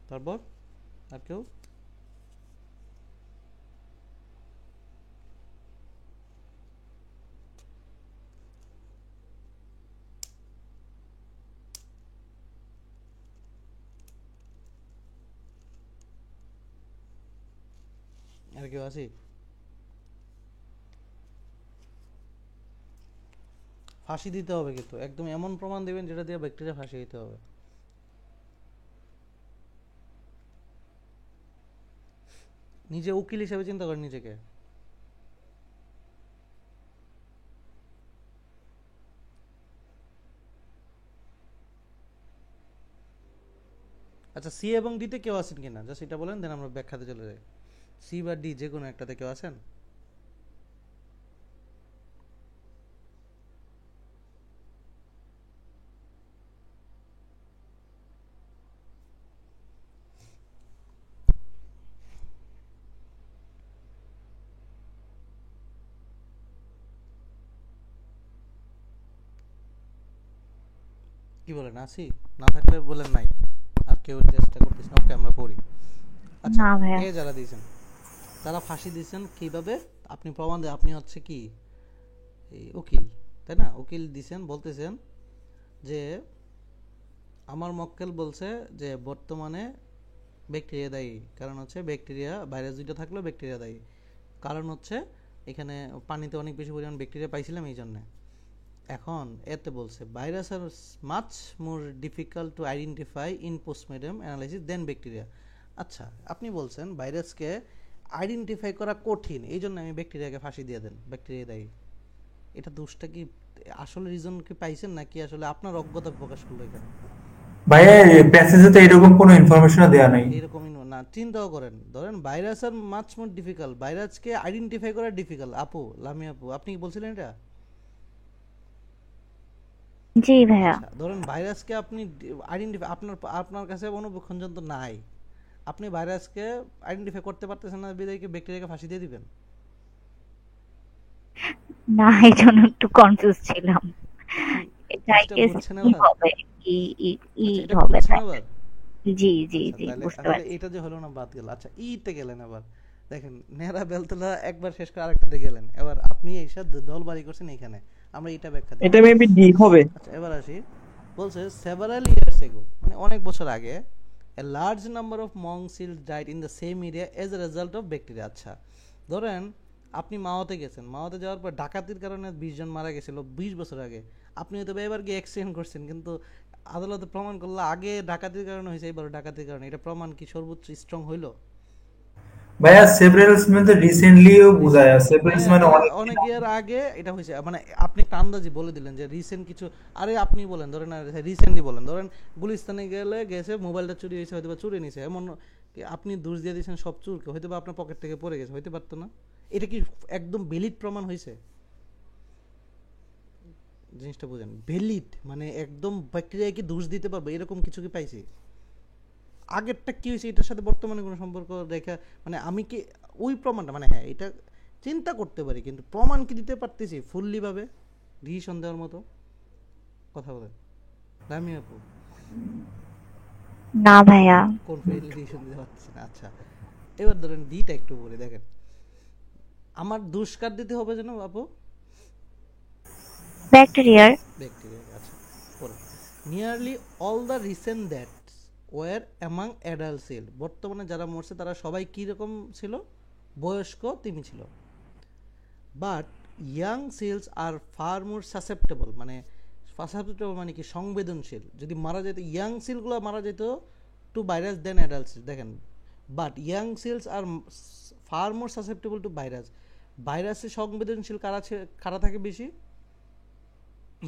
তারপর আর কেউ? আর কেউ আছে? ফাঁসি দিতে হবে কিন্তু, একদম এমন প্রমাণ দিবেন যেটা দিয়ে ব্যাকটেরিয়া ফাঁসি দিতে হবে। নিজে উকিল হিসেবে চিন্তা করেন নিজেকে। আচ্ছা, সি এবং ডিতে কেউ আছেন কিনা জাস্ট এটা বলেন, দেন আমরা ব্যাখ্যাতে চলে যাই। সি বা ডি যে কোনো একটাতে কেউ আছেন? কি বলেন, আছি? না থাকলে বলেন নাই। আর কেউ চেষ্টা করতেছ না? ওকে, আমরা পড়ি। আচ্ছা, না ভাইয়া। এ যারা দিয়েছেন তারা ফাঁসি দিয়েছেন কিভাবে? আপনি প্রমাণ দেন, আপনি হচ্ছে কি এই উকিল, তাই না? উকিল দিছেন, বলতেছেন যে আমার মক্কেল বলছে যে বর্তমানে ব্যাকটেরিয়া দায়ী, কারণ হচ্ছে ব্যাকটেরিয়া, ভাইরাস দুইটা থাকলেও ব্যাকটেরিয়া দায়ী। কারণ হচ্ছে এখানে পানিতে অনেক বেশি পরিমাণ ব্যাকটেরিয়া পাইছিলাম এই জন্যে। এখন এতে বলছে ভাইরাস আর much more difficult to identify in postmortem analysis than bacteria. আচ্ছা, আপনি বলছেন ভাইরাসকে আইডেন্টিফাই করা কঠিন, এই জন্য আমি ব্যাকটেরিয়াকে ফাঁসি দিয়ে দেন, ব্যাকটেরিয়া দায়ী। এটা দোষটা কি আসলে রিজন কি পাইছেন, নাকি আসলে আপনার অজ্ঞতা প্রকাশ করলো এখানে? ভাইয়া প্যাসেজে তো এরকম কোনো ইনফরমেশন দেওয়া নাই। এরকমই না, চিন্তাও করেন। ধরেন ভাইরাস আর মাছ মোর ডিফিকাল্ট, ভাইরাসকে আইডেন্টিফাই করা ডিফিকাল্ট। আপু, লামি আপু, আপনি কি বলছিলেন এটা? জি ভাইয়া। আচ্ছা, ধরেন ভাইরাসকে আপনি আইডেন্টিফাই, আপনার কাছে অনুবীক্ষণ যন্ত্র নাই, আপনি ভাইরাসকে আইডেন্টিফাই করতে পারতেছেন না, বিদায় কি ব্যাকটেরিয়াকে ফাঁসি দিয়ে দিবেন? না, এই জন্য একটু কনফিউজ ছিলাম। এটা জিনিসটা কি বুঝছেন ই এবার? হবে, ই ই ই আচ্ছা, এটা হবে বুঝছেন তাই না? এবার? জি জি আচ্ছা, জি, তাহলে বুঝতে তাহলে পারছি। এটা যে হলো না, বাদ গেল। আচ্ছা, ইতে গেলেন এবার। দেখেন, নেহরা বেলতলা একবার শেষ করে আরেকটাতে গেলেন, এবার আপনি এইসব দল বাড়ি করছেন এখানে, আমরা এটা ব্যাখ্যা দিই। এটা মেবি ডি হবে। আচ্ছা, এবার আসি। বলছে সেভারাল ইয়ার্স এগো, মানে অনেক বছর আগে, a large number of monk seal died in the same area as a result of bacteria. আচ্ছা, ধরেন আপনি মাওতে গেছেন, মাওতে যাওয়ার পর ডাকাতির কারণে 20 জন মারা গেছিল 20 বছর আগে। আপনি হয়তো এবার গিয়ে অ্যাক্সিডেন্ট করছেন, কিন্তু আদালতে প্রমাণ করলো আগে ডাকাতির কারণে হয়েছে, এবার ডাকাতির কারণে। এটা প্রমাণ কি সর্বোচ্চ স্ট্রং হইলো? ভাইয়া সেভারেলস মানে রিসেন্টলিও বোঝায়, সেভারেলস হ্যাঁ, মানে এটা অনেক অনেক ইয়ার আগে এটা হয়েছে, মানে আপনি একটা আন্দাজি বলে দিলেন যে রিসেন্ট কিছু। আরে আপনি বলেন, ধরেন রিসেন্টলি বলেন, ধরেন গুলিস্তানে গেছে, মোবাইলটা চুরি হয়েছে, হয়তো বা চুরি নিছে, এমন কি আপনি দোষ দিয়ে দিয়েছেন সব চুরকে, হয়তো বা আপনার পকেট থেকে পড়ে গেছে, হইতে পারতো না? এটা কি একদম ভ্যালিড প্রমাণ হয়েছে? জিনিসটা বুঝেন, ভ্যালিড মানে একদম ব্যাকটেরিয়া কি দোষ দিতে পারবে এরকম কিছু কি পাইছি? আগেরটা কি হয়েছে এটার সাথে বর্তমানে কোনো সম্পর্ক রেখা, মানে আমি কি ওই প্রমাণটা, মানে হ্যাঁ এটা চিন্তা করতে পারি, কিন্তু প্রমাণ কি দিতে পারতেছি ফুললি ভাবে ডিসিশন দেওয়ার মতো? কথা বলেন রামি আপু। না ভাইয়া। কোন ফেল ডিসিশন দিতে পারতেছি না। আচ্ছা, এবার ধরেন ডিটা একটু বলে দেখেন, আমার দুষ্কার দিতে হবে যেন আপু। ব্যাকটেরিয়ার ব্যাকটেরিয়া আছে পরে nearly all the recent that's were among adult seal, বর্তমানে যারা মরছে তারা সবাই কী রকম ছিল, বয়স্ক তিমি ছিল। But young seals are far more susceptible, মানে সাসেপ্টেবল মানে কি সংবেদনশীল, যদি মারা যেত ইয়াং সেলগুলো মারা যেত to virus than adult seal. দেখেন but young seals are far more susceptible to virus, ভাইরাসে সংবেদনশীল কারা থাকে বেশি,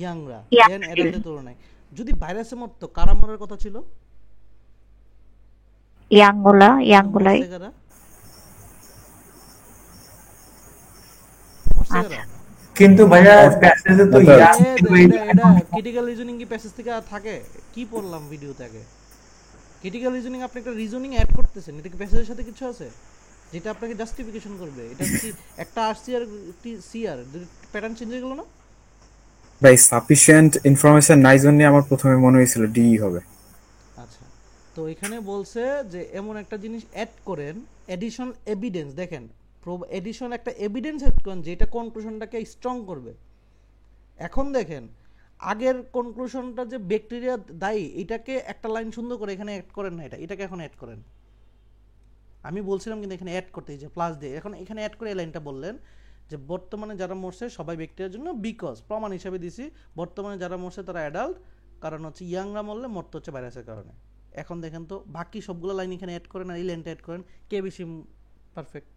ইয়াংরা দেন অ্যাডাল্টের তুলনায়। যদি ভাইরাসে মরতো কারা মরার কথা ছিল, ইয়াংগুলাই। কিন্তু ভাইয়া প্যাসেজে তো এটা ক্রিটিক্যাল রিজনিং কি প্যাসেজ থেকে থাকে, কি পড়লাম ভিডিওতে আগে? ক্রিটিক্যাল রিজনিং আপনি একটা রিজনিং অ্যাড করতেছেন, এটা কি প্যাসেজের সাথে কিছু আছে যেটা আপনাকে জাস্টিফিকেশন করবে? এটা কি একটা আরসি আর সিআর প্যাটার্ন চেঞ্জ হয়ে গেল না ভাই? সাফিশিয়েন্ট ইনফরমেশন নাই জন্য আমার প্রথমে মনে হয়েছিল ডি হবে। আচ্ছা, তো এখানে বলছে যে এমন একটা জিনিস অ্যাড করেন, এডিশনাল এভিডেন্স। দেখেন এডিশনাল একটা এভিডেন্স অ্যাড করেন যেটা কনক্লুশনটাকে স্ট্রং করবে। এখন দেখেন আগের কনক্লুশনটা যে ব্যাকটেরিয়া দায়ী, এটাকে একটা লাইন সুন্দর করে এখানে অ্যাড করেন না, এটাকে এখন অ্যাড করেন। আমি বলছিলাম কিন্তু এখানে অ্যাড করতে, যে প্লাস দিয়ে এখন এখানে অ্যাড করে এই লাইনটা বললেন যে বর্তমানে যারা মরছে সবাই ব্যাকটেরিয়ার জন্য, বিকজ প্রমাণ হিসেবে দিছি বর্তমানে যারা মরছে তারা অ্যাডাল্ট, কারণ হচ্ছে ইয়াংরা মরলে মরতে হচ্ছে ভাইরাসের কারণে। এখন দেখেন তো বাকি সবগুলো লাইন এখানে অ্যাড করেন আর এই লাইনটা অ্যাড করেন, কে বেশি পারফেক্ট?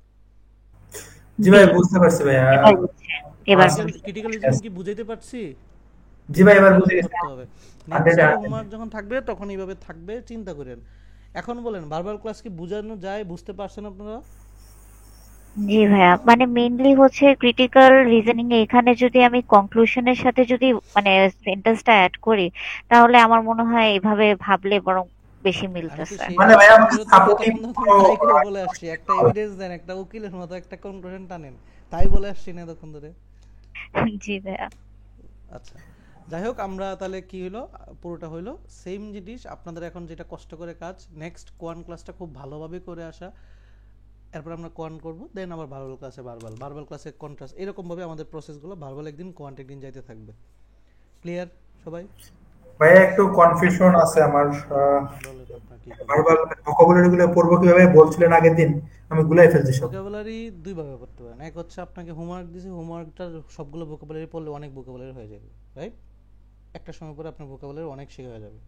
জি ভাই বুঝতে পারছি ভাইয়া, এবার ক্রিটিক্যাল রিজনিং কি বুঝাইতে পারছি? জি ভাই এবার বুঝে গেছি। হোমওয়ার্ক যখন থাকবে তখন এইভাবে থাকবে, চিন্তা করেন। এখন বলেন ভার্বাল ক্লাস কি বোঝানো যায়, বুঝতে পারছেন আপনারা? জি ভাইয়া, মানে মেইনলি হচ্ছে ক্রিটিক্যাল রিজনিং এ এখানে যদি আমি কনক্লুশনের সাথে যদি মানে সেন্টেন্সটা অ্যাড করি, তাহলে আমার মনে হয় এইভাবে ভাবলে বরং বেশি মিলতেছে। মানে ভাই আমাকে সাপোর্টিভ বলে আসছি, একটা এভিডেন্স দেন, একটা উকিলের মতো একটা কনক্লুশন টানেন, তাই বলে আসছি না তখন ধরে। জি ভাইয়া। আচ্ছা যাই হোক, আমরা তাহলে কি হলো, পুরোটা হইলো সেম জিনিস। আপনাদের এখন যেটা কষ্ট করে কাজ, নেক্সট কোয়ান ক্লাসটা খুব ভালোভাবে করে আসা, এরপর আমরা কোয়ান করব, দেন আবার ভার্বাল ক্লাসে ভার্বাল ক্লাসে কন্ট্রাস্ট, এরকম ভাবে আমাদের প্রসেসগুলো ভার্বাল একদিন কোয়ান্ট একদিন যাইতে থাকবে। ক্লিয়ার সবাই? ভাইয়া একটু কনফিউশন আছে আমার, ভার্বাল ভোকাবুলারি গুলো পড়বো কিভাবে বলছিলেন আগের দিন, আমি গুলাই ফেলছি সব। ভোকাবুলারি দুই ভাবে পড়তে পারেন, এক হচ্ছে আপনাকে হোমওয়ার্ক দিয়েছে, হোমওয়ার্কটা সবগুলো ভোকাবুলারি পড়লে অনেক ভোকাবুলারি হয়ে যাবে, রাইট? একটা সময় পরে আপনার ভোকাবুলারি অনেক শেখা হয়ে যাবে।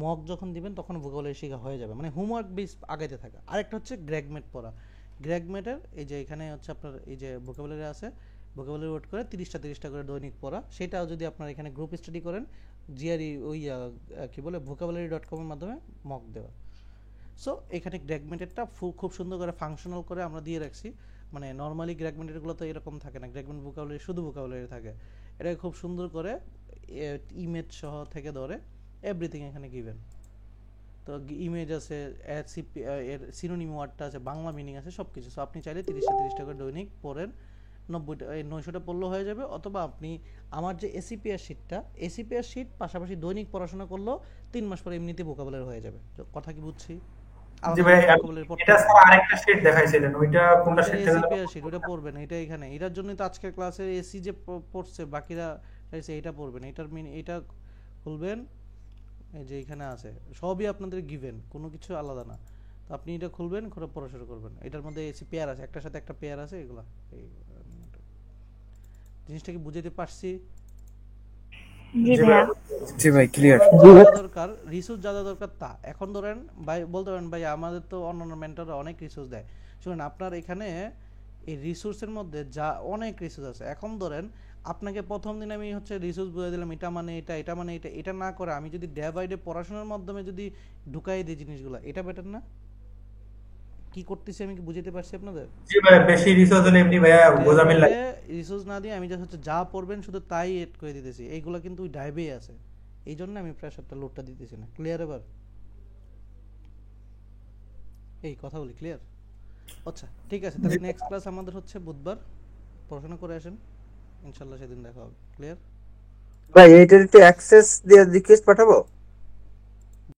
মক যখন দিবেন তখন ভোকাবুলারি শেখা হয়ে যাবে, মানে হোমওয়ার্ক বেস আগাইতে থাকা। আরেকটা হচ্ছে গ্র্যাগমেট পড়া। গ্র্যাগমেটের এই যে এখানে হচ্ছে আপনার এই যে ভোকাবুলারি আছে, ভোকাবুলারি ওয়ার্ড করে 30টা করে দৈনিক পড়া, সেটাও যদি আপনার এখানে গ্রুপ স্টাডি করেন, জিআরই ওই কি বলে vocabulary.com এর মাধ্যমে মক দেওয়া। সো এখানে গ্র্যাগমেন্টেরটা খুব সুন্দর করে ফাংশনাল করে আমরা দিয়ে রাখছি। মানে নর্মালি গ্র্যাগমেন্টেরগুলো তো এরকম থাকে না, গ্র্যাগমেন্ট ভোকাবুলারি শুধু ভোকাবুলারি থাকে, এটাকে খুব সুন্দর করে ইমেজ সহ থেকে ধরে এভরিথিং এখানে গিভেন। তো ইমেজ আছে, এর সিনোনিম ওয়ার্ডটা আছে, বাংলা মিনিং আছে, সব কিছু। সো আপনি চাইলে 30টা করে দৈনিক পড়েন, 900টা পড়লেও হয়ে যাবে। অথবা আপনি আমার যে এসিপিআর শিট পাশাপাশি দৈনিক পড়াশোনা করলেও 3 মাস পরে এমনিতে ভোকাবুলারি হয়ে যাবে। কথা কি বুঝছি? জি ভাই, এটা স্যার আরেকটা শিট দেখাইছিলেন, ওইটা কোনটা শিট থেকে? এসিপিআর শিট, ওটা পড়বেন, এটা এখানে। এটার জন্যই তো আজকের ক্লাসে এসি যে পড়ছে, বাকিরা চাইছে এটা পড়বেন। এটা খুলবেন, এই যে এখানে আছে, সবই আপনাদের গিভেন, কোনো কিছু আলাদা না। তো আপনি এটা খুলবেন, করে পড়াশোনা করবেন। এটার মধ্যে এসি পেয়ার আছে, একটার সাথে একটা পেয়ার আছে, এগুলা। এই জিনিসটা কি বুঝাইতে পারছি? জি ভাই ক্লিয়ার। দরকার রিসোর্স যা দরকার তা। এখন ধরেন ভাই বলতে পারেন, ভাই আমাদের তো অন্যান্য মেন্টররা অনেক রিসোর্স দেয়। শুনুন, আপনার এখানে এই রিসোর্সের মধ্যে যা অনেক রিসোর্স আছে। এখন ধরেন আপনাকে প্রথম দিন আমি হচ্ছে রিসোর্স বুঝিয়ে দিলাম, এটা মানে এটা, এটা মানে এটা, এটা না করে আমি যদি ডে বাই ডে পড়াশোনার মাধ্যমে যদি ঢুকাই দিই জিনিসগুলো, এটা বেটার না? কি করতেছি আমি, কি বুঝাতে পারছি আপনাদের? জি ভাই, বেশি রিসোর্স হলে এমনি ভাইয়া গোজামিল লাগে। রিসোর্স না দিয়ে আমি জাস্ট হচ্ছে যা পড়বেন শুধু তাই এড করে দিতেছি, এইগুলো কিন্তু ওই ডাইবেই আছে, এই জন্য আমি প্রেসারটা লোডটা দিতেছি না। ক্লিয়ার? এবার এই কথা বলি, ক্লিয়ার? আচ্ছা ঠিক আছে, তাহলে নেক্সট ক্লাস আমাদের হচ্ছে বুধবার। পড়াশোনা করে আসেন, ইনশাআল্লাহ সেদিন দেখা হবে। ক্লিয়ার? ভাই এইটার একটু অ্যাক্সেস দিয়ে রিকোয়েস্ট পাঠাবো।